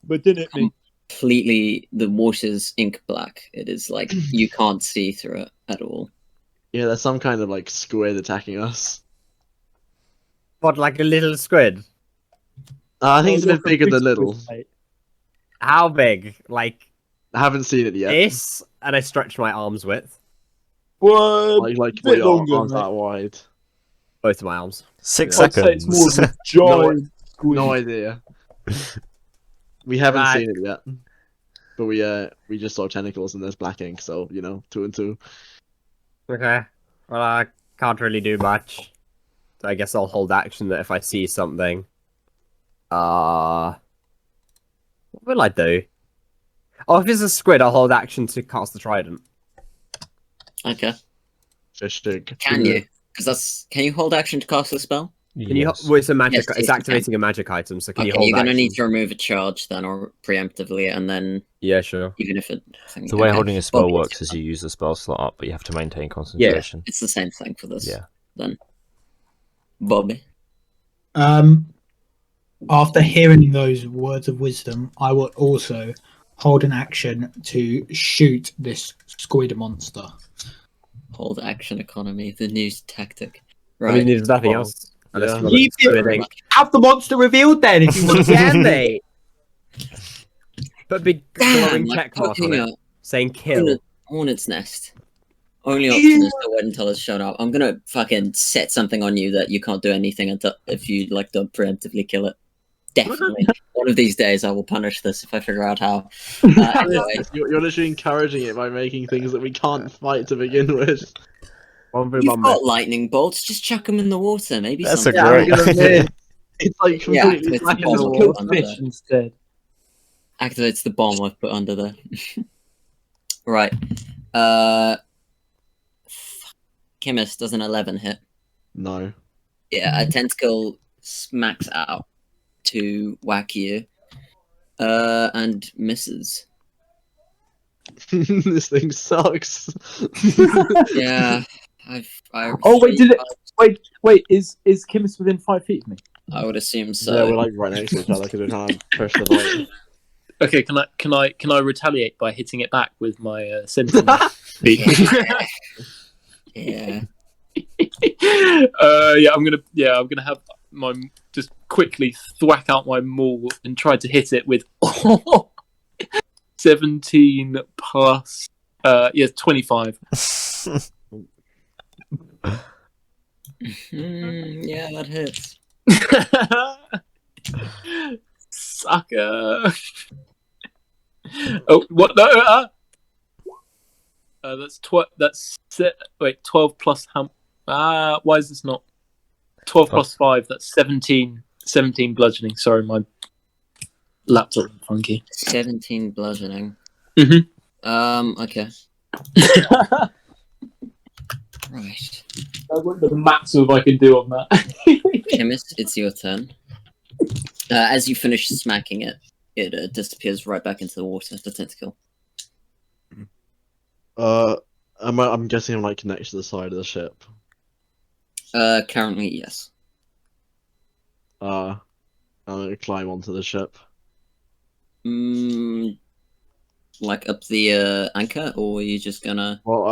But didn't it me? completely, the water's ink black. It is like, you can't see through it at all. Yeah, there's some kind of like squid attacking us. What, like a little squid? I think it's a bit bigger than little. How big? Like I haven't seen it yet. this? And I stretch my arms width. What? Like bit your longer, arms mate. that wide. Both of my arms. 6 I'd say it's more seconds. of a giant squid. No idea. We haven't Right. seen it yet. But we just saw tentacles and there's black ink, so 2 and 2. Okay. Well, Can't really do much. So I guess I'll hold action that if I see something. What will I do? Oh, if it's a squid, I'll hold action to cast the trident. Okay. Fish stick. Can you? Because that's. Can you hold action to cast a spell? Can you? Yes. Well, it's a magic. Yes, it's you activating a magic item, so can Okay, you hold you're gonna action? need to remove a charge then, or preemptively, and then Yeah, sure. even if it. The way holding a spell Bobby, works it's is you use the spell slot up, but you have to maintain concentration. It's the same thing for this. Yeah. Then, Bobby. After hearing those words of wisdom, I will also hold an action to shoot this squid monster. Hold action economy, the new tactic. I Right. mean, there's nothing Well, else. Unless yeah. you want Leave to do it. anything. Have the monster revealed then if you want. Can they? Put a big Damn, glowing like check mark on poking it, a saying kill. hornet's nest. Only option is to wait until it's shown up. I'm gonna fucking set something on you that you can't do anything until if you like don't preemptively kill it. Definitely. One of these days I will punish this if I figure out how. Anyway, You're literally encouraging it by making things that we can't fight to begin with. One for you've one got lightning bolts, just chuck them in the water. Maybe That's a something. great idea. It's like Yeah, completely it's black in bomb. the Kill water. fish instead. Activates the bomb I've put under there. Right. Chemist does an 11 hit. No. Yeah, a tentacle smacks out to whack you. And misses. This thing sucks. Yeah. Oh wait, did it? Wait. Is Kimmis within 5 feet of me? I would assume Yeah, so. we're like right next to each other because we're trying to push the light. Okay, can I retaliate by hitting it back with my sentinel? Yeah. I'm gonna have my just quickly thwack out my maul and try to hit it with 17 plus 25. Yeah, that hits. Sucker. Oh, what? No. That's 12 plus how? Why is this not 12 plus 5? That's 17. 17 bludgeoning. Sorry, my laptop is funky. 17 bludgeoning. Mhm. Okay. Right. I wonder the maximum I can do on that. Chemist, it's your turn. As you finish smacking it, it disappears right back into the water, the tentacle. I'm guessing I'm like next to the side of the ship. Currently, yes. I'm gonna climb onto the ship. Like up the anchor, or are you just gonna? Well,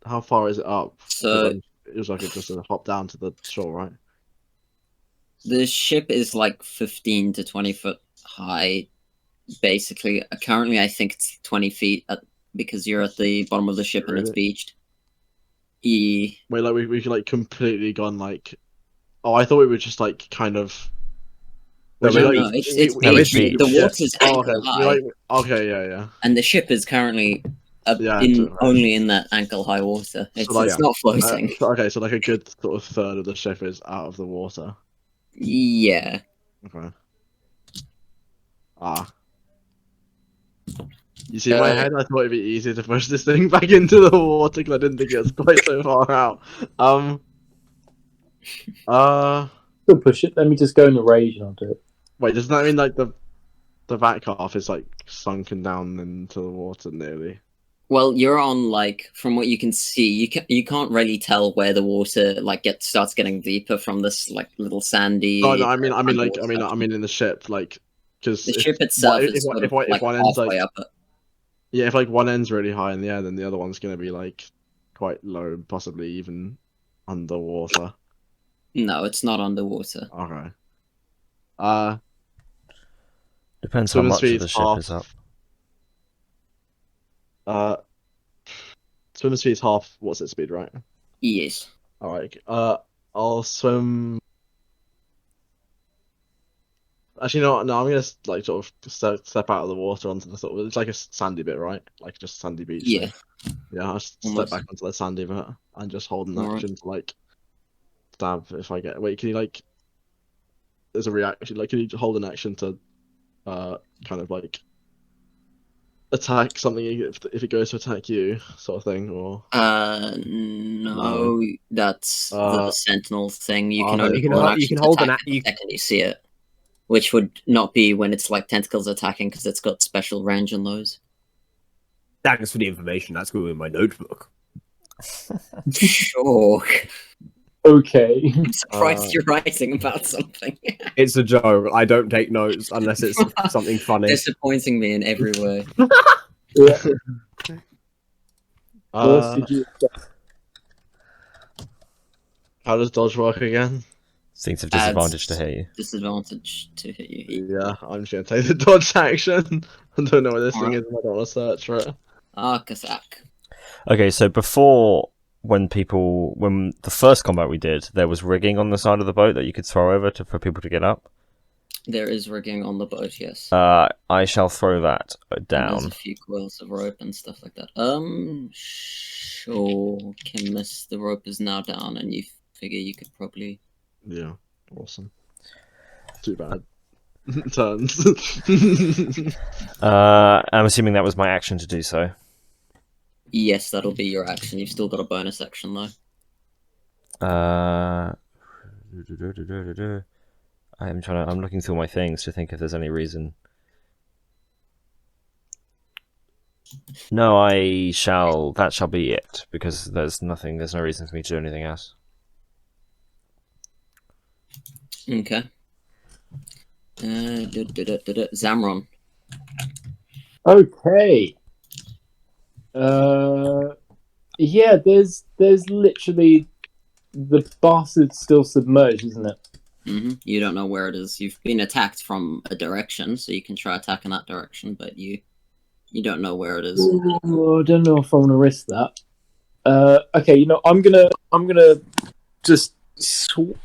how far is it up? 'Cause So it was like just a hop down to the shore, right? the ship is like 15 to 20 foot high, basically. Currently, I think it's 20 feet because you're at the bottom of the ship and it's beached. Wait, like we could like completely gone like. Oh, I thought we were just like kind of. No, Like, it's beached. beached. The water's Oh, ankle okay. high, Like, okay, yeah. and the ship is currently only in that ankle high water. It's, like, it's not floating. So like a good sort of third of the ship is out of the water. Yeah. Okay. You see, in my head, I thought it'd be easier to push this thing back into the water because I didn't think it was quite so far out. Still push it. Let me just go in the rage and I'll do it. Wait, doesn't that mean like the back half is like sunken down into the water nearly? Well, you're on like from what you can see, you can't really tell where the water like starts getting deeper from this like little sandy. No, I mean in the ship, like because the ship itself is if like one end's halfway like up it. yeah, if like one end's really high in the air, then the other one's gonna be like quite low, possibly even underwater. No, it's not underwater. Okay. Depends how much of the ship half, is up. Swim speed's half. What's its speed, right? Yes. All right. I'll swim Actually, no. I'm gonna like sort of step out of the water onto the sort of. It's like a sandy bit, right? Like just sandy beach. Yeah. Yeah. I'll just step Almost. back onto the sandy bit and just hold an Alright. action to like stab if I get. Wait, can you like? There's a reaction. Like, can you hold an action to, kind of like attack something if it goes to attack you, sort of thing, or? No, that's the sentinel thing. You can only You can hold an hold- you action can to hold an attack the second you see it, which would not be when it's like tentacles attacking because it's got special range on those. Thanks for the information. That's going in my notebook. Sure. Okay. I'm surprised you're writing about something. It's a joke. I don't take notes unless it's something funny. Disappointing me in every way. Yeah. What else did you expect? How does dodge work again? Seems of disadvantage to hit you. Disadvantage to hit you. Yeah, I'm just gonna take the dodge action. I don't know what this thing Alright. is. I don't want to search for it. Kazak. Okay, so before, when the first combat we did, there was rigging on the side of the boat that you could throw over for people to get up. There is rigging on the boat, yes. I shall throw that There's down. a few coils of rope and stuff like that. Sure. Chemist, the rope is now down, and you figure you could probably. Yeah, awesome. Too bad. Turns. I'm assuming that was my action to do so. Yes, that'll be your action. You've still got a bonus action though. I'm looking through my things to think if there's any reason. No, that shall be it, because there's no reason for me to do anything else. Okay. Zamron. Okay. Yeah, there's literally the bastard's still submerged, isn't it? You don't know where it is. You've been attacked from a direction, so you can try attacking that direction, but you don't know where it is. Ooh, I don't know if I want to risk that. Okay, I'm gonna just wait.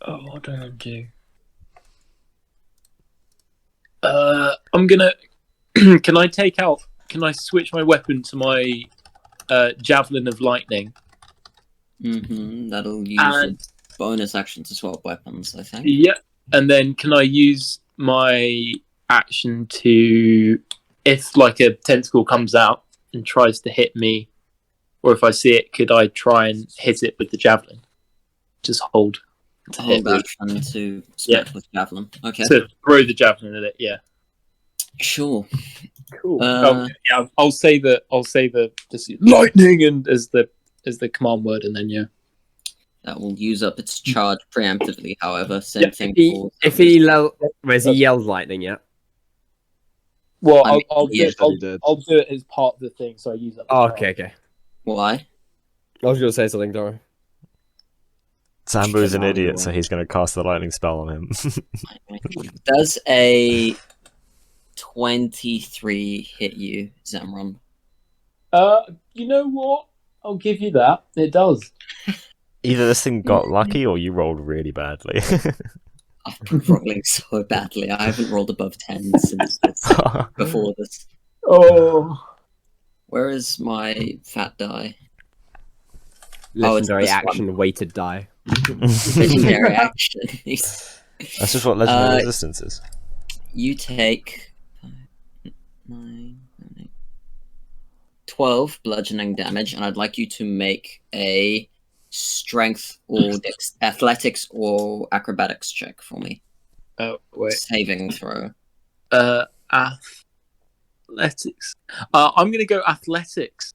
Oh, what do I do? I'm gonna. Can I switch my weapon to my javelin of lightning? That'll use a bonus action to swap weapons, I think. Yeah, and then can I use my action to, if like a tentacle comes out and tries to hit me, or if I see it, could I try and hit it with the javelin? Just hold. Hold action to smack with javelin. Okay. To throw the javelin at it. Yeah. Sure. Cool. Yeah, I'll say the just lightning and as the command word, and then that will use up its charge preemptively. However, same thing. If he yelled lightning, yeah. Well, I mean, I'll do it as part of the thing, so I use that. Okay. Why? I was going to say something, Doro. Sambu is an idiot, so he's going to cast the lightning spell on him. Does a 23 hit you, Zamron? You know what? I'll give you that. It does. Either this thing got lucky or you rolled really badly. I've been rolling so badly. I haven't rolled above 10 since before this. Oh. Where is my fat die? Legendary it's action, weighted die. Legendary action. That's just what legendary resistance is. You take 12 bludgeoning damage, and I'd like you to make a strength or athletics or acrobatics check for me. Oh, wait. Saving throw. Athletics. I'm going to go athletics.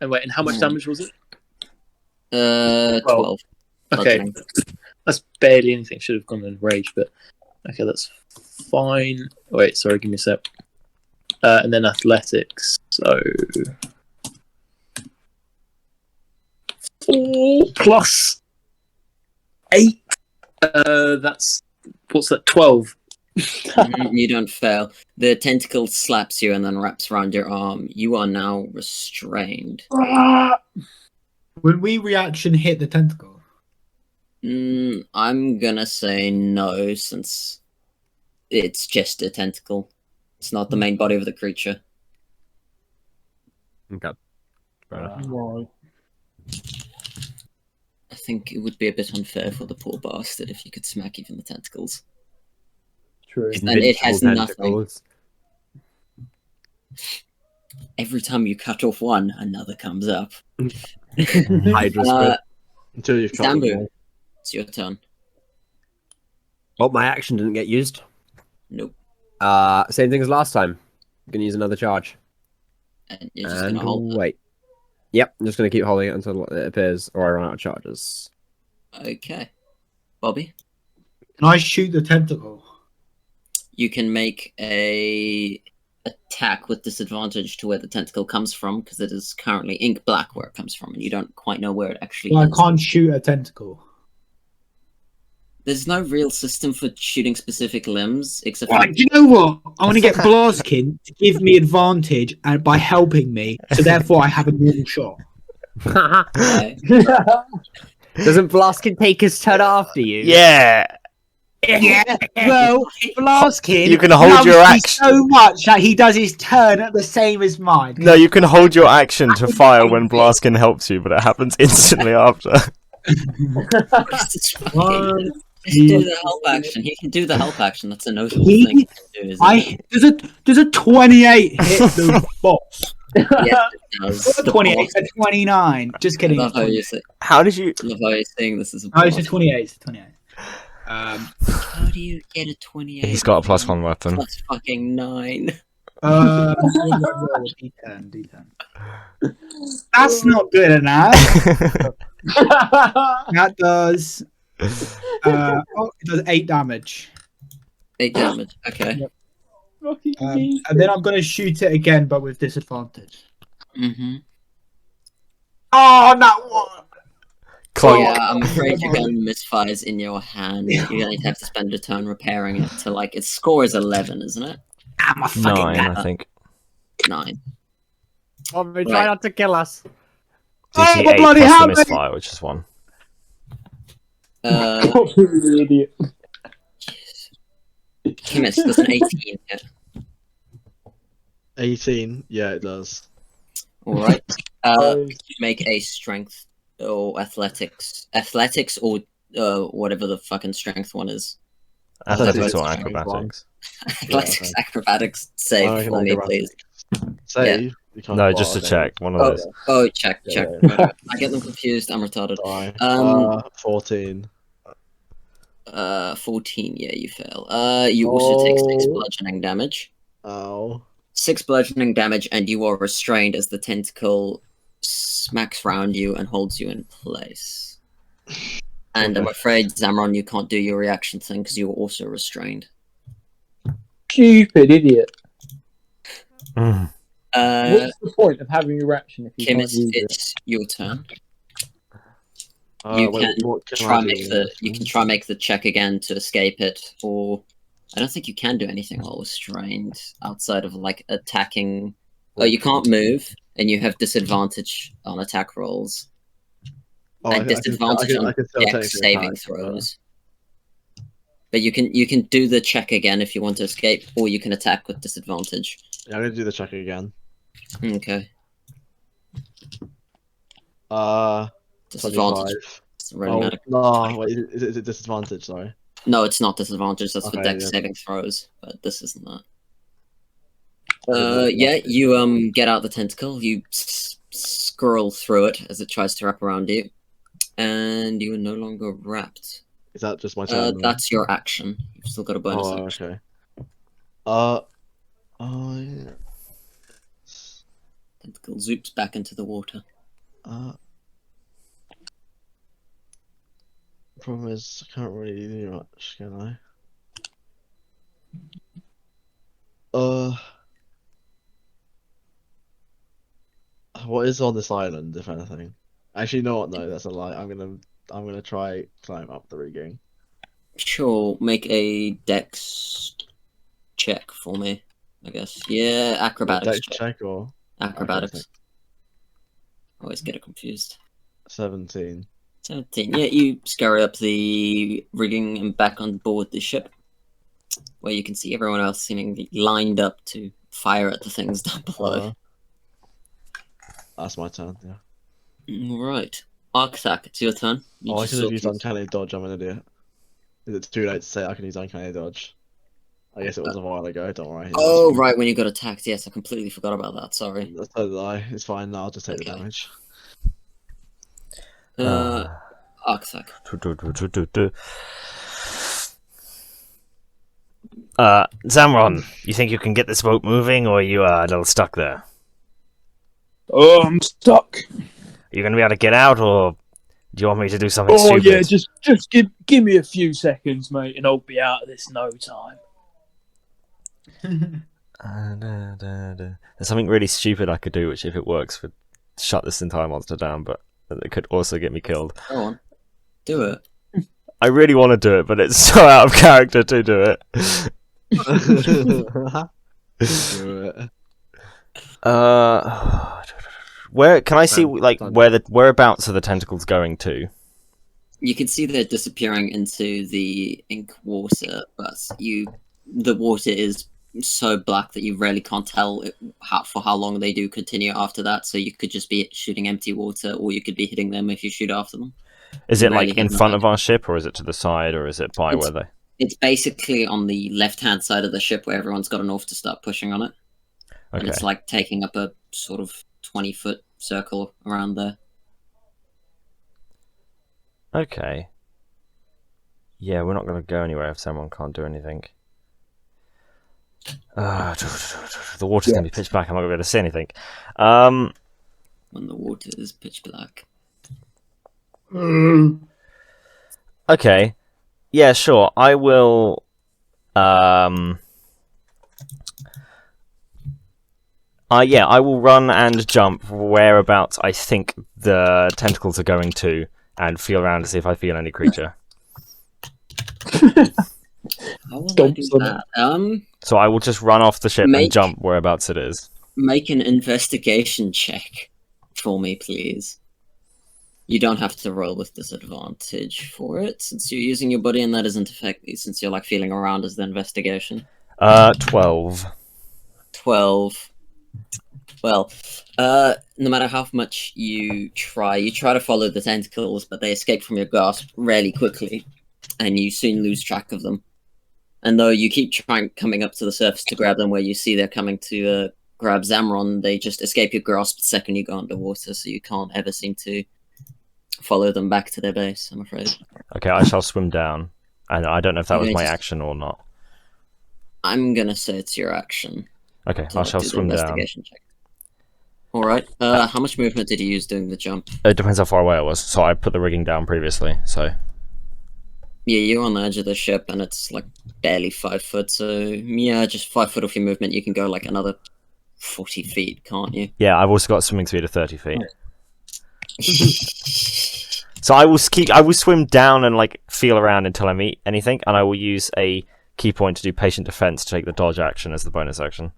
And wait, and how much damage was it? 12. Okay, that's barely anything. Should have gone in rage, but okay, that's fine. Wait, sorry, give me a sec. And then athletics. So 4 plus 8. That's what's that? 12. You don't fail. The tentacle slaps you and then wraps around your arm. You are now restrained. When we reaction hit the tentacle. I'm gonna say no, since it's just a tentacle. It's not the main body of the creature. Okay. Fair enough. Right. I think it would be a bit unfair for the poor bastard if you could smack even the tentacles. True. And it has Invincible nothing. tentacles. Every time you cut off one, another comes up. Hydra squid. Until you've cut them Zambu, all. it's your turn. Oh, my action didn't get used. Nope. Same thing as last time. I'm gonna use another charge. And you're just And gonna hold wait. Yep, I'm just gonna keep holding it until it appears or I run out of charges. it. Okay. Bobby, Can I shoot the tentacle? you can make a attack with disadvantage to where the tentacle comes from, because it is currently ink black where it comes from, and you don't quite know where it actually Well, I is. can't shoot a tentacle. There's no real system for shooting specific limbs, except Right, do you know what? I want to get Blaskin to give me advantage and by helping me, so therefore I have a normal shot. Okay. Doesn't Blaskin take his turn after you? Yeah. Yeah, well, Blaskin You can hold loves your me action. so much that he does his turn at the same as mine. No, you can hold your action to fire when Blaskin helps you, but it happens instantly after. Just fucking- just do the help action. He can do the help action. That's a notable He- thing to do, isn't it? Does a 28 hit the boss? Yes, it does. The 28, boss. a 29. Just I kidding. love how you're saying, How did you? this is a Oh, it's a boss. 28. It's a 28. How do you get a 28? He's got a +1 weapon. Plus fucking 9. D10, D10. That's not good enough. That does. It does 8 damage. 8 damage. Okay. And then I'm gonna shoot it again, but with disadvantage. Mm-hmm. Oh, that one! Clunk. Yeah, I'm afraid your gun misfires in your hand. You're going to have to spend a turn repairing it to, like, its score is 11, isn't it? I'm a fucking 9, I think. 9. Oh, they Right. try not to kill us. DC my 8 bloody plus the hammer! misfire, which is 1. Completely idiot. Kimmich, does an 18 hit? 18. Yeah, it does. Alright. Make a strength or athletics or whatever the fucking strength one is. Athletics or Athletics. acrobatics? Athletics, okay. acrobatics save I for me, please. Save. You can't No, just to okay. check. One of Oh, those. oh, check. Yeah. I get them confused. I'm retarded. Sorry. 14. 14. Yeah, you fail. You also take 6 Oh. bludgeoning damage. Ow. 6 bludgeoning damage, and you are restrained as the tentacle smacks round you and holds you in place. And I'm afraid, Zamron, you can't do your reaction thing because you are also restrained. Stupid idiot. Mm. What's the point of having a reaction if you Kim, can't use it? it's your turn. You can what can Try I do? make the you can try make the check again to escape it, or I don't think you can do anything while restrained outside of like attacking. Oh, you can't move, and you have disadvantage on attack rolls. Oh, And disadvantage on I can still dex take the saving attack, throws. But you can do the check again if you want to escape, or you can attack with disadvantage. Yeah, I'm gonna do the check again. Okay. Uh, Disadvantage. 25. It's really Oh, matter. no, wait, is it disadvantage? Sorry. No, it's not disadvantage. That's for Okay, dex yeah. saving throws, but this isn't that. Okay, Yeah, you get out the tentacle. You scroll through it as it tries to wrap around you, and you are no longer wrapped. Is that just my turn? then? That's your action. You've still got a bonus Oh, action. okay. Oh yeah. Tentacle zoops back into the water. Problem is, I can't really do much, can I? What is on this island, if anything? Actually, you know what? No, that's a lie. I'm gonna try climb up the rigging. Sure, make a dex check for me, I guess. Yeah, acrobatics Dex check. check or Acrobatics. Okay, Always get it confused. 17. 17. Yeah, you scurry up the rigging and back on board the ship, where you can see everyone else seemingly lined up to fire at the things down below. That's my turn, yeah. Right. Arctac, it's your turn. You I just should have sort used of- Uncanny Dodge, I'm an idiot. Is it too late to say I can use Uncanny Dodge? I guess it was a while ago, don't worry. Oh, right, when you got attacked. Yes, I completely forgot about that. Sorry. So did I. It's fine, now I'll just take the Okay. damage. Arctac. Zamron, you think you can get this boat moving, or are you a little stuck there? Oh, I'm stuck. Are you going to be able to get out, or do you want me to do something Oh stupid? yeah, just give me a few seconds, mate, and I'll be out of this no time. There's something really stupid I could do, which if it works would shut this entire monster down, but it could also get me killed. Go on. Do it. I really want to do it, but it's so out of character to do it. Where can I see whereabouts are the tentacles going to? You can see they're disappearing into the ink water, but the water is so black that you really can't tell for how long they do continue after that. So you could just be shooting empty water, or you could be hitting them if you shoot after them. Is it like in front of our ship, or is it to the side, or is it by where they? It's basically on the left-hand side of the ship where everyone's got enough to start pushing on it. Okay. And it's like taking up a sort of 20-foot circle around there. Okay. Yeah, we're not going to go anywhere if someone can't do anything. The water's going to be pitch black. I'm not going to be able to see anything. When the water is pitch black. Okay. Yeah, sure. I will. I will run and jump whereabouts I think the tentacles are going to, and feel around to see if I feel any creature. How will I do that? So I will just run off the ship and jump whereabouts it is. Make an investigation check for me, please. You don't have to roll with disadvantage for it, since you're using your body, and that isn't effective, since you're like feeling around as the investigation. 12. 12. Well, no matter how much you try to follow the tentacles, but they escape from your grasp really quickly, and you soon lose track of them. And though you keep coming up to the surface to grab them where you see they're coming to grab Zamron, they just escape your grasp the second you go underwater, so you can't ever seem to follow them back to their base, I'm afraid. Okay, I shall swim down. And I don't know if that was my action or not. I'm gonna say it's your action. Okay, I shall swim down. Check. Alright, how much movement did you use doing the jump? It depends how far away I was, so I put the rigging down previously, so... Yeah, you're on the edge of the ship, and it's like barely 5 foot, so yeah, just 5 foot off your movement, you can go like another 40 feet, can't you? Yeah, I've also got a swimming speed of 30 feet. So I will swim down and like feel around until I meet anything, and I will use a key point to do patient defense to take the dodge action as the bonus action.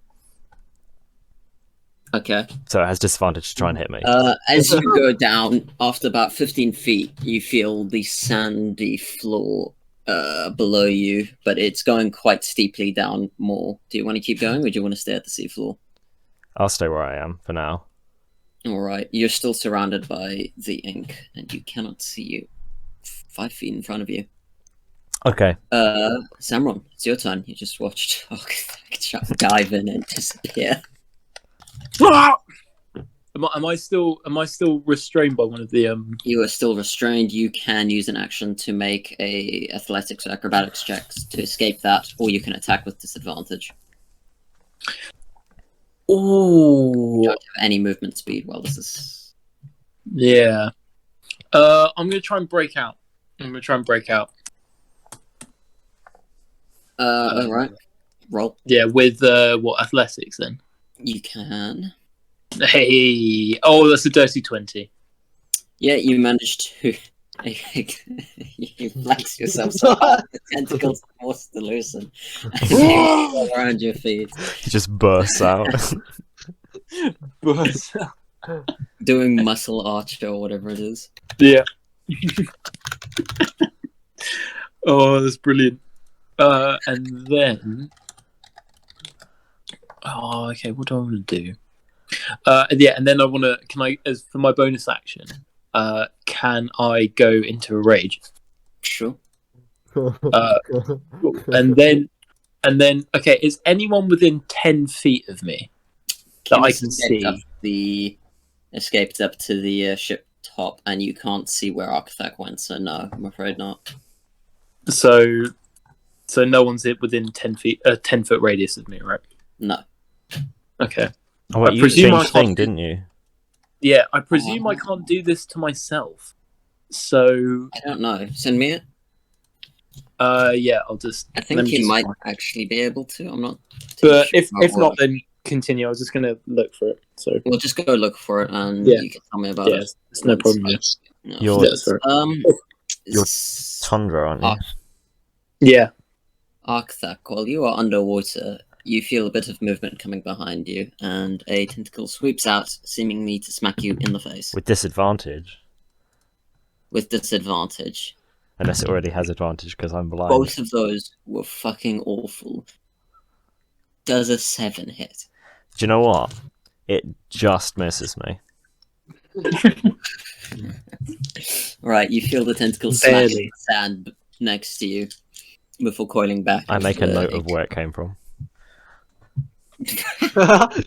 Okay. So it has disadvantage to try and hit me. As you go down, after about 15 feet, you feel the sandy floor below you, but it's going quite steeply down more. Do you want to keep going, or do you want to stay at the seafloor? I'll stay where I am for now. Alright, you're still surrounded by the ink, and you cannot see you 5 feet in front of you. Okay. Zamron, it's your turn. You just watched Arctac dive in and disappear. Am I still restrained by one of the You are still restrained. You can use an action to make a athletics or acrobatics checks to escape that, or you can attack with disadvantage. Oh, You don't have any movement speed while this is. Yeah. I'm gonna try and break out. Alright. Roll. Yeah, with what, athletics then? You can. Hey, oh, that's a dirty 20. Yeah, you managed to. You flex yourself so hard the tentacles are forced to loosen. And you go around your feet. It just bursts out. Bursts Doing muscle arch or whatever it is. Yeah. Oh, that's brilliant. And then, okay, what do I want to do? Yeah, and then I want to. Can I, as for my bonus action, can I go into a rage? Sure. And then, okay, is anyone within 10 feet of me that I can see? Escaped up to the ship top, and you can't see where Architect went. So no, I'm afraid not. So no one's within 10 feet, 10-foot radius of me, right? No. Okay. Oh, wait, you changed thing, didn't you? Yeah, I presume I can't do this to myself. So I don't know. Send me it. Yeah, I'll just. I think you might actually be able to. I'm not. But if not, then continue. I was just gonna look for it. So we'll just go look for it, and you can tell me about it. It's no problem. No. You're Tundra, aren't you? Yeah. Arcthak, while you are underwater, you feel a bit of movement coming behind you, and a tentacle sweeps out, seemingly to smack you in the face. With disadvantage. With disadvantage. Unless it already has advantage because I'm blind. Both of those were fucking awful. Does a 7 hit? Do you know what? It just misses me. Right, you feel the tentacle smack in the sand next to you before coiling back. I make a note of where it came from.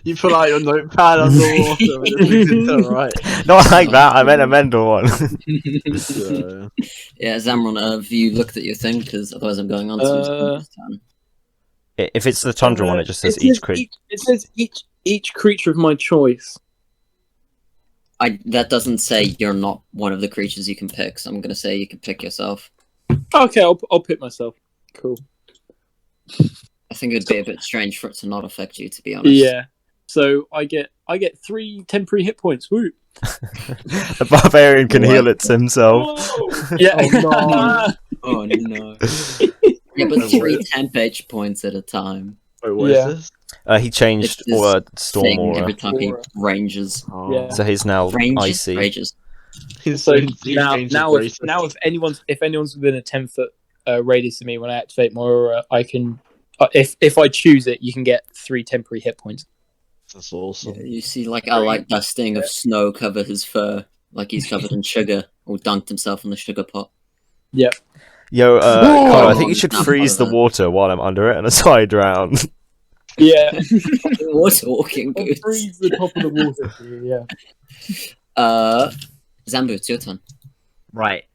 You pull out your notepad underwater and it moves to the right. Not like that, I meant a mental one. Yeah, Zamron, have you looked at your thing? Because otherwise I'm going on to his turn. If it's the Tundra one, it just says each creature. It says each creature of my choice. That doesn't say you're not one of the creatures you can pick, so I'm going to say you can pick yourself. Okay, I'll pick myself. Cool. I think it'd be a bit strange for it to not affect you, to be honest. Yeah. So I get 3 temporary hit points. Woo! The barbarian can heal it himself. Oh, yeah. Oh no. Yeah, but 3 temp H points at a time. Wait, what is this? He changed Storm Aura. Every time he ranges. Yeah. So he's now icy. Rages. So now if anyone's within a 10-foot radius of me when I activate my aura, I can. If I choose it, you can get 3 temporary hit points. That's awesome. Yeah, you see, like a light dusting of snow cover his fur, like he's covered in sugar, or dunked himself in the sugar pot. Yep. Yo, Kyle, I think you should freeze the water while I'm under it, and so I drown. Yeah. Water walking boots. Freeze the top of the water. Yeah. Zambu, it's your turn. Right.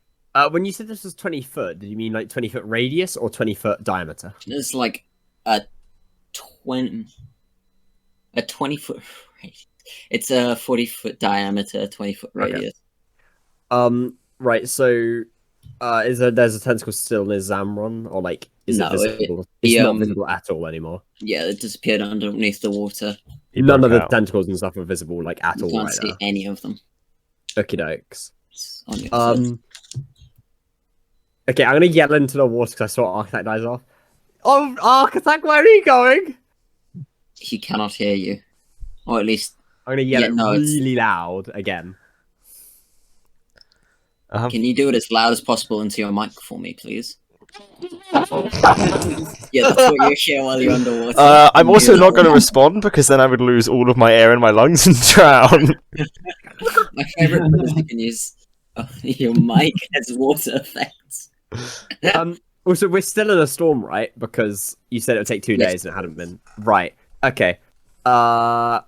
When you said this was 20 foot, did you mean like 20-foot radius or 20-foot diameter? It's like a 20-foot radius. It's a 40-foot diameter, 20-foot radius. Right. So, there's a tentacle still near Zamron, or like is it visible? It's not visible at all anymore. Yeah, it disappeared underneath the water. None of the tentacles and stuff are visible like at all. You can't see any of them. Okie dokes. Okay, I'm gonna yell into the water because I saw Architect dies off. Oh, Architect, where are you going? He cannot hear you, or at least I'm gonna yell really loud again. Can you do it as loud as possible into your mic for me, please? Yeah, that's what you hear while you're underwater. I'm also not going to respond because then I would lose all of my air in my lungs and drown. My favorite is you can use your mic as water effects. Also, we're still in a storm, right? Because you said it would take 2 days and it hadn't been. Right. Okay. I'm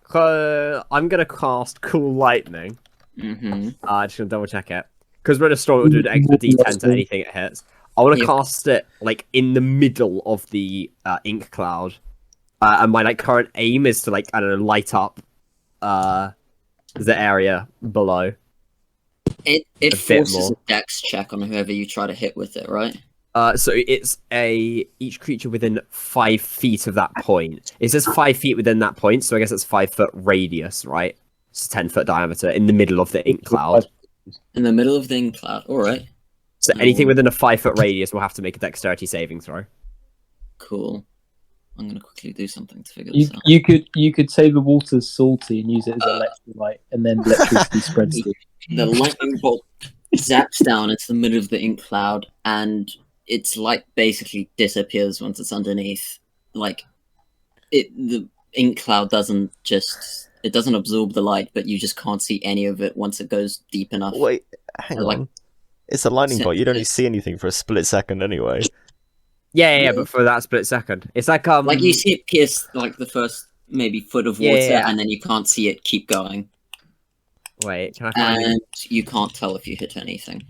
gonna cast Cool Lightning. Just gonna double check it. Because we're in a storm, it'll do an extra D10 to anything it hits. I want to cast it like in the middle of the ink cloud, and my current aim is to light up the area below. It forces a dex check on whoever you try to hit with it, right? So it's each creature within 5 feet of that point. It says 5 feet within that point, so I guess it's 5-foot radius, right? It's 10-foot diameter in the middle of the ink cloud. In the middle of the ink cloud, alright. So anything within a 5-foot radius will have to make a dexterity saving throw. Cool. I'm gonna quickly do something to figure this out. You could say the water's salty and use it as electrolyte, and then electricity spreads through. The lightning bolt zaps down into the middle of the ink cloud, and its light basically disappears once it's underneath. Like, the ink cloud doesn't absorb the light, but you just can't see any of it once it goes deep enough. Wait, hang on. It's a lightning bolt. You don't really see anything for a split second anyway. Yeah, but for that split second, it's like you see it pierce like the first maybe foot of water, and then you can't see it keep going. Wait, can I find And you can't tell if you hit anything.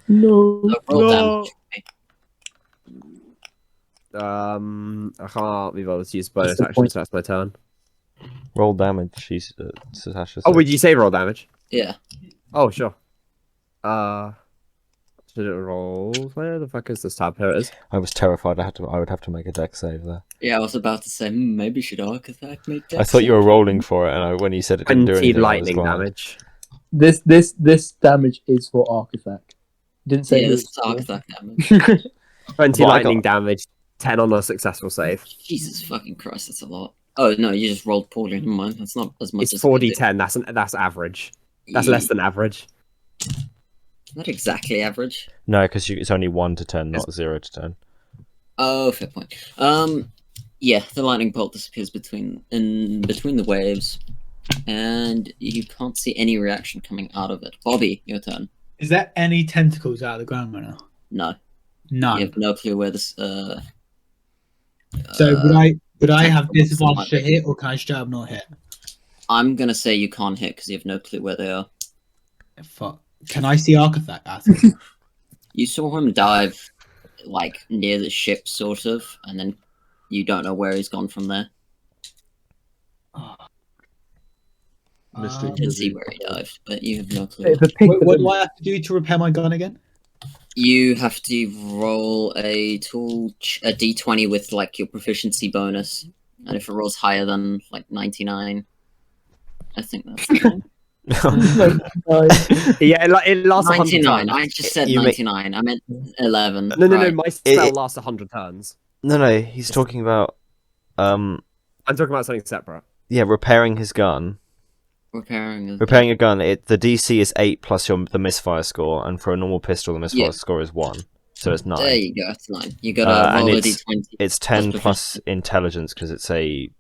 No. So roll damage. I can't be bothered to use bonus action, so that's my turn. Roll damage, Sasha. Oh, would you say roll damage? Yeah. Oh, sure. Should it roll? Where the fuck is this tab? Here it is. I was terrified. I would have to make a deck save there. Yeah, I was about to say maybe should Architect make deck I thought you were save? rolling for it, and when you said it didn't do 20 anything, lightning I was glad. damage. This damage is for Architect. Didn't say Yeah, who this it's is for. Architect damage. 20 Well, I lightning damage, 10 on a successful save. Jesus fucking Christ, that's a lot. Oh no, you just rolled poorly. Never mind. That's not as much It's as 4d10. That's average. That's less than average. Not exactly average. No, because it's only 1 to 10, not 0 to 10. Oh, fair point. Yeah, the lightning bolt disappears between the waves, and you can't see any reaction coming out of it. Bobby, your turn. Is there any tentacles out of the ground right now? No, No. you have no clue where this. So would I have disadvantage to hit, or can I straight up not hit? I'm gonna say you can't hit because you have no clue where they are. Fuck. Can I see Architect? You saw him dive, like near the ship, sort of, and then you don't know where he's gone from there. Mystic You can see Vizzy. where he dived, but you have no clue. What do I have to do to repair my gun again? You have to roll a d20 with like your proficiency bonus, and if it rolls higher than like 99, I think that's fine. Yeah, it lasts 100 99. turns. I just said You 99. I meant 11. No, Right. my spell lasts 100 turns. No, he's talking about I'm talking about something separate. yeah, repairing his gun. Repairing a gun. The DC is 8 plus the misfire score, and for a normal pistol, the misfire score is 1, so it's 9. There you go. It's 9. You gotta and roll a it's, d20. It's 10 plus plus intelligence because it's a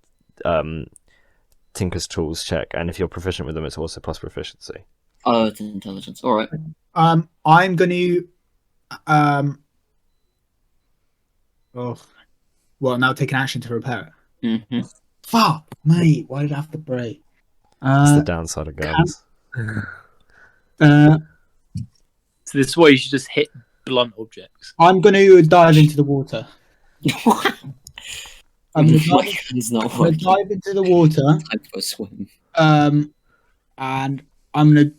Tinker's Tools check, and if you're proficient with them, it's also plus proficiency. Oh, it's intelligence. All right. I'm going to now take an action to repair it. Mm-hmm. Fuck, mate! Why did I have to break? It's the downside of guns. So this is why you should just hit blunt objects. I'm going to dive into the water. I'm going to dive into the water. Time for a swim. And I'm going to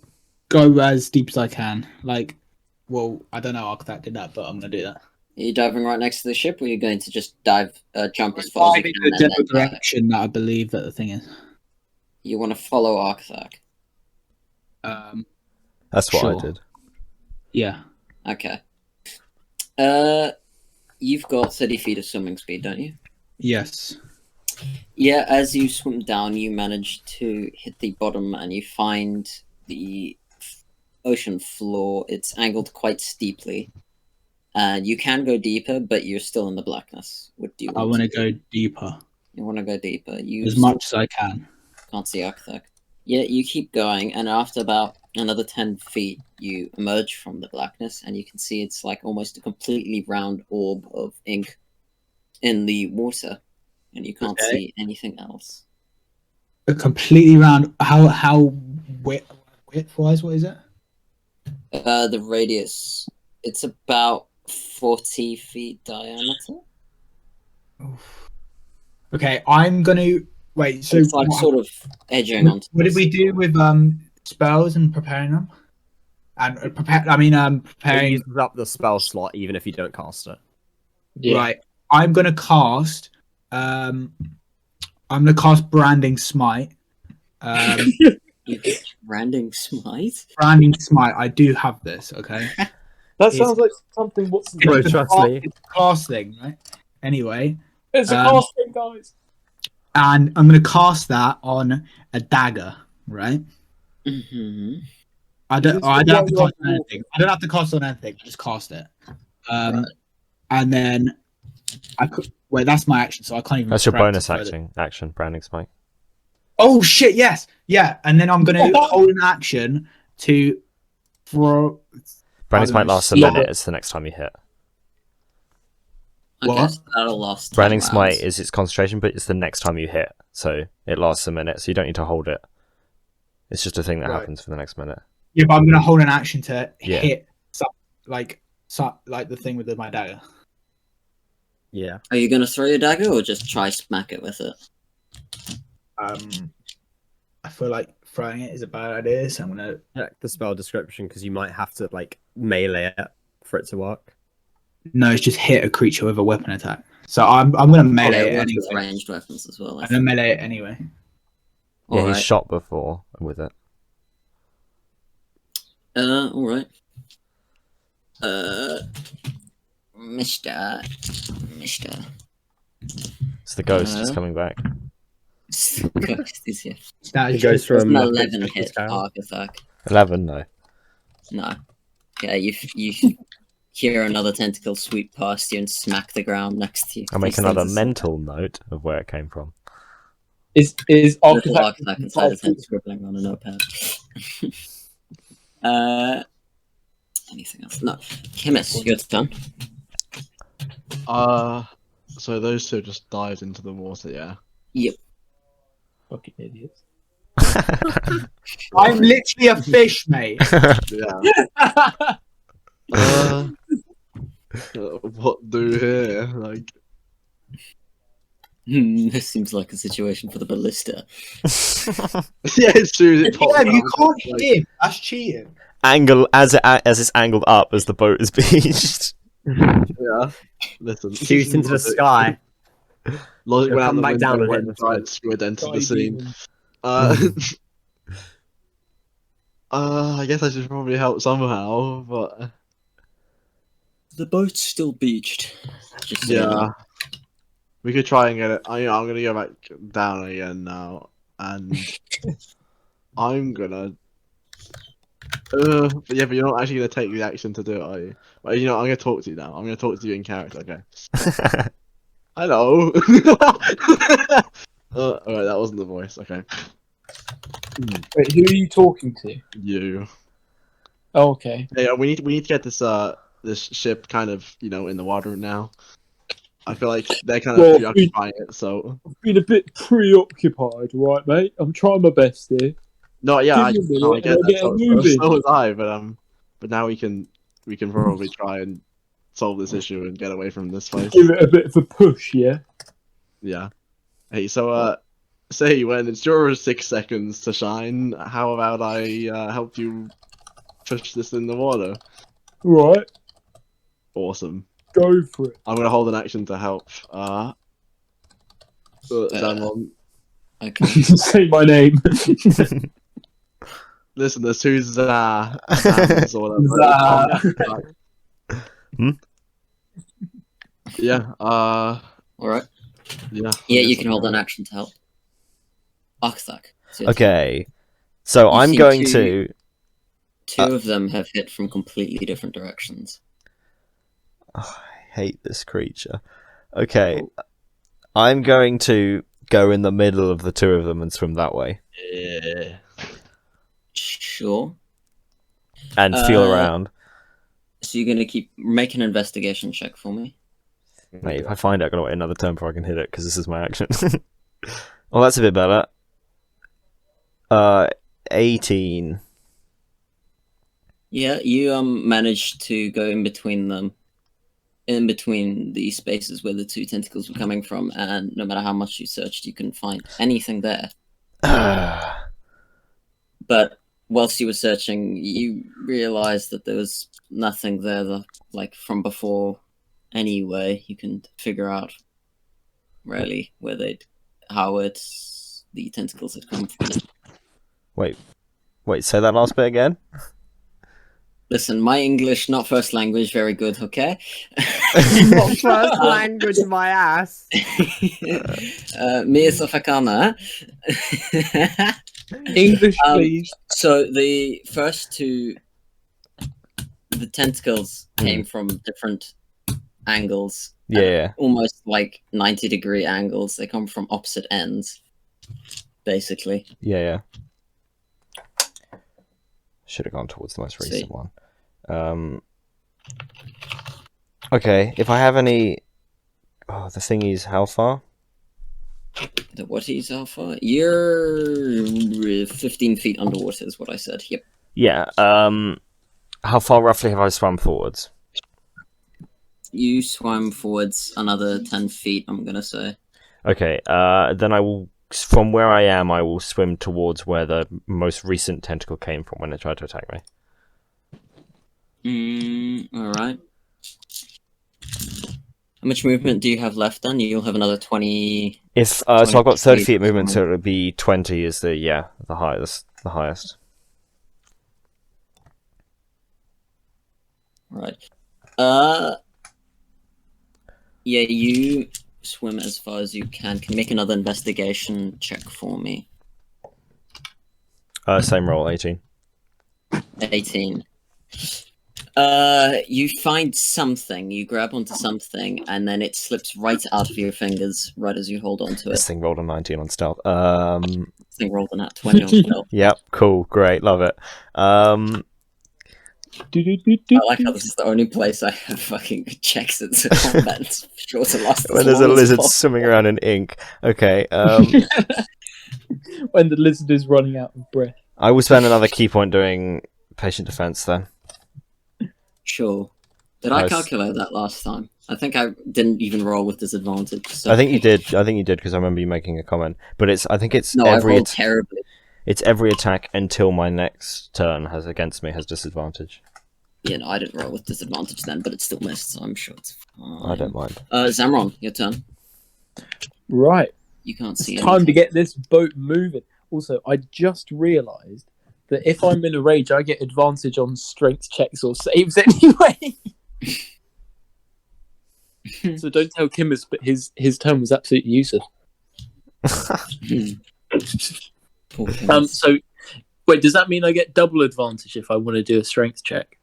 go as deep as I can. Like, well, I don't know how Architect did that, but I'm going to do that. Are you diving right next to the ship, or are you going to just jump as far as you can? The general direction that I believe that the thing is. You want to follow Architect? That's what I did. Yeah. Okay. You've got 30 feet of swimming speed, don't you? Yes. Yeah, as you swim down, you manage to hit the bottom and you find the ocean floor. It's angled quite steeply. And you can go deeper, but you're still in the blackness. What do you want? I want to go deeper. You want to go deeper. You As much as I can. Can't see Architect. Yeah, you keep going, and after about another 10 feet, you emerge from the blackness, and you can see it's like almost a completely round orb of ink in the water, and you can't see anything else. A completely round. How width-wise? What is it? The radius. It's about 40 feet diameter. Okay, I'm gonna wait. So it's like sort of edging onto. What did we do with spells and preparing them? And preparing. It uses up the spell slot even if you don't cast it. Yeah. Right. I'm gonna cast. I'm gonna cast Branding Smite. Branding Smite. Branding Smite. I do have this. Okay. That sounds like something. What's Bro, trust me. It's a class thing, right? Anyway. It's a class thing, guys. And I'm gonna cast that on a dagger, right? Mm-hmm. I don't have to cast on anything. I don't have to cast on anything. I just cast it. Right. And then I could wait. That's my action, so I can't even. That's your prep bonus to further- action. Branding smite. Oh shit! Yes, yeah. And then I'm gonna hold an action to throw. Branding smite lasts a minute. It's the next time you hit. Okay, What? so that'll last 10 Branding rounds. smite is its concentration, but it's the next time you hit, so it lasts a minute. So you don't need to hold it. It's just a thing that Right. happens for the next minute. Yeah, but I'm gonna hold an action to Yeah. hit like the thing with my dagger. Yeah. Are you gonna throw your dagger or just try smack it with it? I feel like throwing it is a bad idea, so I'm gonna. Check the spell description because you might have to like melee it for it to work. No, it's just hit a creature with a weapon attack. So I'm gonna melee Okay, it it works with anyway. ranged weapons as well. I I'm gonna think. melee it anyway. Yeah, he's Alright. shot before with it. Alright. Mister. It's the ghost is coming back. Ghost is here. That It is goes just, It's from an nothing 11 to hit 10. arc attack. 11, no. No. Yeah, you hear another tentacle sweep past you and smack the ground next to you. I'll make These another things are mental note of where it came from. Is little architect? arc attack inside the tent scribbling on a notepad. Anything else? No. Chemist, your turn. So those two just dived into the water, yeah. Yep. Fucking idiots. I'm literally a fish, mate. Yeah. What do here? Like, This seems like a situation for the ballista. yeah, it's true. It popped Yeah, you out, can't like- hit him. That's cheating. Angle as it's angled up as the boat is beached. Yeah. Listen. Shoot into the sky. Logic It'll went out come the back window down and when hit the tried sky. Squid entered Guy the scene. demon. I guess I should probably help somehow, but The boat's still beached. Just so you yeah, know. we could try and get it. I'm gonna go back down again now, and I'm gonna. But yeah, but you're not actually gonna take the action to do it, are you? Well, you know, I'm gonna talk to you now. I'm gonna talk to you in character. Okay. Hello. Alright, that wasn't the voice. Okay. Wait, who are you talking to? You. Oh, okay. Yeah, we need to get this ship kind of in the water now. I feel like they're kind of Well, preoccupying it. So I've been a bit preoccupied, right, mate? I'm trying my best here. no, yeah, Give me a no, I minute get and I'll that. get So, it moving. so was I, but now we can probably try and solve this issue and get away from this place. Give it a bit of a push, yeah? Yeah. Hey, so say when it's your 6 seconds to shine, how about I help you push this in the water? Right, Awesome. go for it. I'm gonna hold an action to help. Danron. Okay. Say my name. Listen, there's two Zans or whatever. Hmm? Yeah. Alright. Yeah. Yeah, you can hold an action to help. Arcthak. Okay, so You've I'm seen going two- to. Two of them have hit from completely different directions. Oh, I hate this creature. Okay, I'm going to go in the middle of the two of them and swim that way Yeah. Sure. and feel Uh, around. So you're gonna make an investigation check for me. Mate, if I find it, I've got to wait another turn before I can hit it because this is my action. Well, that's a bit better. 18. Yeah, you managed to go in between them, in between the spaces where the two tentacles were coming from, and no matter how much you searched, you couldn't find anything there. But whilst you were searching, you realized that there was nothing there that, like, from before anyway. You can figure out really how the tentacles had come from. Wait, say that last bit again? Listen, my English, not first language, very good, okay? Not first language, my ass. Me is Afrikaner. English, please. So the first two, the tentacles came from different angles. Yeah. Almost like 90-degree angles. They come from opposite ends, basically. Yeah. Should have gone towards the most recent one. Okay, if I have any... Oh, the thingies, how far? The whaties are far? You're 15 feet underwater is what I said. Yep. Yeah, how far roughly have I swum forwards? You swam forwards another 10 feet, I'm going to say. Okay, then I will... From where I am, I will swim towards where the most recent tentacle came from when it tried to attack me. Alright. How much movement do you have left then? You'll have another 20... If so I've got 30 feet movement, so it would be 20 is the highest. Right. Yeah, you swim as far as you can. Can you make another investigation check for me? Same roll, 18. 18. You find something, you grab onto something, and then it slips right out of your fingers right as you hold onto it. This thing rolled a 19 on stealth. This thing rolled a nat 20 on stealth. Yep, cool, great, love it. I like how this is the only place I have fucking checks into combat. It's sure to last when there's a lizard swimming around in ink. Okay. When the lizard is running out of breath. I will spend another key point doing patient defense then. Sure. Did I calculate that last time? I think I didn't even roll with disadvantage. So. I think you did because I remember you making a comment. But I think it's no, I rolled terribly. It's every attack until my next turn has disadvantage. Yeah, no, I didn't roll with disadvantage then, but it still missed, so I'm sure it's fine. I don't mind. Zamron, your turn. Right. You can't see It's time to get this boat moving. Also, I just realised that if I'm in a rage, I get advantage on strength checks or saves anyway. So don't tell Kimmus, but his turn was absolutely useless. So, wait, does that mean I get double advantage if I want to do a strength check?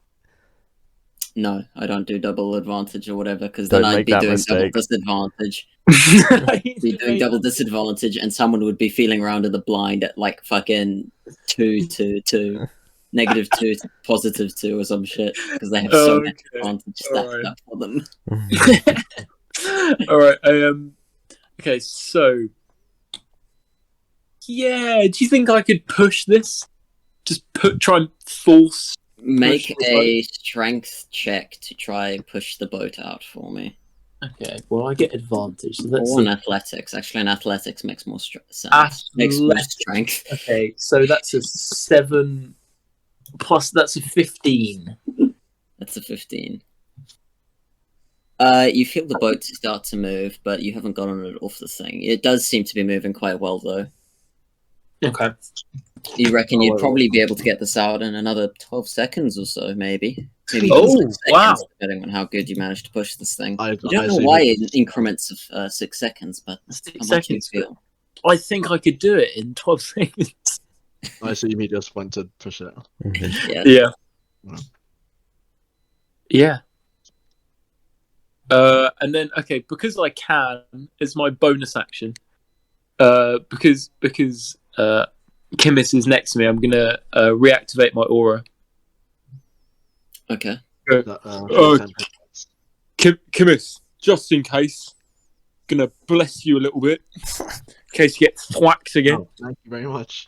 No, I don't do double advantage or whatever, because then I'd be doing double disadvantage. Be doing double disadvantage, and someone would be feeling around in the blind at like fucking 2 to 2, -2 to +2 or some shit, because they have so much advantage stacked up for them. All right. Okay, so yeah, do you think I could push this? Just try and force. Make a strength check to try and push the boat out for me. Okay, well, I get advantage. So or an athletics. Actually, an athletics makes more sense. Makes less strength. Okay, so that's a 7 plus. That's a 15. That's a 15. You feel the boat start to move, but you haven't gotten it off the thing. It does seem to be moving quite well, though. Okay. You reckon you'd probably be able to get this out in another 12 seconds or so, maybe? Maybe wow! Depending on how good you manage to push this thing. I don't know why in increments of 6 seconds, but 6 seconds. I think I could do it in 12 seconds. I assume he just went to push it out. Yeah. Yeah. And then because I can, it's my bonus action. Because Kimmis is next to me, I'm gonna reactivate my aura. Okay. Kimmis, just in case, gonna bless you a little bit, in case you get thwacked again. Oh, thank you very much.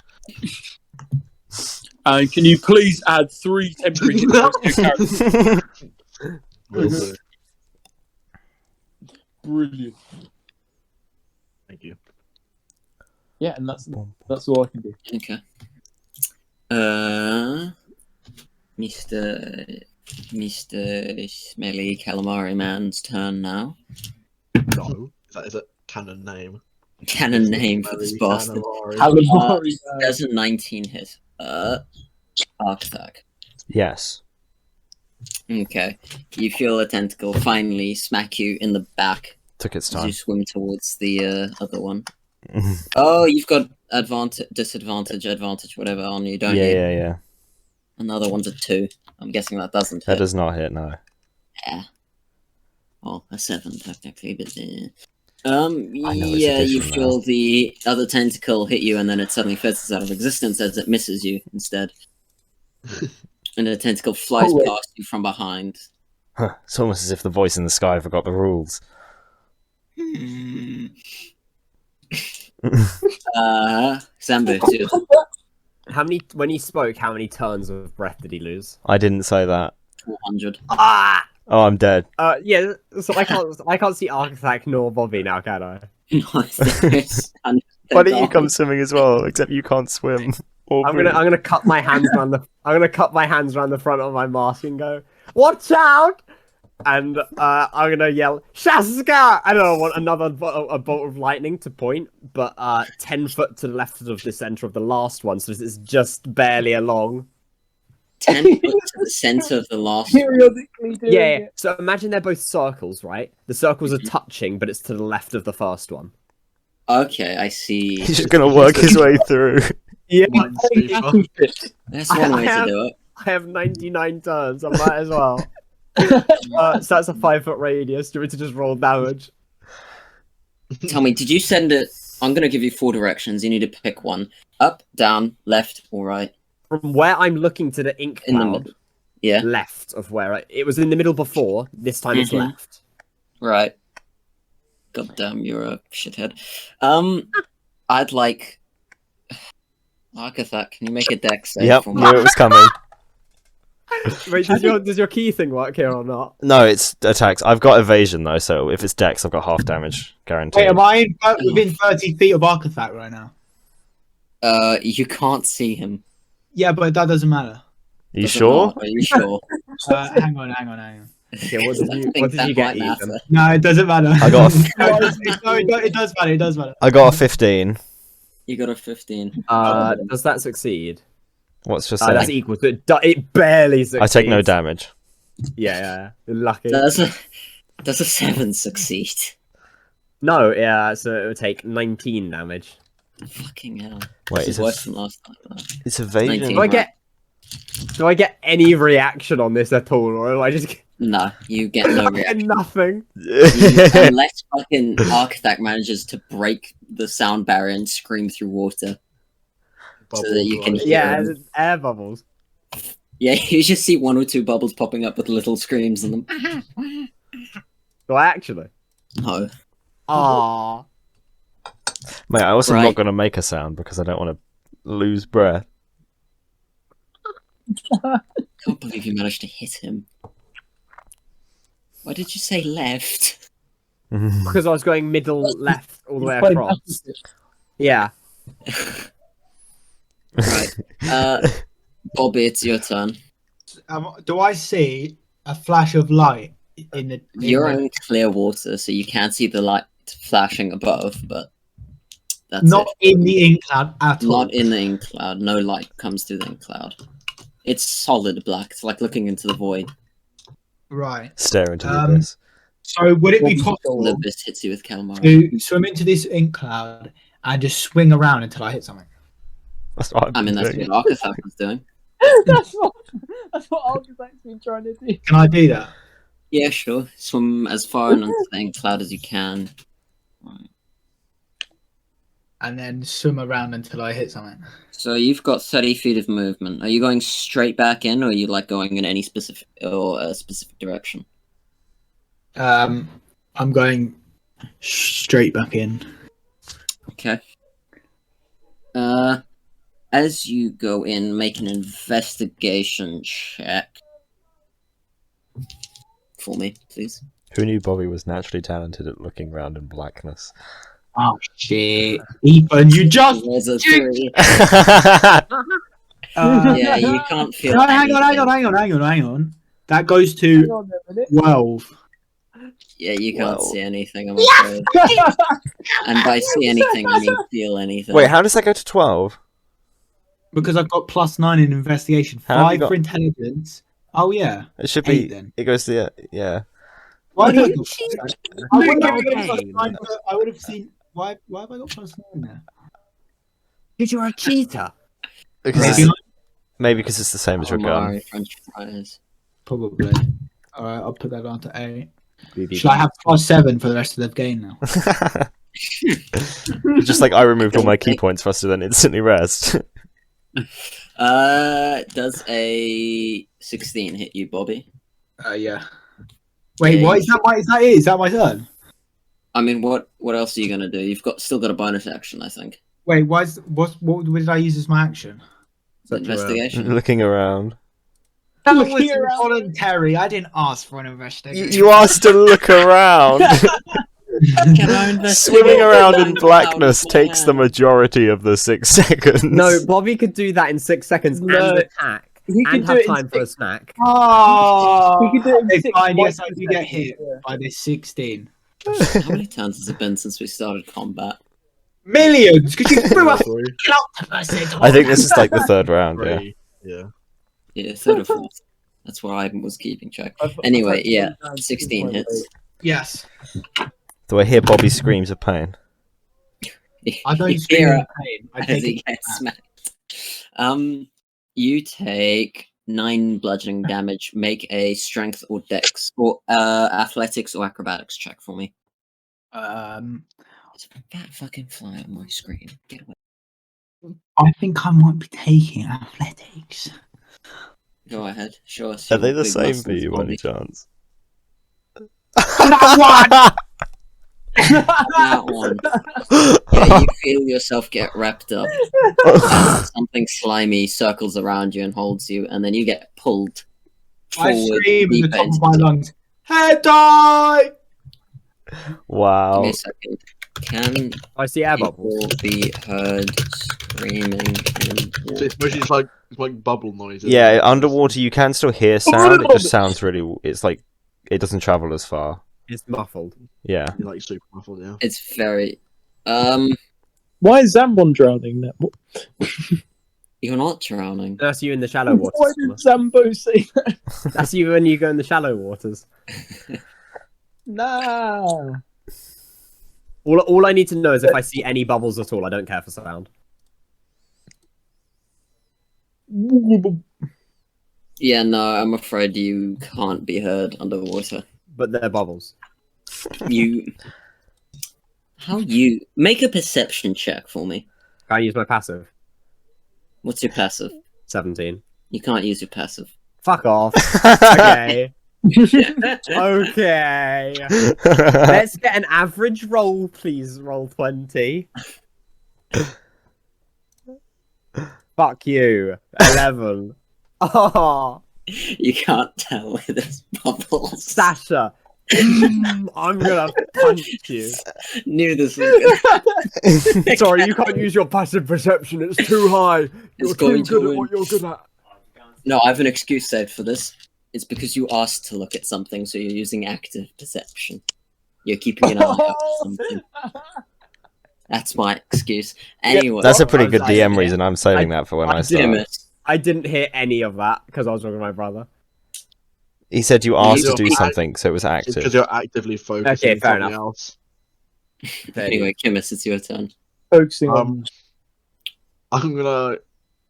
And can you please add 3 temporary hit points to your character? Brilliant. Thank you. Yeah, and that's all I can do. Okay. Mr. Smelly Calamari Man's turn now. No, is that canon name? Canon name for this bastard. Calamari. There's a 19 hit. Arc attack. Yes. Okay. You feel a tentacle finally smack you in the back Took its as you time. swim towards the other one. Oh, you've got disadvantage, whatever on you, don't you? Yeah. Another one's a 2. I'm guessing that doesn't That hit. does not hit, no. Yeah. Well, a 7 technically, but I know it's yeah, you additional feel the other tentacle hit you, and then it suddenly fizzles out of existence as it misses you instead. And the tentacle flies past you from behind. Huh, it's almost as if the voice in the sky forgot the rules. Sambu, it's yours. When he spoke, how many turns of breath did he lose? I didn't say that. 400. Ah! Oh, I'm dead. Yeah, so I can't see Architect nor Bobby now, can I? No, there's- Why don't you come swimming as well? Except you can't swim. Or I'm breathe. gonna cut my hands around the front of my mask and go, "Watch out!" And I'm gonna yell, "Shaska!" I don't want another a bolt of lightning to point, but 10 foot to the left of the center of the last one, so it's just barely along. 10 foot to the center of the last one. Periodically doing Yeah. it. So imagine they're both circles, right? The circles are touching, but it's to the left of the first one. Okay, I see. He's just gonna work his way through. Yeah. That's one way to do it. I have 99 turns. I might as well. So that's a 5-foot radius. Do you want me to just roll damage? Tell me, did you send it? I'm going to give you 4 directions. You need to pick one. Up, down, left, or right. From where I'm looking to the ink In the cloud, middle. Yeah. left of where it was in the middle before. This time it's Mhm. left. Right. God damn, you're a shithead. I'd like... Architect, can you make a deck save Yep, for me? knew it was coming. Wait, does your key thing work here or not? No, it's attacks. I've got evasion though, so if it's dex, I've got half damage guaranteed. Wait, am I within 30 feet of Architect right now? You can't see him. Yeah, but that doesn't matter. you Doesn't sure? matter, Are you sure? Hang on. Okay, what did I you think that get, might Ethan? matter. No, it doesn't matter. I got it does matter. It does matter. I got a 15. You got a 15. Does that succeed? What's just That's saying? equal. So it barely succeeds. I take no damage. Yeah. You're lucky. Does a 7 succeed? No, yeah, so it would take 19 damage. Fucking hell. Wait, This is is worse it? than last time. though. It's evasion. 19. Do I get any reaction on this at all, or do I just No, you get no get reaction. nothing? Unless fucking Architect manages to break the sound barrier and scream through water. So that you can hear Yeah, him. it's air bubbles. Yeah, you just see 1 or 2 bubbles popping up with little screams in them. Do I actually? No. Ah. Mate, I also Right. not going to make a sound because I don't want to lose breath. Can't believe you managed to hit him. Why did you say left? Because I was going middle left all the way Quite across. opposite. Yeah. Right. Bobby, it's your turn. Do I see a flash of light in the? You're in clear water, so you can't see the light flashing above, but that's not it. in the ink cloud at all. Not in the ink cloud. No light comes through the ink cloud. It's solid black. It's like looking into the void. Right. Stare into the abyss. So would it be The possible abyss hits you with calamari. to swim into this ink cloud and just swing around until I hit something? That's what I mean, that's doing. what Architect was doing. that's what Architect's been trying to do. Can I do that? Yeah, sure. Swim as far into the ink cloud as you can. Right. And then swim around until I hit something. So you've got 30 feet of movement. Are you going straight back in, or are you like going in any specific or a specific direction? I'm going straight back in. Okay. As you go in, make an investigation check for me, please. Who knew Bobby was naturally talented at looking round in blackness? Oh shit, Ethan, you just. There's a 3. Yeah, you can't feel. No, hang anything. on. That goes to Hang on a minute. 12. Yeah, you can't Well. see anything, I'm afraid. And by see anything, I mean feel anything. Wait, how does that go to 12? Because I've got +9 in investigation, How have you 5 got- for intelligence, Oh yeah. It should 8 be. then. It goes to the yeah. Why What are did you I wouldn't Look have at got the plus game. 9 I would have seen. Why have I got plus 9 there? Because you're a cheater. Because Right. it's, maybe because it's the same as your gun. Calamari, French fries. Probably. Alright, I'll put that down to 8. Should I have plus 7 for the rest of the game now? Just like I removed all my key points for us to then instantly rest. Does a 16 hit you, Bobby? Yeah. Wait, Yeah, what you is that? Is that my turn? I mean, what else are you gonna do? You've still got a bonus action, I think. Wait, what did I use as my action? Investigation. Looking around. That was involuntary. I didn't ask for an investigation. You asked to look around. Can I investigate? Swimming around in blackness takes the majority of the 6 seconds. No, Bobby could do that in 6 seconds No. and attack. He could And do have it in time for a snack. Oh, We could do it in okay, 6 fine. Yes, I minus do get seconds, hit yeah. by this 16. How many turns has it been since we started combat? Millions, because you threw a Three. fucking octopus into I think this is like the third round. Yeah. Three. Yeah. Yeah, third or fourth. That's where I was keeping track. Anyway, yeah, 16 hits. Yes. Do I hear Bobby screams of pain? I don't You scream hear in it pain. I as take he it gets smacked. You take 9 bludgeoning damage. Make a strength or dex or athletics or acrobatics check for me. There's a fat fucking fly on my screen. Get away. I think I might be taking athletics. Go ahead. Show us. Are your they the big same muscles, for you, by Bobby. any chance? That one. Yeah, you feel yourself get wrapped up. As something slimy circles around you and holds you, and then you get pulled I forward. scream in the deeper top into of my the- lungs. Head die! Give Wow. me a second. Can I see air bubbles. people be heard screaming in So it's mostly just like bubble noises. Yeah, underwater you can still hear sound. It just sounds really. It's like it doesn't travel as far. It's muffled. Yeah. You're like super muffled, yeah. It's very. Why is Zambon drowning now? You're not drowning. That's you in the shallow waters. Why did Zambo say that? That's you when you go in the shallow waters. Nah. All I need to know is if I see any bubbles at all. I don't care for sound. Yeah, no, I'm afraid you can't be heard underwater. But they're bubbles. You make a perception check for me. Can I use my passive? What's your passive? 17. You can't use your passive. Fuck off. Okay. Okay. Let's get an average roll, please. Roll 20. Fuck you. 11. Oh, You can't tell with this bubbles. Sasha. I'm gonna punch you. Knew this was gonna... Sorry, you can't use your passive perception. It's too high. You're going too to good at what you're good at. No, I have an excuse saved for this. It's because you asked to look at something, so you're using active perception. You're keeping an eye out for something. That's my excuse. Anyway, That's a pretty good I- DM reason. I'm saving that for when I damn start. it. I didn't hear any of that because I was talking to my brother. He said you asked to You're do act- something, so it was It's because active. you're actively focusing Okay, on fair something enough. else. Anyway, Kimis, it's your turn. Focusing on. I'm gonna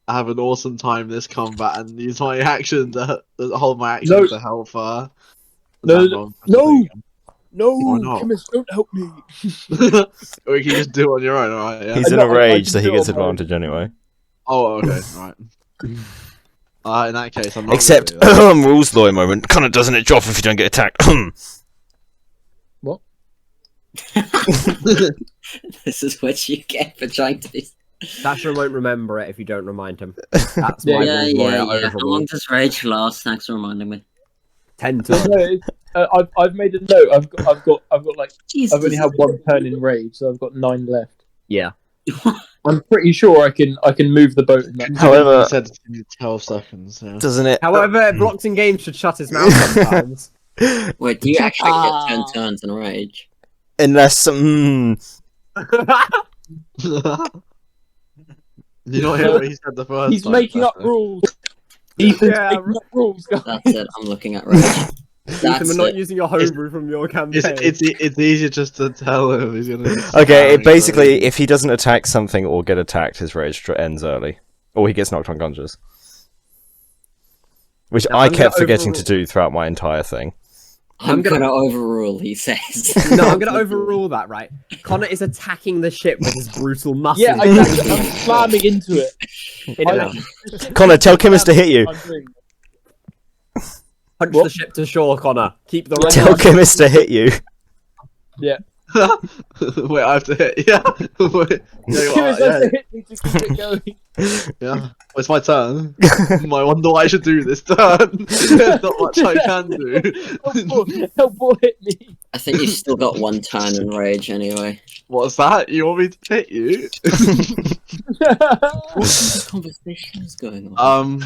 have an awesome time this combat and use my action to hold my action No. to help No, Zambon. no. No, Why not? Kimis, don't help me. Or you can just do it on your own, alright? Yeah. He's in I a know, I rage, can so he do it gets on my own. advantage anyway. Oh, okay, right. In that case, I'm not. Except, gonna do that. rules lawyer moment. Kinda doesn't it drop if you don't get attacked? What? This is what you get for trying to be... Sasha won't remember it if you don't remind him. That's Yeah, my Yeah, rules yeah, lawyer yeah. How overrule. long does rage last? Thanks for reminding me. 10 turns. No, I've made a note. I've got like Jeez, I've only this had is- one turn in rage, so I've got 9 left. Yeah. I'm pretty sure I can move the boat in that. However, You said 12 seconds. Yeah. doesn't it? However, Blocks in Games should shut his mouth sometimes. Wait, do you actually get 10 turns in rage? Unless You not hear what he said the first He's time, making up Sasha? rules. Ethan's Yeah, making up rules, guys. That's it. I'm looking at Rage. Ethan, That's we're not it. using your homebrew from your campaign. It's easier just to tell him he's gonna. Okay, basically, if he doesn't attack something or get attacked, his rage ends early, or he gets knocked unconscious. Which Now, I I'm gonna kept forgetting to overrule- do throughout my entire thing. I'm gonna overrule, he says. No, I'm gonna overrule that, right? Connor is attacking the ship with his brutal muscles. Yeah, exactly. I'm slamming into it. Connor, tell Kimmis to hit you. Punch the ship to shore, Connor. Keep the rest Tell Kimmis to hit you. Yeah. Wait, I have to hit. Yeah. Wait. Yeah, Kimmis yeah. has to hit me to keep it going. Yeah. Well, it's my turn. I wonder what I should do this turn. There's not much I can do. Help boy hit me. I think you've still got one turn in Rage anyway. What's that? You want me to hit you? What conversation is going on?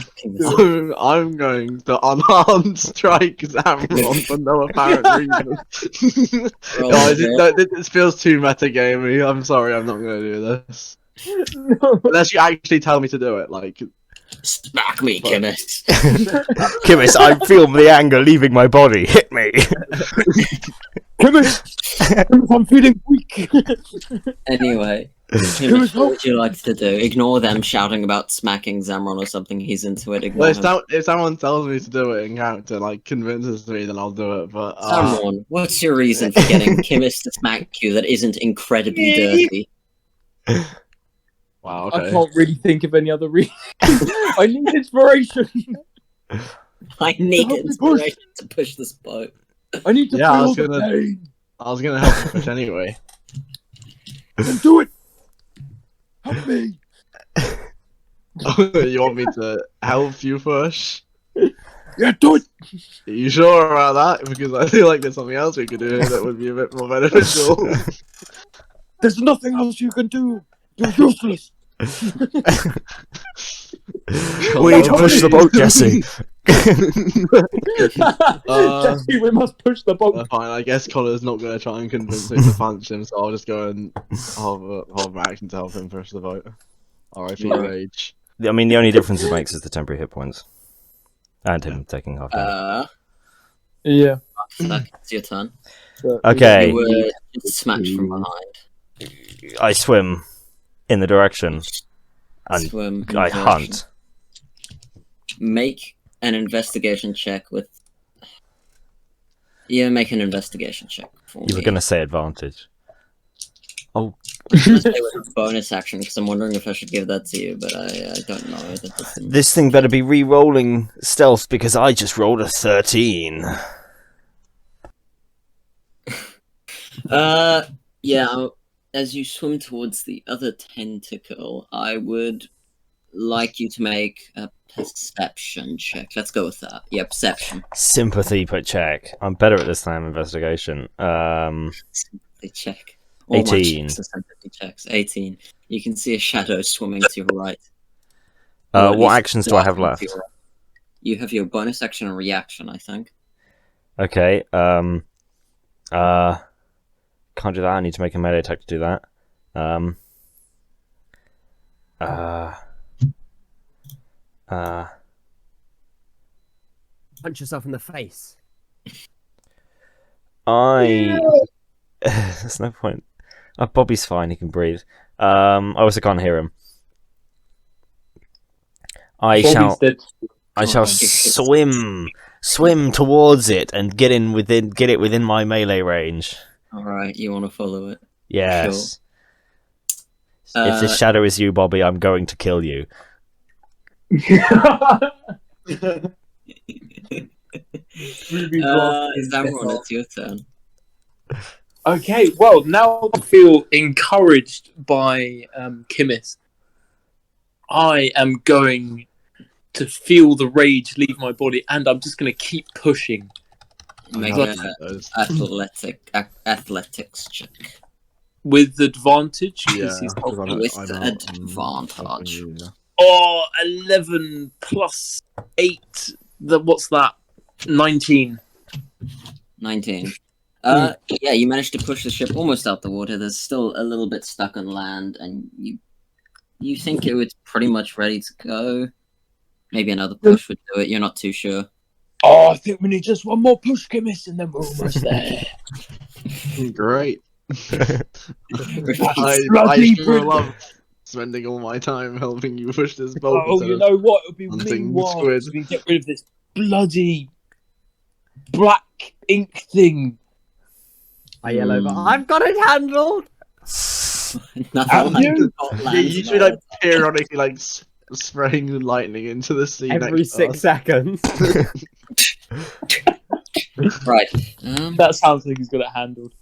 I'm going to unarmed strike Zamron for no apparent reason. This feels too metagamey. I'm sorry, I'm not going to do this. No. Unless you actually tell me to do it, like. Smack me, Kimmis. Kimmis, I feel the anger leaving my body. Hit me. Kimmis, I'm feeling weak. Anyway, Kimmis, what would you like to do? Ignore them shouting about smacking Zamron or something. He's into it. Ignore Well, him. if someone tells me to do it in character, like convinces me, then I'll do it. But Zamron, what's your reason for getting Kimmis to smack you that isn't incredibly dirty? Wow, okay. I can't really think of any other reason. I need inspiration. I need inspiration to push this boat. I need to I feel was the pain. gonna help you push anyway. Then do it. Help me. You want me to help you push? Yeah, do it. Are you sure about that? Because I feel like there's something else we could do here that would be a bit more beneficial. There's nothing else you can do. You're useless. We need to push the boat, Jesse. Jesse, we must push the boat. Fine, I guess Connor's not going to try and convince me to punch him, so I'll just go and hold my action to help him push the boat. R.I.P. Rage. I mean, the only difference it makes is the temporary hit points. And him taking half damage. Yeah. It's your turn. Okay. You were just smacked from behind. I swim in the direction. And Swim in the I direction. hunt. Make an investigation check with. Yeah, make an investigation check for You were me. going to say advantage. Oh. I'm gonna say with a bonus action because I'm wondering if I should give that to you, but I don't know. That doesn't... This thing better be re-rolling stealth because I just rolled a 13. Yeah. As you swim towards the other tentacle, I would like you to make a perception check. Let's go with that. Yeah, perception. Sympathy per check. I'm better at this than investigation. Sympathy check. All my 18. checks are sympathy checks. 18. You can see a shadow swimming to your right. Or at What least actions do I have darkening to left? your right. You have your bonus action and reaction, I think. Okay. Can't do that. I need to make a melee attack to do that. Punch yourself in the face. There's no point. Bobby's fine. He can breathe. I also can't hear him. I shall swim towards it and get it within my melee range. Alright, you want to follow it? Yes. If this shadow is you, Bobby, I'm going to kill you. Zamron, it's your turn. Okay, well, now I feel encouraged by Kimmis. I am going to feel the rage leave my body, and I'm just going to keep pushing. Make an athletics check. With advantage? Yeah, With advantage. Oh, 11 plus 8. What's that? 19. 19. Yeah, you managed to push the ship almost out the water. There's still a little bit stuck on land, and you think it was pretty much ready to go. Maybe another push would do it. You're not too sure. Oh, I think we need just one more push, Chemist, and then we're almost there. Great. I bloody sure brilliant. love spending all my time helping you push this bolt. Oh, instead you of know what? It'll be hunting meanwhile squid. so we can get rid of this bloody black ink thing. I yell over. I've got it handled. Nothing like you? Scotland. You should be like periodically like spraying lightning into the sea Every next to 6 us. seconds. Right. That sounds like he's got it handled.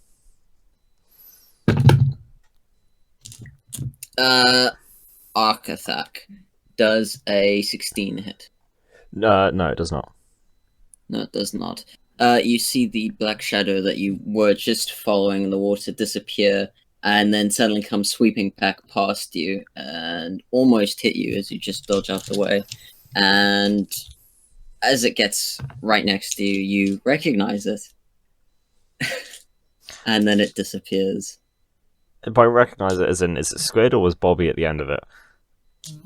Arkathak does a 16 hit. No, it does not. No, it does not. You see the black shadow that you were just following in the water disappear, and then suddenly come sweeping back past you and almost hit you as you just dodge out the way. And as it gets right next to you, you recognize it. And then it disappears. If I recognise it as in, is it squid or was Bobby at the end of it?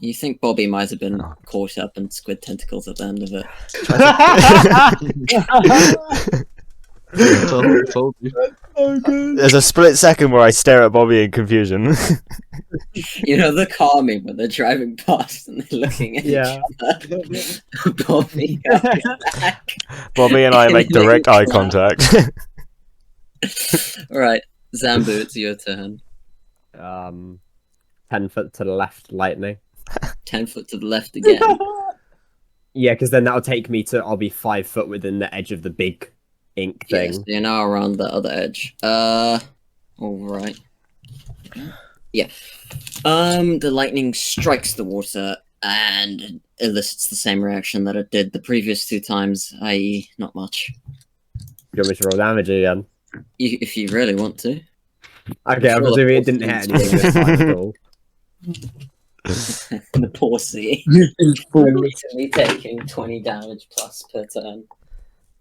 You think Bobby might have been caught up in squid tentacles at the end of it. Told you. Oh, good. There's a split second where I stare at Bobby in confusion. You know the car meme when they're driving past and they're looking at each other. Bobby, back. Bobby and I make direct eye contact. Alright, Zambu, it's your turn. 10 foot to the left, lightning. 10 foot to the left again. Yeah, because then that'll take me to. I'll be 5 foot within the edge of the big ink thing. Yes, you're now around the other edge. Alright. Yeah. The lightning strikes the water and elicits the same reaction that it did the previous 2 times, i.e. not much. You want me to roll damage again? If you really want to. Okay, I'm assuming it didn't hit anything this time at all. The poor sea. Literally taking 20 damage plus per turn.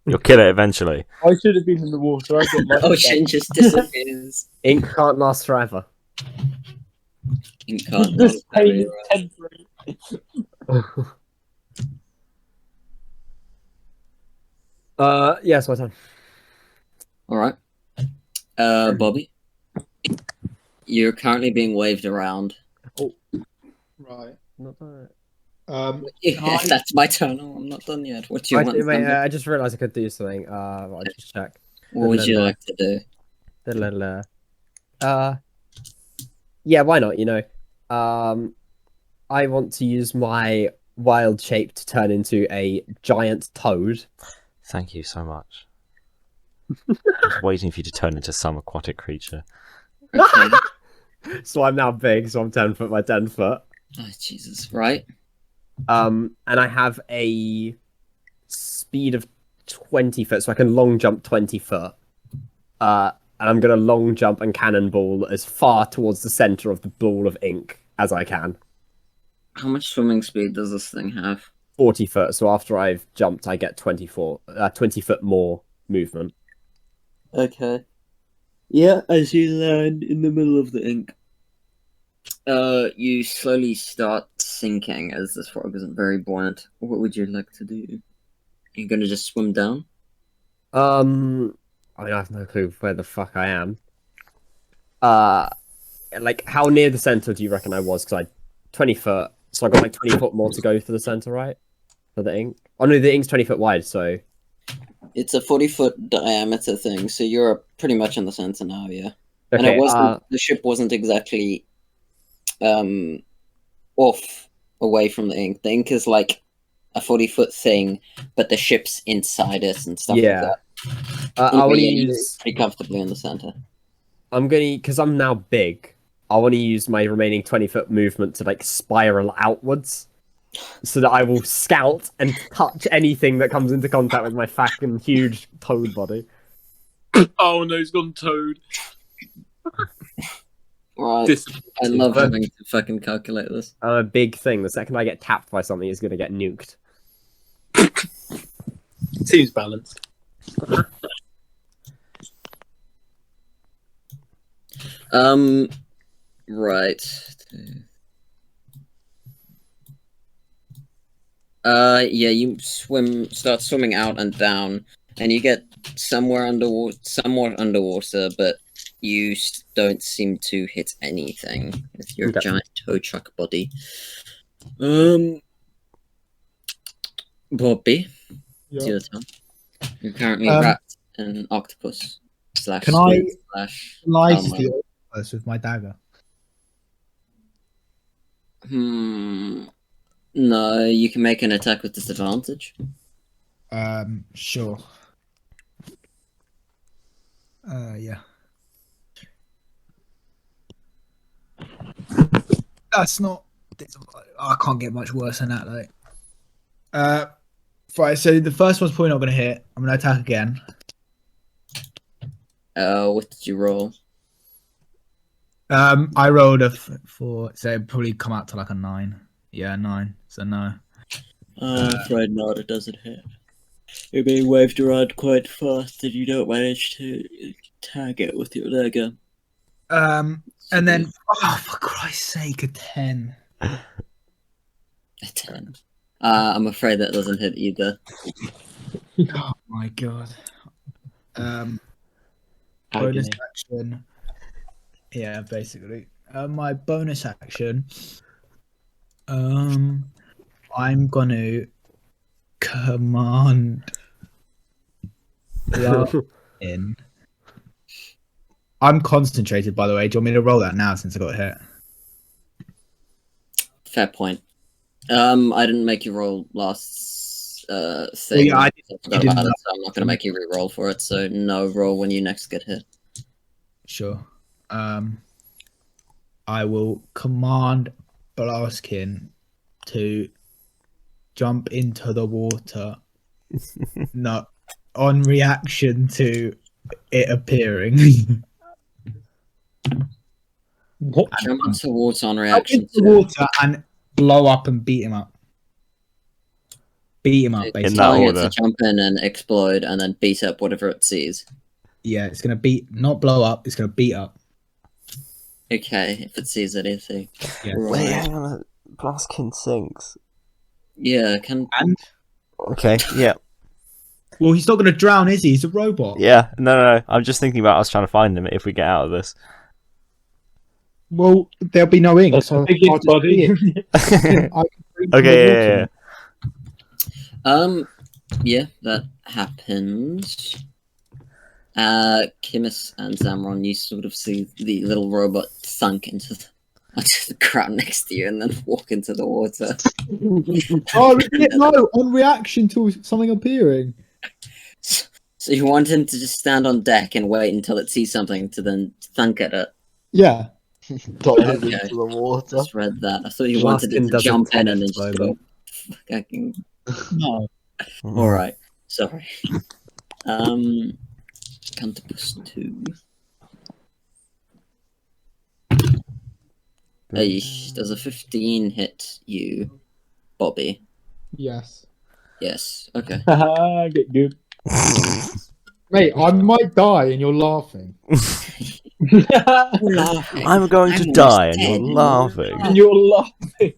You'll kill it eventually. I should have been in the water. I got my Ocean just disappears. Ink can't last forever. Ink can't This last pain is forever. temporary. Yes, my turn. Alright. Bobby. You're currently being waved around. Right. Not done. If that's my turn, I'm not done yet. What do you want? Wait, Zambu? I just realised I could do something. I'll just check. What would you like to do? Yeah, why not? You know, I want to use my wild shape to turn into a giant toad. Thank you so much. I was waiting for you to turn into some aquatic creature. Okay. So I'm now big, so I'm 10 foot by 10 foot. Oh, Jesus. Right. And I have a speed of 20 foot, so I can long jump 20 foot. And I'm going to long jump and cannonball as far towards the center of the ball of ink as I can. How much swimming speed does this thing have? 40 foot, so after I've jumped, I get 20 foot more movement. Okay. Yeah, as you land in the middle of the ink, you slowly start sinking as this frog isn't very buoyant. What would you like to do? You're gonna just swim down? I mean, I have no clue where the fuck I am. Like, how near the center do you reckon I was? Because 20 foot, so I got like 20 foot more to go for the center, right? For the ink. Oh no, the ink's 20 foot wide, so. It's a 40-foot diameter thing, so you're pretty much in the center now, yeah. Okay, And it wasn't the ship wasn't exactly off away from the ink. The ink is like a 40-foot thing, but the ship's inside it and stuff like that. I want to you're use. pretty comfortably in the center. I'm gonna, because I'm now big. I want to use my remaining 20 foot movement to like spiral outwards, so that I will scout and touch anything that comes into contact with my fucking huge toad body. Oh no, he's gone toad. Right. I love having to fucking calculate this. I'm a big thing. The second I get tapped by something, it's gonna get nuked. Seems balanced. Right. Yeah, you start swimming out and down, and you get somewhat underwater, but you don't seem to hit anything with your giant tow truck body. Bobby, it's your turn. You're currently wrapped in an octopus slash Can I squid slash slice salmon. the octopus with my dagger? No, you can make an attack with disadvantage. Sure. Yeah. That's not. I can't get much worse than that, though. Right. So the first one's probably not going to hit. I'm going to attack again. What did you roll? I rolled a 4, so it'd probably come out to like a 9. Yeah, 9. So no. I'm afraid not. It doesn't hit. You're being waved around quite fast, and you don't manage to tag it with your dagger. And then, for Christ's sake, a 10. A 10. I'm afraid that doesn't hit either. Oh my god. Bonus action. Yeah, basically. My bonus action. I'm gonna command in. I'm concentrated, by the way. Do you want me to roll that now since I got hit? Fair point. I didn't make you roll last thing. Yeah, I forgot about it, so I'm not going to make you re-roll for it. So no, roll when you next get hit. Sure. I will command Blaskin to jump into the water. No, on reaction to it appearing. What? Jump into water on reaction into the water and blow up and beat him up. Beat him up, basically. In that Telling it order. to jump in and explode and then beat up whatever it sees. Yeah, it's gonna beat, not blow up. It's gonna beat up. Okay, if it sees anything. Yeah. Wait, hang on. Blaskin sinks. Yeah, can. And Okay, yeah. well, he's not gonna drown, is he? He's a robot. Yeah, no. I'm just thinking about us trying to find him if we get out of this. Well, there'll be no ink. That's So the biggest body. Okay, yeah. Yeah, that happens. Kimis and Zamron, you sort of see the little robot sunk into the ground next to you and then walk into the water. Oh no! On reaction to something appearing. So you want him to just stand on deck and wait until it sees something to then thunk at it? Yeah. Dive into the water. Just read that. I thought you wanted it to jump in and then just go. Fucking... No. Alright, sorry. Cantopus 2. Hey, does a 15 hit you, Bobby? Yes. Yes, okay. Get good. Mate, I might die and you're laughing. Laughing. I'm going to I'm die almost and you're dead. laughing. And you're laughing.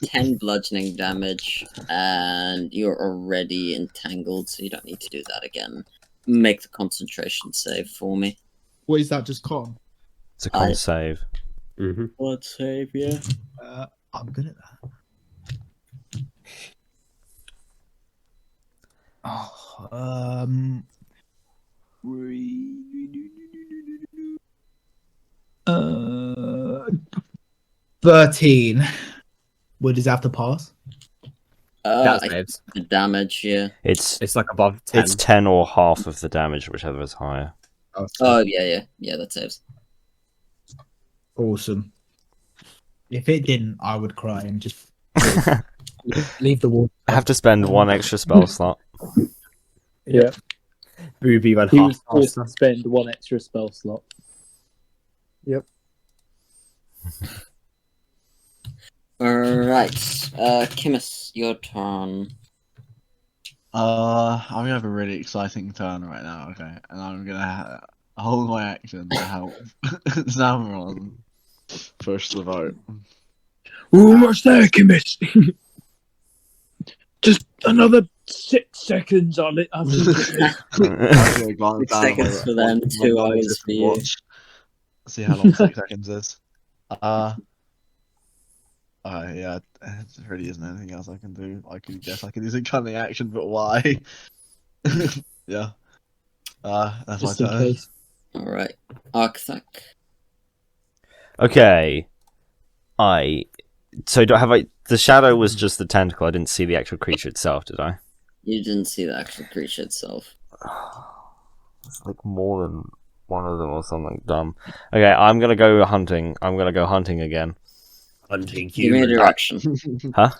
10 bludgeoning damage, and you're already entangled, so you don't need to do that again. Make the concentration save for me. What is that? Just con? It's a con save. Blood save, yeah. I'm good at that. Oh, 13. What does that have to pass? That I saves. the damage, yeah. It's like above 10. It's 10 or half of the damage, whichever is higher. Oh, yeah, that saves. Awesome. If it didn't, I would cry and just leave the water. I have to spend one extra spell slot. Yeah. Booby went He half was forced to faster. spend one extra spell slot. Yep. Alright, Kimis, your turn. I'm gonna have a really exciting turn right now, okay? And I'm gonna hold my action to help Zamron push the boat. What's there, Kimis? Another 6 seconds on it. I think I'm gonna glance 6 down at seconds for them, my 2 hours non-existent for you. watch. See how long 6 seconds is. Yeah, there really isn't anything else I can do. I could guess I could use a cunning action, but why? Yeah. That's just my in turn. case. Alright. Arcthak. Okay. So have I? The shadow was just the tentacle. I didn't see the actual creature itself, did I? You didn't see the actual creature itself. It's like more than one of them or something dumb. Okay, I'm gonna go hunting. I'm gonna go hunting again. Hunting Give me a human. direction. Huh?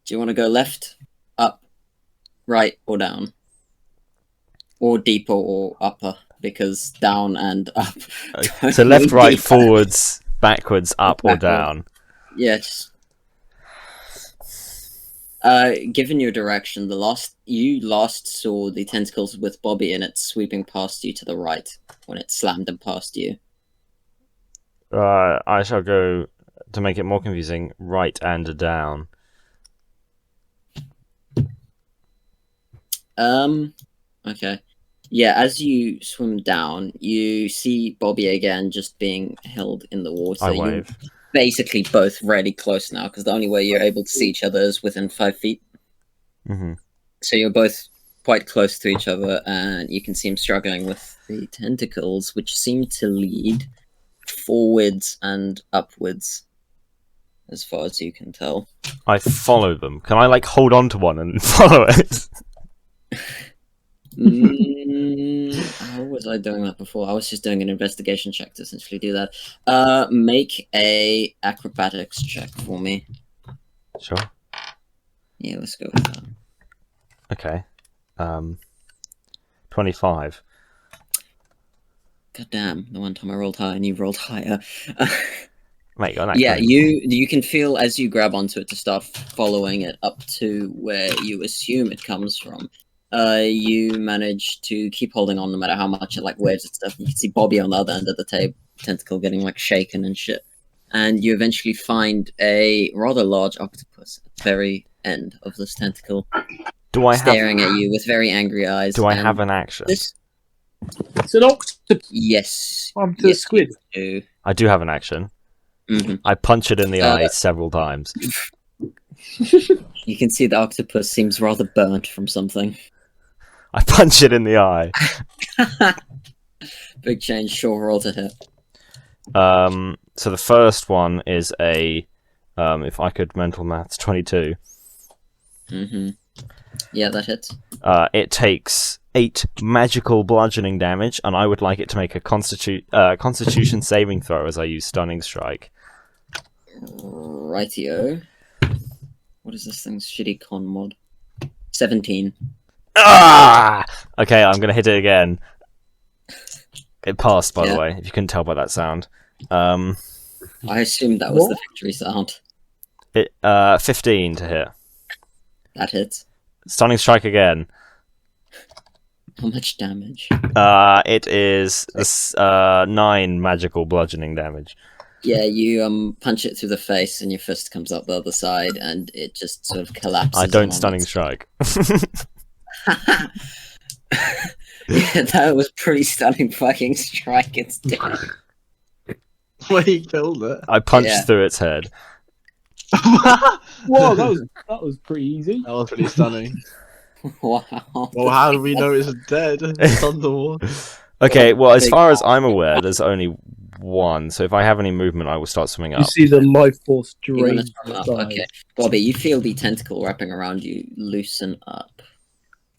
Do you want to go left, up, right, or down? Or deeper or upper? Because down and up. So left, right, Deeper. forwards, backwards, up, or Backward. down. Yeah, just... given your direction, you last saw the tentacles with Bobby in it sweeping past you to the right when it slammed them past you. I shall go, to make it more confusing, right and down. Okay. Yeah, as you swim down, you see Bobby again just being held in the water. I You're wave. basically both really close now, because the only way you're able to see each other is within 5 feet. Mm-hmm. So you're both quite close to each other, and you can see him struggling with the tentacles, which seem to lead forwards and upwards, as far as you can tell. I follow them. Can I, like, hold on to one and follow it? How was I doing that before? I was just doing an investigation check to essentially do that. Make a acrobatics check for me. Sure. Yeah, let's go with that. Okay. 25. God damn, the one time I rolled high and you rolled higher. Mate, you're not Yeah, good. you can feel as you grab onto it to start following it up to where you assume it comes from. You manage to keep holding on no matter how much it like waves and stuff. You can see Bobby on the other end of the tentacle getting like shaken and shit. And you eventually find a rather large octopus at the very end of this tentacle, staring at you with very angry eyes. Do I and have an action? This... It's an octopus. Yes. I'm the squid. You do. I do have an action. Mm-hmm. I punch it in the eye several times. You can see the octopus seems rather burnt from something. I punch it in the eye. Big change, sure, roll to hit. So the first one is a, if I could mental maths, 22. Mm-hmm. Yeah, that hits. It takes 8 magical bludgeoning damage, and I would like it to make a Constitution saving throw as I use Stunning Strike. Rightio. What is this thing's shitty con mod? 17. Ah! Okay, I'm gonna hit it again. It passed, by the way, if you couldn't tell by that sound. I assumed that was the victory sound. 15 to hit. That hits. Stunning Strike again. How much damage? It is 9 magical bludgeoning damage. Yeah, you punch it through the face, and your fist comes up the other side, and it just sort of collapses. I don't Stunning Strike. Yeah, that was pretty stunning fucking strike. It's dead. Well, he killed it. I punched through its head. Whoa, that was pretty easy. That was pretty stunning. Wow. Well, how do we know it's dead? It's underwater. Okay, well, as far as I'm aware, there's only one. So if I have any movement, I will start swimming up. You see the life force You're gonna drain. swim up. Okay, Bobby, you feel the tentacle wrapping around you loosen up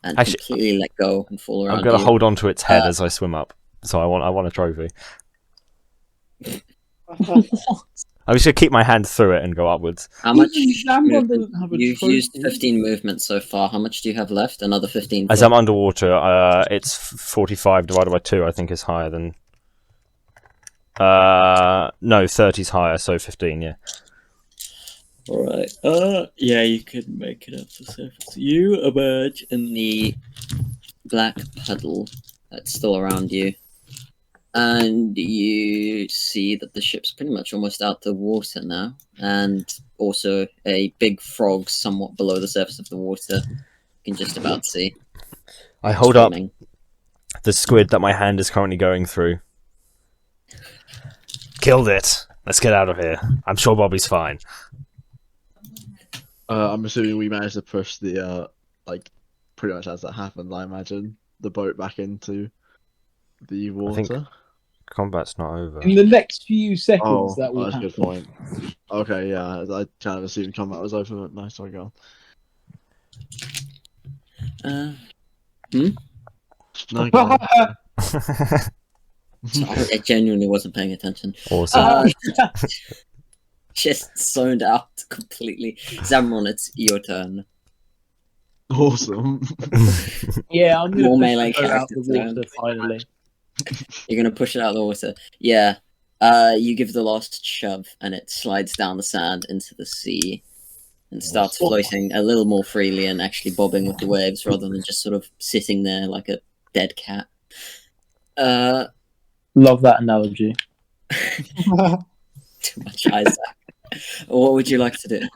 and completely let go and fall around. I'm gonna hold on to its head as I swim up. So I want a trophy. I'm just gonna keep my hand through it and go upwards. How much? Doesn't have a You've trophy. used 15 movements so far. How much do you have left? Another 15. As I'm underwater, it's 45 divided by 2. I think is higher than. No, 30's higher, so 15. Yeah. All right. Yeah, you could make it up to surface. You emerge in the black puddle that's still around you, and you see that the ship's pretty much almost out the water now, and also a big frog somewhat below the surface of the water. You can just about see. I hold up Swimming. the squid that my hand is currently going through. Killed it. Let's get out of here. I'm sure Bobby's fine. I'm assuming we managed to push the like pretty much as that happened. I imagine the boat back into the water. Combat's not over. In the next few seconds, Oh, that will that's a happen. good point. Okay, yeah, I kind of assumed combat was over. But nice, sorry, go on. No, go on. I genuinely wasn't paying attention. Awesome. Just zoned out completely. Zamron, it's your turn. Awesome. Yeah, I'm More gonna melee push it out the characters water finally. You're gonna push it out of the water. Yeah. You give the last shove, and it slides down the sand into the sea, and starts floating a little more freely and actually bobbing with the waves rather than just sort of sitting there like a dead cat. Love that analogy. Too much Isaac. What would you like to do?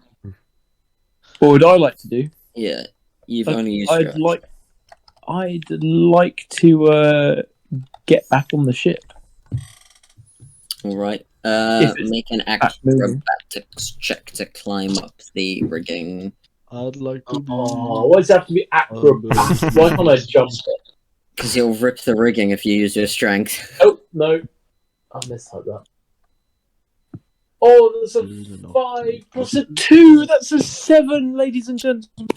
What would I like to do? Yeah, you've only used your I'd like to get back on the ship. All right. If it's Make an acrobatics check to climb up the rigging. I'd like to. Oh, why does it have to be acrobat? Why can't I jump it? Because you'll rip the rigging if you use your strength. Oh no, I mistyped that. Oh, that's a 5 plus a 2. That's a 7, ladies and gentlemen.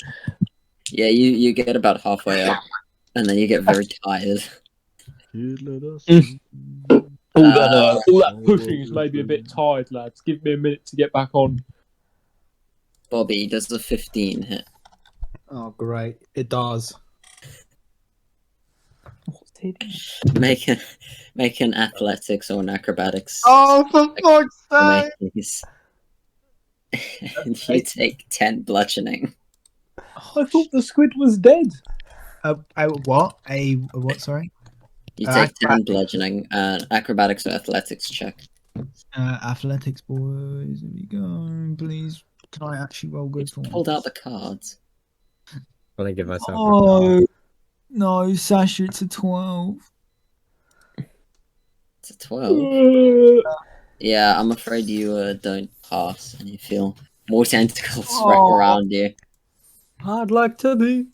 Yeah, you get about halfway up, and then you get very tired. All that pushing is maybe a bit tired, lads. Give me a minute to get back on. Bobby, does the 15 hit? Oh, great. It does. Make an athletics or an acrobatics. Oh, for fuck's sake! Please. And you take 10 bludgeoning. I thought the squid was dead. What? A what? Sorry. You take 10 bludgeoning. Acrobatics or athletics check. Athletics, boys. Here we go. Please, can I actually roll good for Pulled out the cards. When I give myself. Oh no, Sasha! It's a 12. It's a 12. Yeah, I'm afraid you don't pass, and you feel more tentacles wrap around you. I'd like to be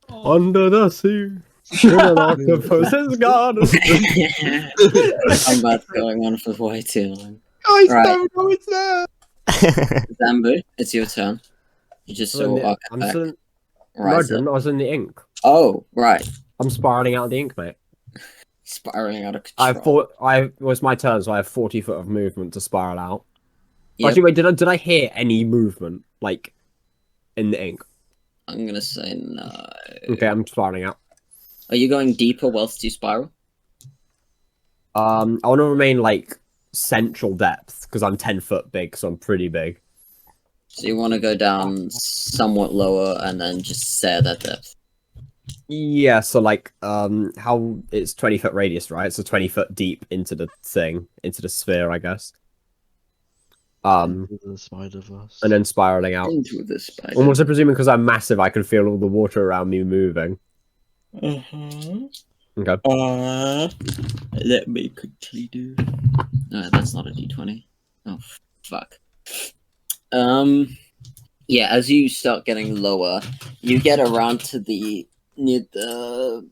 under the sea. In an octopus's garden. Combat's going on for way too long. I Right. don't know it's there. Zambu, it's your turn. You just saw I'm Arcapac. still. No, I Right. didn't. I was in the ink. Oh, right. I'm spiraling out of the ink, mate. Spiraling out of control. It was my turn, so I have 40 foot of movement to spiral out. Yep. Actually, wait, did I hear any movement like in the ink? I'm gonna say no. Okay, I'm spiraling out. Are you going deeper whilst you spiral? I want to remain like central depth because I'm 10 foot big, so I'm pretty big. So you want to go down somewhat lower and then just stay at that depth. Yeah, so like how it's 20 foot radius, right? So 20 foot deep into the thing, into the sphere, I guess. The Spider-Verse. And then spiraling out. Into the spider. Almost presuming because I'm massive, I can feel all the water around me moving. Okay. Let me quickly do. No, that's not a d20. Oh, fuck. Yeah, as you start getting lower, you get around to near the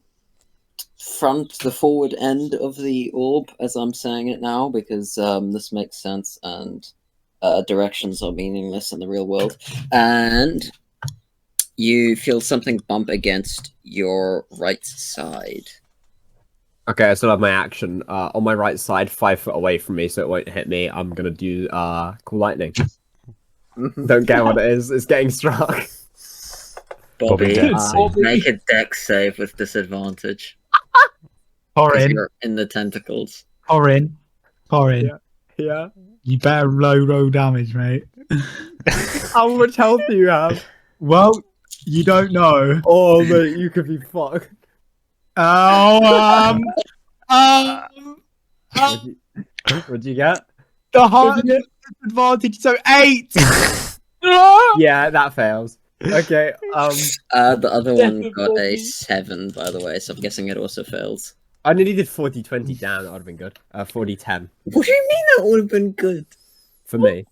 front, the forward end of the orb, as I'm saying it now, because this makes sense and directions are meaningless in the real world. And you feel something bump against your right side. Okay, I still have my action. On my right side, 5 foot away from me, so it won't hit me. I'm gonna do cool lightning. Don't care what it is. It's getting struck. Bobby, Bobby. make a dex save with disadvantage. 'Cause Corin, you're in the tentacles. Corin. Yeah. You better roll damage, mate. How much health do you have? Well, you don't know. Oh, mate, you could be fucked. Oh, What'd you get? the hard advantage. So 8. Yeah, that fails. Okay. The other one Death of got a Bobby. 7, by the way, so I'm guessing it also fails. I nearly did 40-20. Damn, that would have been good. 40-10 What do you mean that would have been good? for me.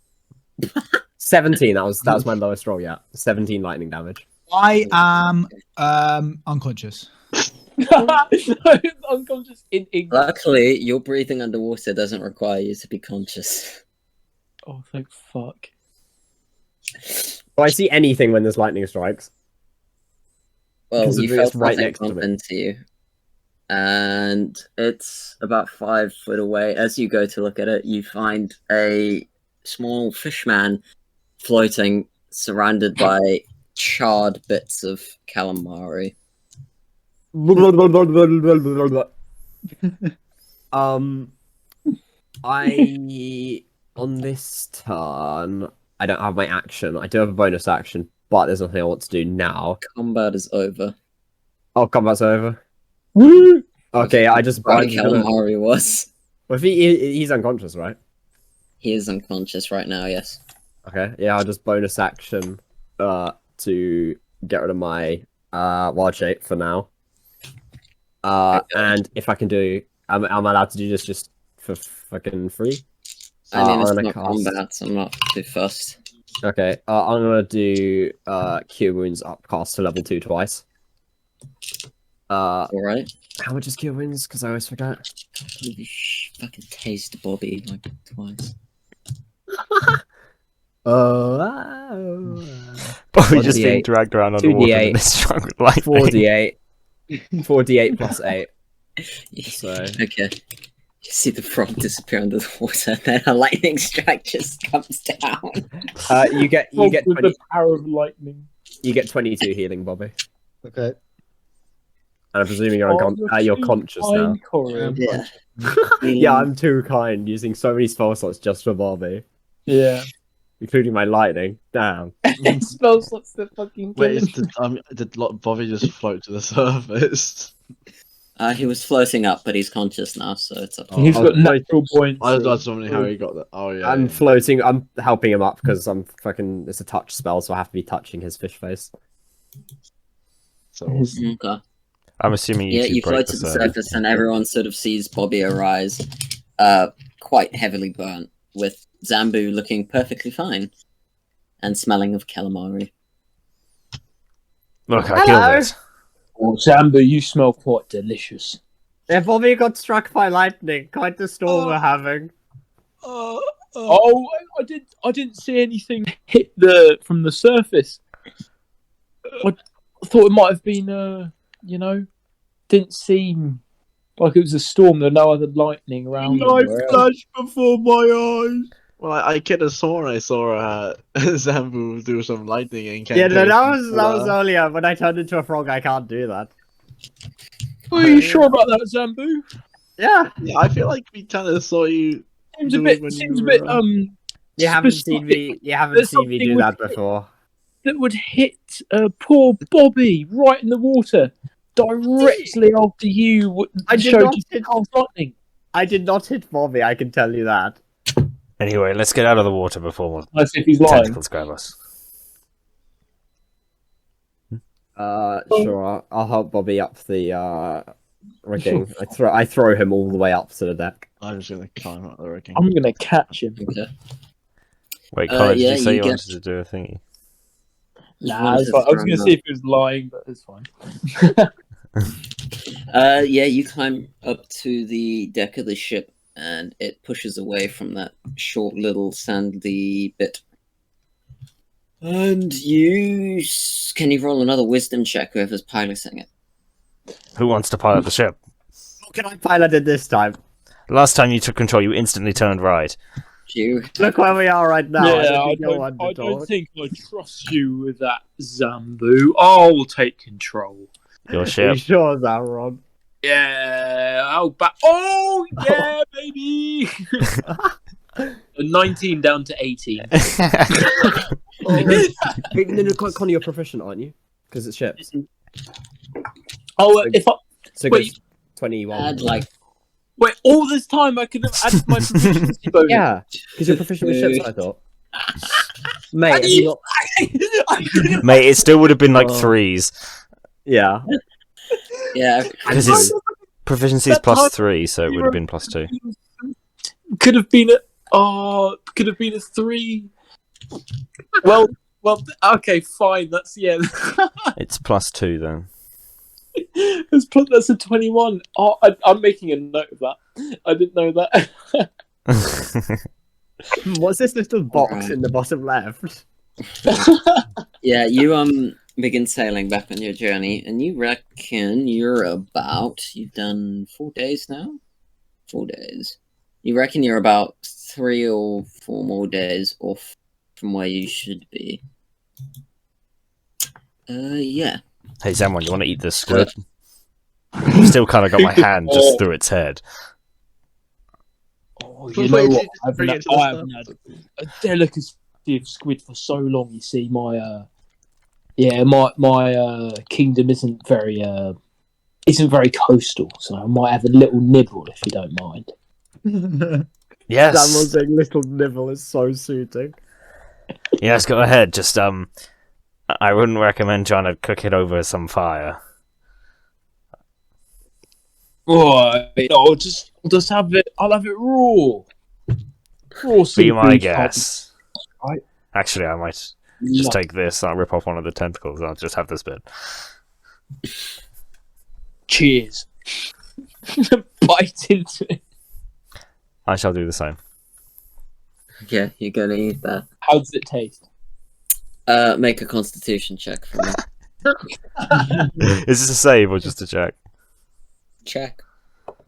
17. That was my lowest roll yet. 17 lightning damage. I am unconscious. Unconscious in ink. Luckily, your breathing underwater doesn't require you to be conscious. Oh, thank fuck. Do I see anything when there's lightning strikes? Well, Because you it's felt right something next to bump me. into you. And it's about 5 foot away. As you go to look at it, you find a small fishman floating, surrounded by charred bits of calamari. I on this turn I don't have my action. I do have a bonus action, but there's nothing I want to do now. Combat is over. Oh, combat's over. Woo! Okay, I'm just gonna... Calamari was. Well, if he's unconscious, right? He is unconscious right now, yes. Okay, yeah, I'll just bonus action to get rid of my wild shape for now. And if I can do, am I allowed to do this just for fucking free? I mean, it's I'm gonna not cast... combat, so I'm not too fussed. Okay, I'm gonna do Cure Wounds upcast to level 2 twice. Alright. How much is Cure Wounds? Because I always forget. Fucking taste Bobby like twice. Bobby just being dragged around on the water in 2d8, this strong lightning. 4d8, 4d8 plus 8. So Okay. You see the frog disappear under the water, then a lightning strike just comes down. you get With 20, the power of lightning. you get 22 healing, Bobby. Okay. And I'm presuming you're conscious now. Yeah. Yeah, I'm too kind, using so many spell slots just for Bobby, Yeah. including my lightning. Damn. Spell slots the fucking Wait, killing. did Bobby just float to the surface? He was floating up, but he's conscious now, so it's up to He's him. got natural points. I was wondering how he got that. Oh yeah. I'm floating. I'm helping him up because I'm fucking. It's a touch spell, so I have to be touching his fish face. So Okay. I'm assuming you Yeah, two you break float the to the surface. surface, and everyone sort of sees Bobby arise, quite heavily burnt, with Zambu looking perfectly fine, and smelling of calamari. Look, I killed it. Oh, Zambu, you smell quite delicious. Yeah, Bobby got struck by lightning. Quite the storm we're having. Oh, I didn't see anything hit from the surface. I thought it might have been, didn't seem like it was a storm. There were no other lightning around. Light flashed before my eyes. well, I could have sworn I saw Zambu do some lightning and Yeah, no, that was earlier when I turned into a frog. I can't do that. Are you sure about that, Zambu? Yeah. Yeah, I feel like we kind of saw you. Seems a do bit. it when Seems a you bit. were, You haven't seen specific. me. You haven't There's seen me something do with that before. That would hit poor Bobby right in the water directly after you I did showed not you hit- cast lightning. I did not hit Bobby. I can tell you that. Anyway, let's get out of the water before I see if he's lying. tentacles grab us. Sure. I'll help Bobby up the rigging. I throw him all the way up to the deck. I'm just gonna climb up the rigging. I'm gonna catch him. Okay. Wait, Connor, yeah, did you say you you get- wanted to do a thingy? Nah, it's fine. I was gonna see if he was lying, but it's fine. Yeah, you climb up to the deck of the ship, and it pushes away from that short little sandy bit. And can you roll another wisdom check, whoever's piloting it? Who wants to pilot the ship? Can I pilot it this time? Last time you took control, you instantly turned right. You. Look where we are right now. Yeah, I don't think I trust you with that, Zambu. I'll take control. Your Are ship. you sure, Ron? Yeah, Oh, yeah, baby! 19 down to 18. No, Connor, you're proficient, aren't you? Because it's ships. Oh, if I... So Wait. it goes 21. Add like Wait, all this time I could have added my proficiency bonus. Yeah, because you're proficient with ships, I thought. Mate, have you got... Mate, it still would have been like Oh. 3s. Yeah. Yeah, Because it's proficiency is +3, so it would have been +2. Could have been a could have been a 3. Well, okay, fine. That's It's +2 then. That's a 21. Oh, I'm making a note of that. I didn't know that. What's this little box Alright. in the bottom left? yeah. You begin sailing back on your journey, and you reckon you've done 4 days now. 4 days. You reckon you're about 3 or 4 more days off from where you should be. Yeah. Hey, Zamwan, you want to eat this squid? I've still kind of got my hand just through its head. Oh, Well, you know wait, what? did you bring it to the I haven't had a delicacy of squid for so long. You see, my kingdom isn't very coastal, so I might have a little nibble if you don't mind. Yes. That was a little nibble is so suiting. Yes, go ahead. Just I wouldn't recommend trying to cook it over some fire. Right, I'll just have it. I'll have it raw. Raw Be my seafood. guess. Right. Actually, I might just take this. I'll rip off one of the tentacles. I'll just have this bit. Cheers. Bite into it. I shall do the same. Yeah, you're gonna eat that. How does it taste? Make a Constitution check for me. Is this a save or just a check? Check.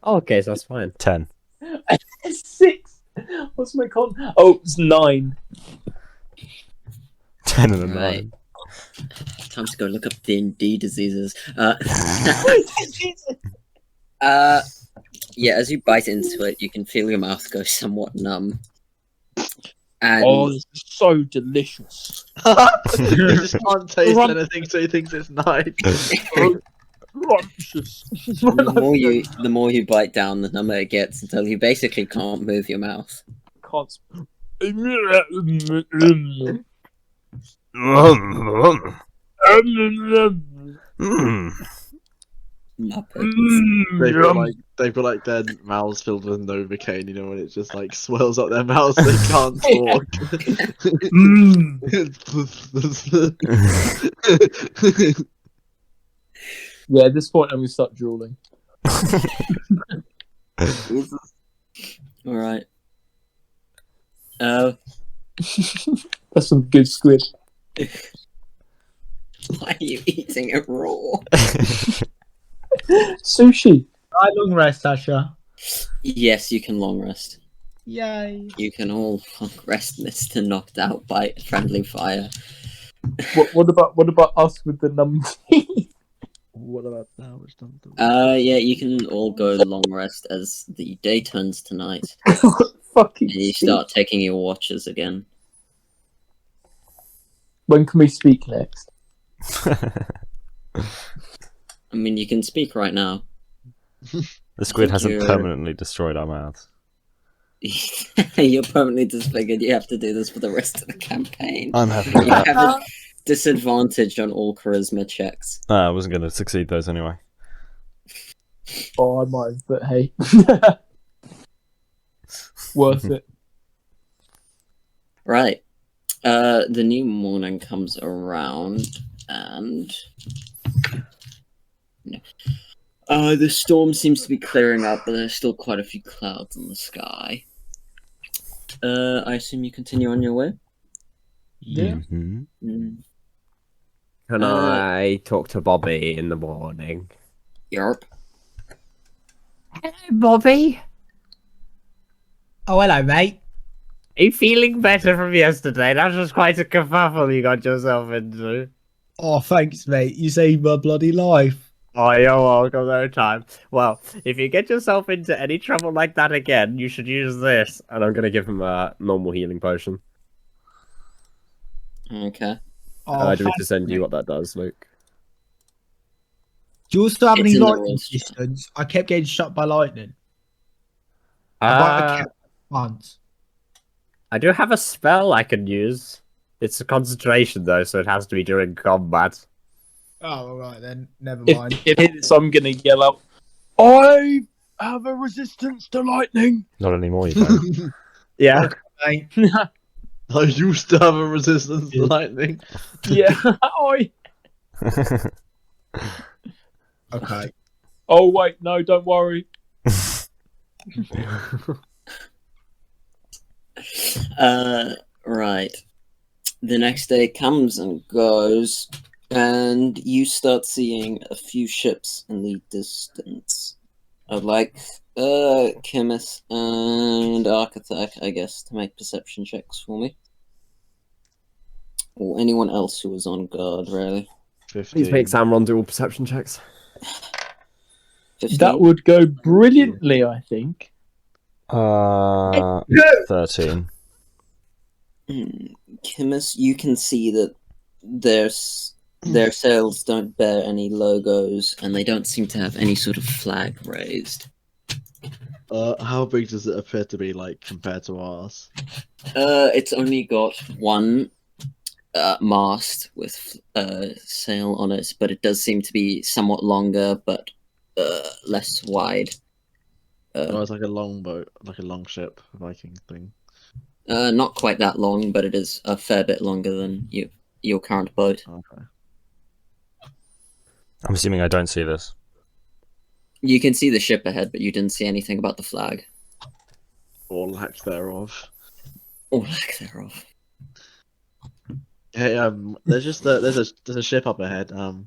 Oh, okay, so that's fine. 10. 6. What's my con? Oh, it's 9. 10 and a 9. Right. Time to go look up D&D diseases. Yeah, as you bite into it, you can feel your mouth go somewhat numb. And Oh, this is so delicious. He just can't taste anything, so he thinks it's nice. the more you bite down, the number it gets until you basically can't move your mouth. Can't. Muppets. They've got like their mouths filled with Novocaine, you know, and it just like swells up their mouths. They can't talk. Yeah, at this point, I'm gonna start drooling. All right. That's some good squid. Why are you eating it raw? Sushi. I long rest, Tasha. Yes, you can long rest. Yay. You can all long rest, Mister Knocked Out by Friendly Fire. What about us with the numb teeth? What about now? Yeah, you can all go long rest as the day turns to night. Fucking And you start taking your watches again. When can we speak next? I mean, you can speak right now. The squid think hasn't you're- permanently destroyed our mouths. You're permanently disfigured. You have to do this for the rest of the campaign. I'm happy with You that. have a disadvantage on all charisma checks. I wasn't going to succeed those anyway. Oh, I might, but hey. Worth it. Right. The new morning comes around, and the storm seems to be clearing up, but there's still quite a few clouds in the sky. I assume you continue on your way? Yeah. Mhm. Mm. Can I talk to Bobby in the morning? Yarp. Hello, Bobby. Oh, hello, mate. Are you feeling better from yesterday? That was quite a kerfuffle you got yourself into. Oh, thanks, mate. You saved my bloody life. Oh, you're welcome anytime. Well, if you get yourself into any trouble like that again, you should use this. And I'm going to give him a normal healing potion. Okay. Oh, Do we need to thanks, send you mate. what that does, Luke? Do you also have It's any in the lightning rules, yeah. resistance? I kept getting shot by lightning. I kept once. I do have a spell I can use. It's a concentration though, so it has to be during combat. Oh, all right then. Never If mind. it's, I'm gonna yell out, I have a resistance to lightning. Not anymore, you don't. Yeah. Mate. I used to have a resistance to lightning. Yeah. I. Okay. Oh wait, no, don't worry. Right. The next day comes and goes, and you start seeing a few ships in the distance. I'd like Chemist and Architect, I guess, to make perception checks for me. Or anyone else who was on guard, really. 15. Please make Samron do all perception checks. 15? That would go brilliantly, I think. 13. Chemist, you can see that their sails don't bear any logos, and they don't seem to have any sort of flag raised. How big does it appear to be, like, compared to ours? It's only got one mast with sail on it, but it does seem to be somewhat longer, but less wide. It's like a long boat, like a long ship, Viking thing. Not quite that long, but it is a fair bit longer than your current boat. Okay. I'm assuming I don't see this. You can see the ship ahead, but you didn't see anything about the flag. Or lack thereof. Or lack thereof. Hey, there's a ship up ahead. Do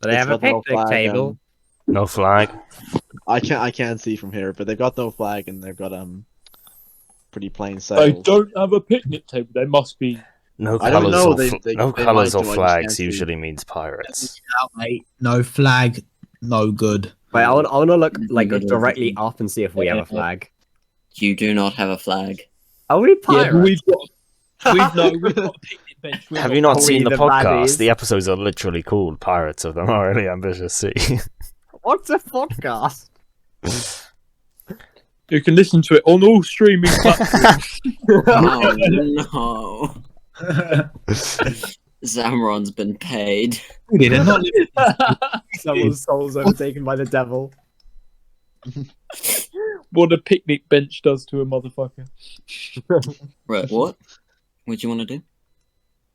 they It's have a got no picnic flag, table? No flag. I can't see from here, but they've got no flag and they've got pretty plain They sails. don't have a picnic table. They must be. No I don't colours know, or, they no might colours or do, I just flags can't see. usually means pirates. Out, mate. No flag. No good. Wait, I want to look like Good directly everything. up and see if we have a flag. You do not have a flag. Are we Yeah, pirates? but we've got a picnic bench. We're Have not you not Are we seen the the podcast? baddies? The episodes are literally called Pirates of the Morally Ambiguous Sea. What's a podcast? You can listen to it on all streaming platforms. Oh no. Zamron's been paid. Did it not? Someone's soul's overtaken by the devil. What a picnic bench does to a motherfucker. Right, what? What do you want to do?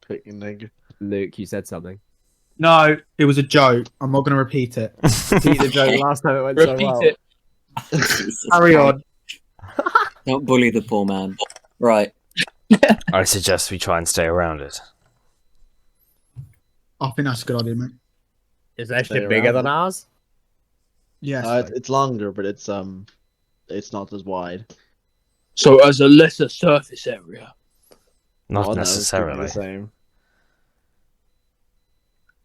Picnic. Luke, you said something. No, it was a joke. I'm not going to repeat it. Repeat the joke last time it went so Repeat well. it. Jesus Carry Christ. on. Don't bully the poor man. Right. I suggest we try and stay around it. I think that's a good idea, mate. Is that Stay ship bigger around. than ours? Yes. It's longer, but it's not as wide. So as a lesser surface area. Not Oh, no, it's gonna be necessarily. the same.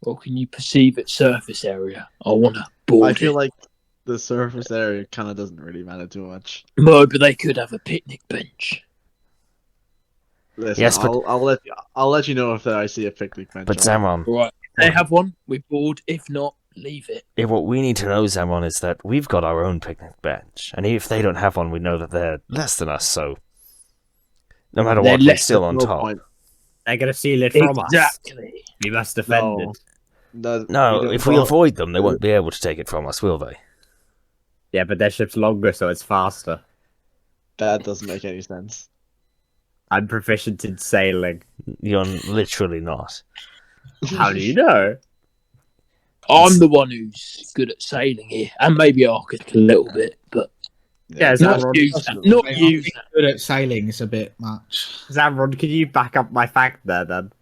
Or can you perceive its surface area? I want to board I feel it. like the surface area kind of doesn't really matter too much. No, but they could have a picnic bench. Listen, Yes, but- I'll let you know if I see a picnic bench. But on. Zamron, Right. If they have one, we board. If not, leave it. what we need to know, Zamron, is that we've got our own picnic bench. And if they don't have one, we know that they're less than us, so... No matter They're what, we're less still than on No top. point. They're gonna steal it from us. Exactly. We must defend No. it. No, No, if we avoid them, they won't be able to take it from us, will they? Yeah, but their ship's longer, so it's faster. that doesn't make any sense. I'm proficient in sailing. You're literally not. How do you know? I'm the one who's good at sailing here, and maybe Arcus a little bit, but Yeah, not Zamron, you, Sam. Not Mate, you. I think good at sailing is a bit much. Zamron, can you back up my fact there then?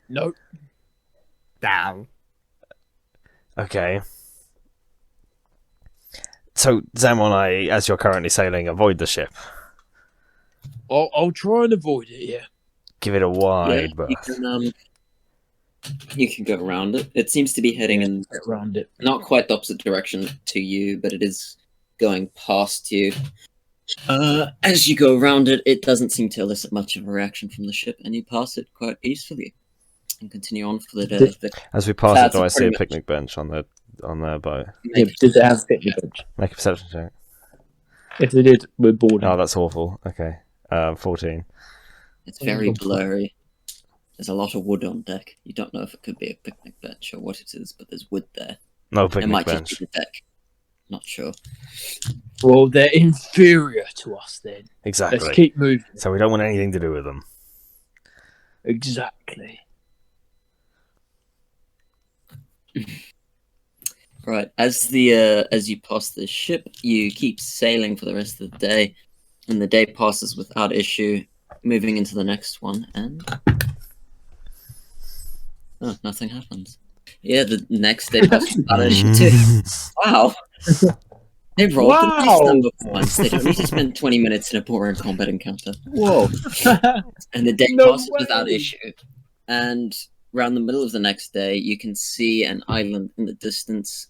No. Damn. Okay. So, Zamron, as you're currently sailing, avoid the ship. I'll try and avoid it. Yeah. Give it a wide You berth. can go around it. It seems to be heading in Get around it. not quite the opposite direction to you, but it is going past you. As you go around it, it doesn't seem to elicit much of a reaction from the ship, and you pass it quite peacefully and continue on for the day. As we pass it, That's do I see a pretty much- picnic bench on the boat? Yeah, does it have a picnic bench? Make a perception check. If they did, we're boarding. Oh, that's awful. Okay. 14. It's very blurry. There's a lot of wood on deck. You don't know if it could be a picnic bench or what it is, but there's wood there. No It picnic might bench. just be the deck. Not sure. Well, they're inferior to us then. Exactly. Let's keep moving. So we don't want anything to do with them. Exactly. Right. As you pass the ship, you keep sailing for the rest of the day, and the day passes without issue. Moving into the next one, and nothing happens. Yeah, the next day passes without issue too. Wow. They rolled the nice number for once. They don't need to spend 20 minutes in a boring combat encounter. Whoa. And the day passes without issue. And around the middle of the next day, you can see an island in the distance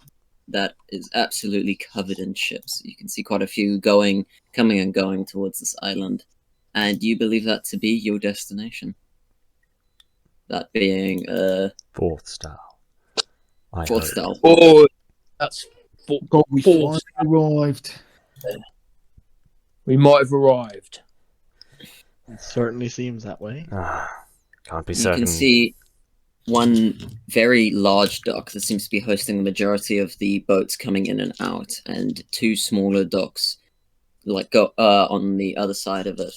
that is absolutely covered in ships. You can see quite a few coming and going towards this island. And you believe that to be your destination. That being Fourth style. Fourth style. Oh, that's God, we fourth. arrived. We might have arrived. It certainly seems that way. Can't be You certain. can see one very large dock that seems to be hosting the majority of the boats coming in and out, and two smaller docks go on the other side of it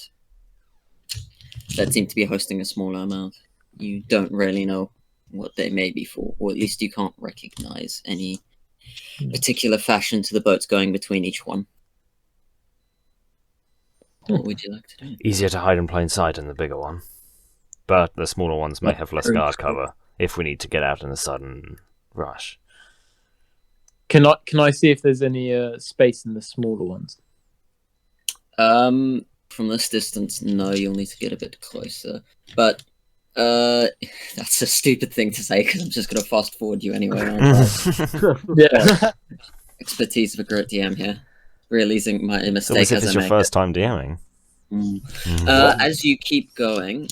that seem to be hosting a smaller amount. You don't really know what they may be for, or at least you can't recognize any particular fashion to the boats going between each one. What would you like to do? Easier to hide in plain sight in the bigger one. But the smaller ones may have less guard cover if we need to get out in a sudden rush. Can I see if there's any space in the smaller ones? From this distance, no, you'll need to get a bit closer. But that's a stupid thing to say because I'm just going to fast forward you anyway. Yeah. Expertise of a great DM here. Realizing my So mistake if as it's I your make first time DMing. As you keep going,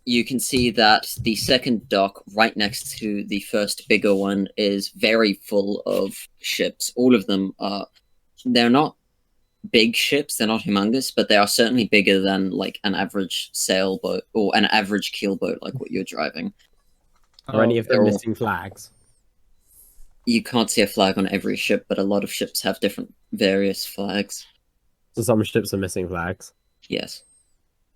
you can see that the second dock right next to the first bigger one is very full of ships. All of them they're not big ships, they're not humongous, but they are certainly bigger than like an average sailboat or an average keelboat like what you're driving. Are any of them They're all- missing flags? You can't see a flag on every ship, but a lot of ships have different various flags. So some ships are missing flags. Yes.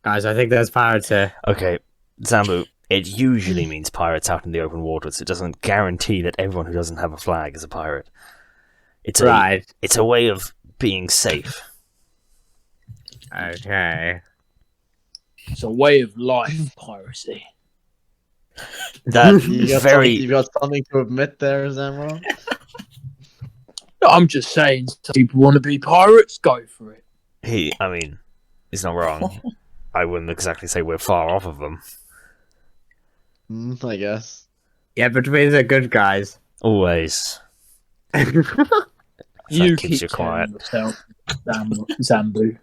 Guys, I think there's pirates here. Okay, Zambu, it usually means pirates out in the open waters. It doesn't guarantee that everyone who doesn't have a flag is a pirate. It's it's a way of being safe. Okay. It's a way of life, piracy. That You got something to admit there, Zamro? I'm just saying, some people want to be pirates, go for it. He's not wrong. I wouldn't exactly say we're far off of them. I guess. Yeah, but we're the good guys. Always. You keeps keep you quiet. yourself, Zambu.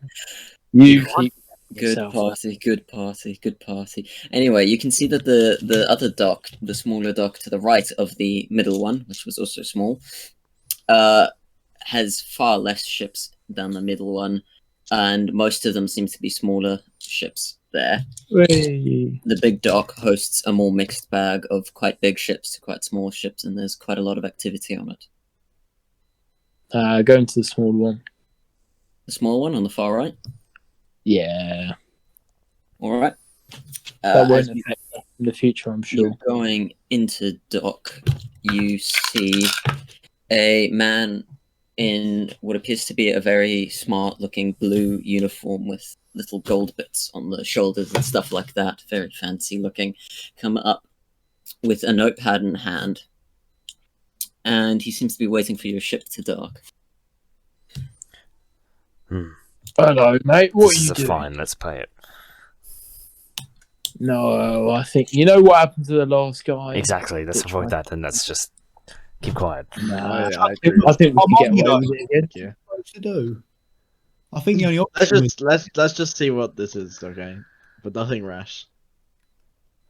You keep Good yourself. good party. Anyway, you can see that the other dock, the smaller dock to the right of the middle one, which was also small, has far less ships than the middle one, and most of them seem to be smaller ships there. Hey. The big dock hosts a more mixed bag of quite big ships to quite small ships, and there's quite a lot of activity on it. Go into the small one. The small one on the far right? Yeah. Alright. That won't As you- affect us in the future, I'm sure. You're going into dock, you see a man in what appears to be a very smart looking blue uniform with little gold bits on the shoulders and stuff like that, very fancy looking, come up with a notepad in hand, and he seems to be waiting for your ship to dock. Hello, mate. What This are is you a doing? fine, let's pay it. No, I think you know what happened to the last guy. Exactly, let's avoid that, and let's just keep quiet. Nah, I I think we can get away with it again. Yeah. What to do? I think the only Let's option is let's just see what this is, okay? But nothing rash.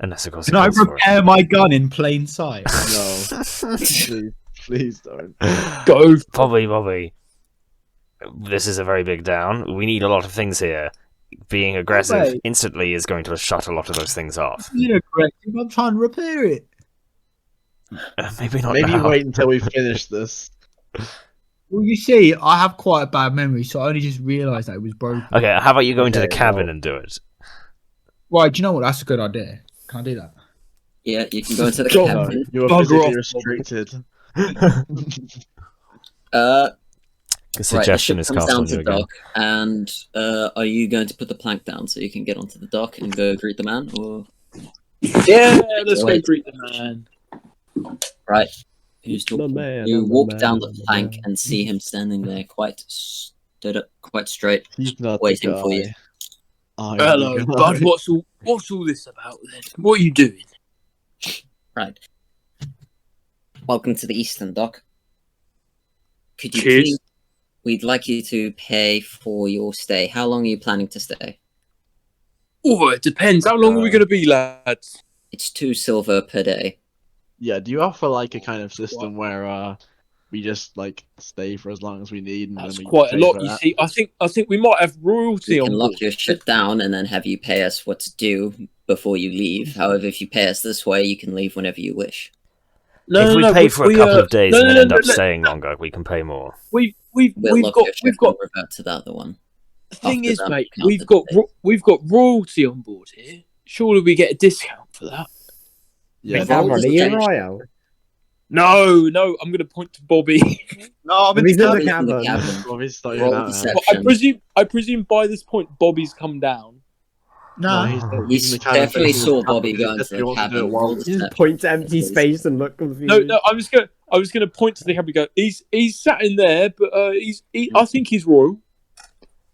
Unless, of course, can I prepare my gun in plain sight? No. please don't. Go. Bobby. This is a very big down. We need a lot of things here. being aggressive Wait. instantly is going to shut a lot of those things off. Correct. I'm trying to repair it. Maybe not Maybe now. wait until we finish this. Well, you see, I have quite a bad memory, so I only just realised that it was broken. Okay, how about you go into the Okay, cabin well- and do it? Right, do you know what? That's a good idea. Can I do that? Yeah, you can go into the Go. No, cabin. you're Bugger physically off. restricted. The Right, the suggestion ship is comes cast down on to you again. dock, and are you going to put the plank down so you can get onto the dock and go greet the man, or Yeah, let's go Wait. greet the man. right? Who's The talking? man, You the walk man, down the the plank man. and see him standing there, quite stood up, quite straight, He's not waiting the guy. for you. I'm Hello, the guy. bud. What's all this about then? What are you doing? Right. Welcome to the Eastern Dock. Could you Cheers. please? We'd like you to pay for your stay. How long are you planning to stay? Oh, it depends. How long are we going to be, lads? It's 2 silver per day. Yeah, do you offer like a kind of system where we just like stay for as long as we need and That's then we quite a pay lot. for You that? see, I think we might have royalty We on can board. lock your ship down and then have you pay us what's due before you leave. However, if you pay us this way, you can leave whenever you wish. No, If we no, pay for a we, couple of days no, and then no, end no, up no. staying longer, we can pay more. We've We'll lock your ship got. and revert to the other one. The thing after is, that, mate, count we've the got days. we've got royalty on board here. Surely we get a discount for that. Yeah, If that all was- the Are you change- royal? No, I'm going to point to Bobby. No, I'm in He's the in the cabin. in the cabin. cabin. Bobby's not Roll even out now. deception. I presume by this point Bobby's come down. No, he's You in the cabin definitely fixing his saw tab Bobby because go into he the wants to do it cabin. while- Roll You just deception. point to empty Please. space and look confused. No, I was going to point to the cabin and go. He's sat in there, but I think he's royal.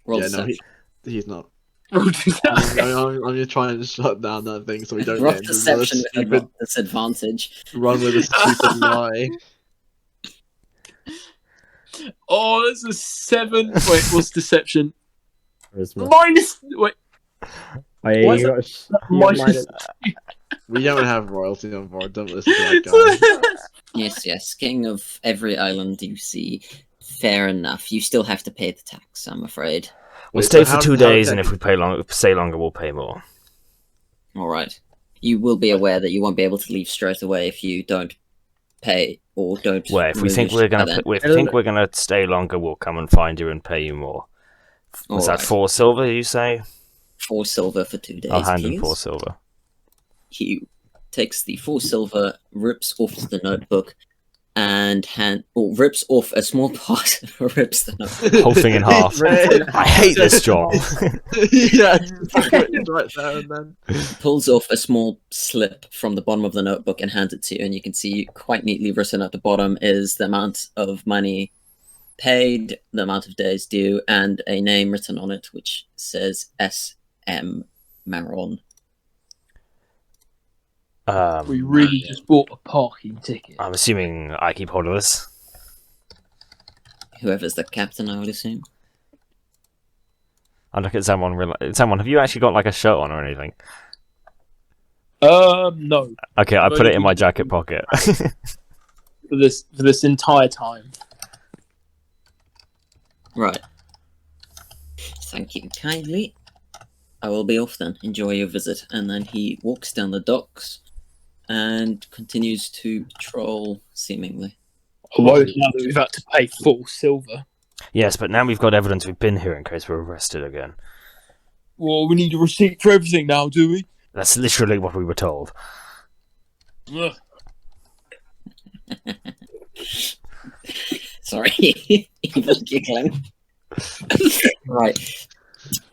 Roll Yeah, no, deception. he's not. Roll deception. I'm just trying to shut down that thing so we don't Roll get into another deception with stupid a disadvantage. run with a stupid lie. Oh, that's a 7. Wait, what's deception? Charisma. Minus. Wait. Oh, yeah, What's you that? got, you got Minus. We don't have royalty on board. Don't listen to that guy. Yes. King of every island you see. Fair enough. You still have to pay the tax, I'm afraid. We'll Wait, stay so for how- 2 how days, is and that- if we stay longer, we'll pay more. All right. You will be aware that you won't be able to leave straight away if you don't pay or don't. Well, if we remove think your we're ship by gonna, then. if we think we're gonna stay longer, we'll come and find you and pay you more. Was All that right. 4 silver? You say? 4 silver for 2 days. I'll hand him please. 4 silver. He takes the 4 silver, rips off the notebook, and rips off a small part. Rips the notebook. Whole thing in half. I hate this job. Yeah, it's right there and then. Pulls off a small slip from the bottom of the notebook and hands it to you, and you can see quite neatly written at the bottom is the amount of money paid, the amount of days due, and a name written on it which says S.M. Maron. We really just bought a parking ticket. I'm assuming I keep hold of this. Whoever's the captain, I would assume. I look at someone. Someone, have you actually got like a shirt on or anything? No. Okay, I I've put it only in my got- jacket pocket. For this entire time. Right. Thank you kindly. I will be off then. Enjoy your visit. And then he walks down the docks and continues to patrol, seemingly. I won't know that we've had to pay 4 silver. Yes, but now we've got evidence we've been here in case we're arrested again. Well, we need a receipt for everything now, do we? That's literally what we were told. Ugh. Sorry, evil giggling. Right.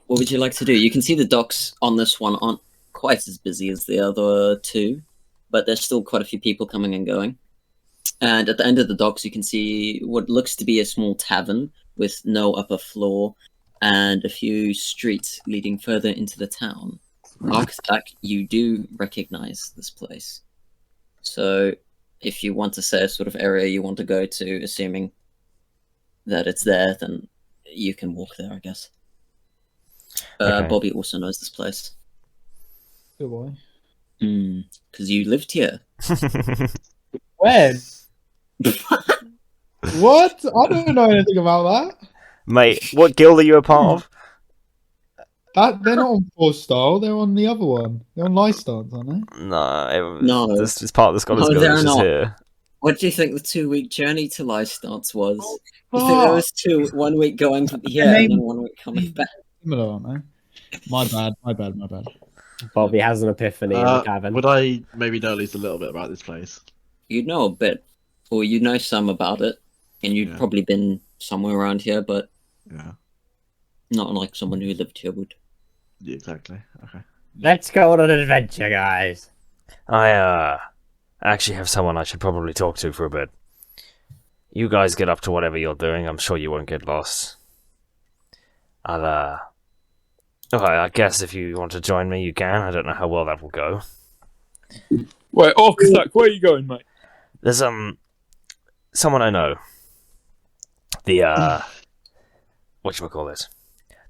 What would you like to do? You can see the docks on this one aren't quite as busy as the other 2, but there's still quite a few people coming and going. And at the end of the docks, you can see what looks to be a small tavern with no upper floor and a few streets leading further into the town. Architect, you do recognize this place. So if you want to say a sort of area you want to go to, assuming that it's there, then you can walk there, I guess. Okay. Bobby also knows this place. Good boy. Because you lived here. When? What? I don't know anything about that. Mate, what guild are you a part of? They're not on 4-star. They're on the other one. They're on Lystance, aren't they? No, this is part of the Scholars Guild, they're which is not. here. What do you think the 2-week journey to Lystance was? Oh, You think there was 1 week going here and then 1 week coming back? Similar, aren't they? My bad. Bobby has an epiphany in the cabin. Would I maybe know at least a little bit about this place? You'd know a bit, or you know some about it, and you'd probably been somewhere around here, but not like someone who lived here would. Yeah, exactly. Okay. Let's go on an adventure, guys. I actually have someone I should probably talk to for a bit. You guys get up to whatever you're doing. I'm sure you won't get lost. Okay, I guess if you want to join me, you can. I don't know how well that will go. Wait, Architect, where are you going, mate? There's someone I know. The whatchamacallit?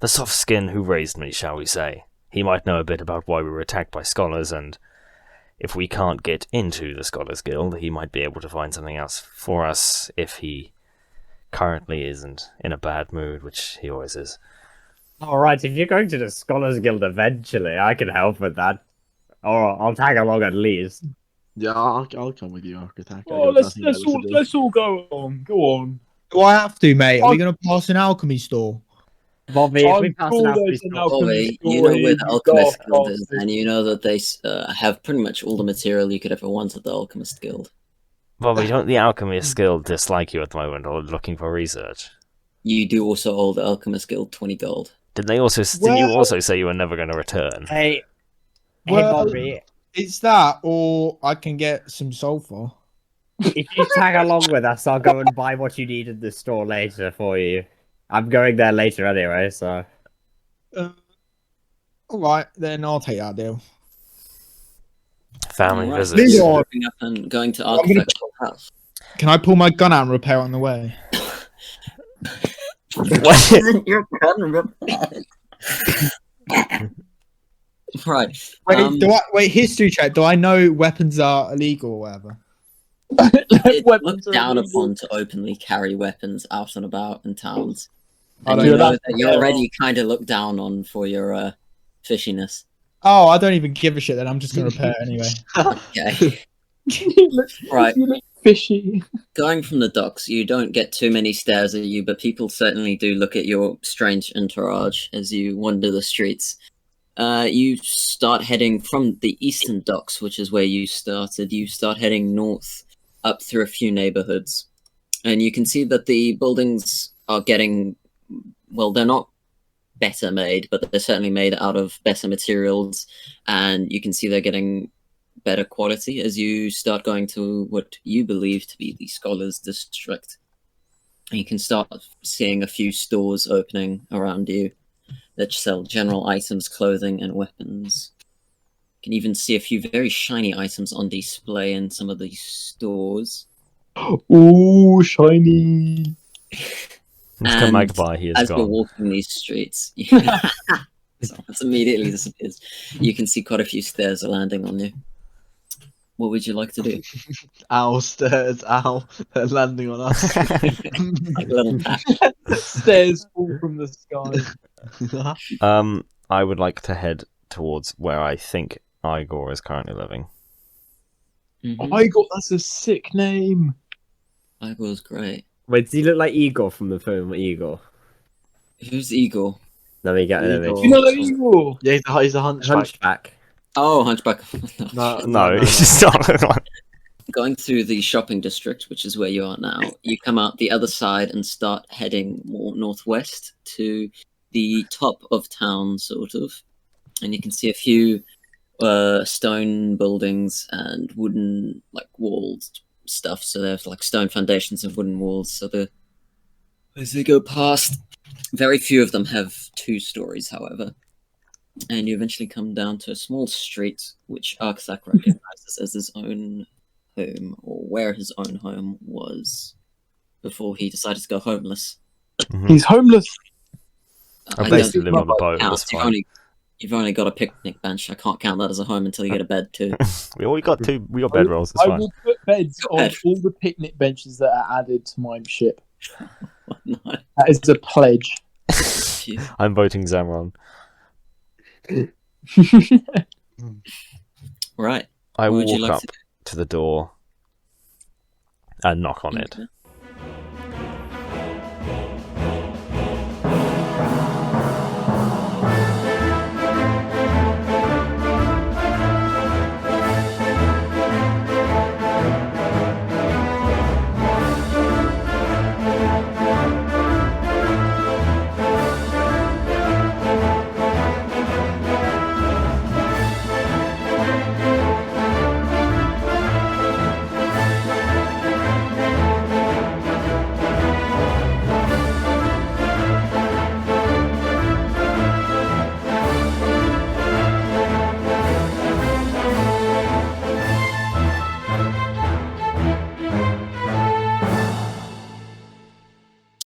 The soft skin who raised me, shall we say. He might know a bit about why we were attacked by scholars, and if we can't get into the Scholars Guild, he might be able to find something else for us if he currently isn't in a bad mood, which he always is. Alright, if you're going to the Scholars Guild eventually, I can help with that. Or I'll tag along at least. Yeah, I'll come with you, Architect. Oh, let's all go on. Go on. Do I have to, mate? Are we going to pass an alchemy store? Bobby, if we pass an alchemy store... Bobby, you know where the Alchemist Guild is, and you know that they have pretty much all the material you could ever want at the Alchemist Guild. Bobby, don't the Alchemist Guild dislike you at the moment, or looking for research? You do also owe the Alchemist Guild 20 gold. Did you also say you were never going to return? Hey, Well, Bobby. It's that, or I can get some sulfur. If you tag along with us, I'll go and buy what you need in the store later for you. I'm going there later anyway, so... Alright, then I'll take that deal. Family Right. visits. Leave on. Up and going to Architect's house. Can I pull my gun out and repair it on the way? Right. Wait, history check. Do I know weapons are illegal or whatever? It's looked down upon to openly carry weapons out and about in towns. And you know that you're already kind of looked down on for your fishiness. Oh, I don't even give a shit then. I'm just going to repair it anyway. Okay. Right. You look fishy. Going from the docks, you don't get too many stares at you, but people certainly do look at your strange entourage as you wander the streets. You start heading from the eastern docks, which is where you started. You start heading north up through a few neighborhoods. And you can see that the buildings are getting... Well, they're not better made, but they're certainly made out of better materials. And you can see they're getting better quality as you start going to what you believe to be the Scholars District. And you can start seeing a few stores opening around you that sell general items, clothing, and weapons. You can even see a few very shiny items on display in some of these stores. Ooh, shiny. Mr. Magpie, he is as gone. you're walking these streets, it immediately disappears. You can see quite a few stairs are landing on you. What would you like to do? Ow, stairs, ow. They're landing on us. Like a little pat. Stairs fall from the sky. I would like to head towards where I think Igor is currently living. Igor, that's a sick name. Igor's great. Wait, does he look like Igor from the film Igor? Who's Igor? Let me get an Igor. image. You know that Igor? Yeah, he's a hunchback. Hunchback. Oh, Hunchback. No, he's just not. Going through the shopping district, which is where you are now, you come out the other side and start heading more northwest to the top of town, sort of. And you can see a few stone buildings and wooden, like, walled stuff. So there's, like, stone foundations and wooden walls. So as they go past, very few of them have 2 stories, however. And you eventually come down to a small street, which Arkzak recognizes as his own home, or where his own home was before he decided to go homeless. Mm-hmm. He's homeless. I basically live on a boat. That's fine. You've only got a picnic bench. I can't count that as a home until you get a bed too. we got bedrolls. It's I fine. will put beds on all the picnic benches that are added to my ship. No. That is a pledge. I'm voting Zamron. Right. I What would you walk like up to do? to the door and knock on it. Okay.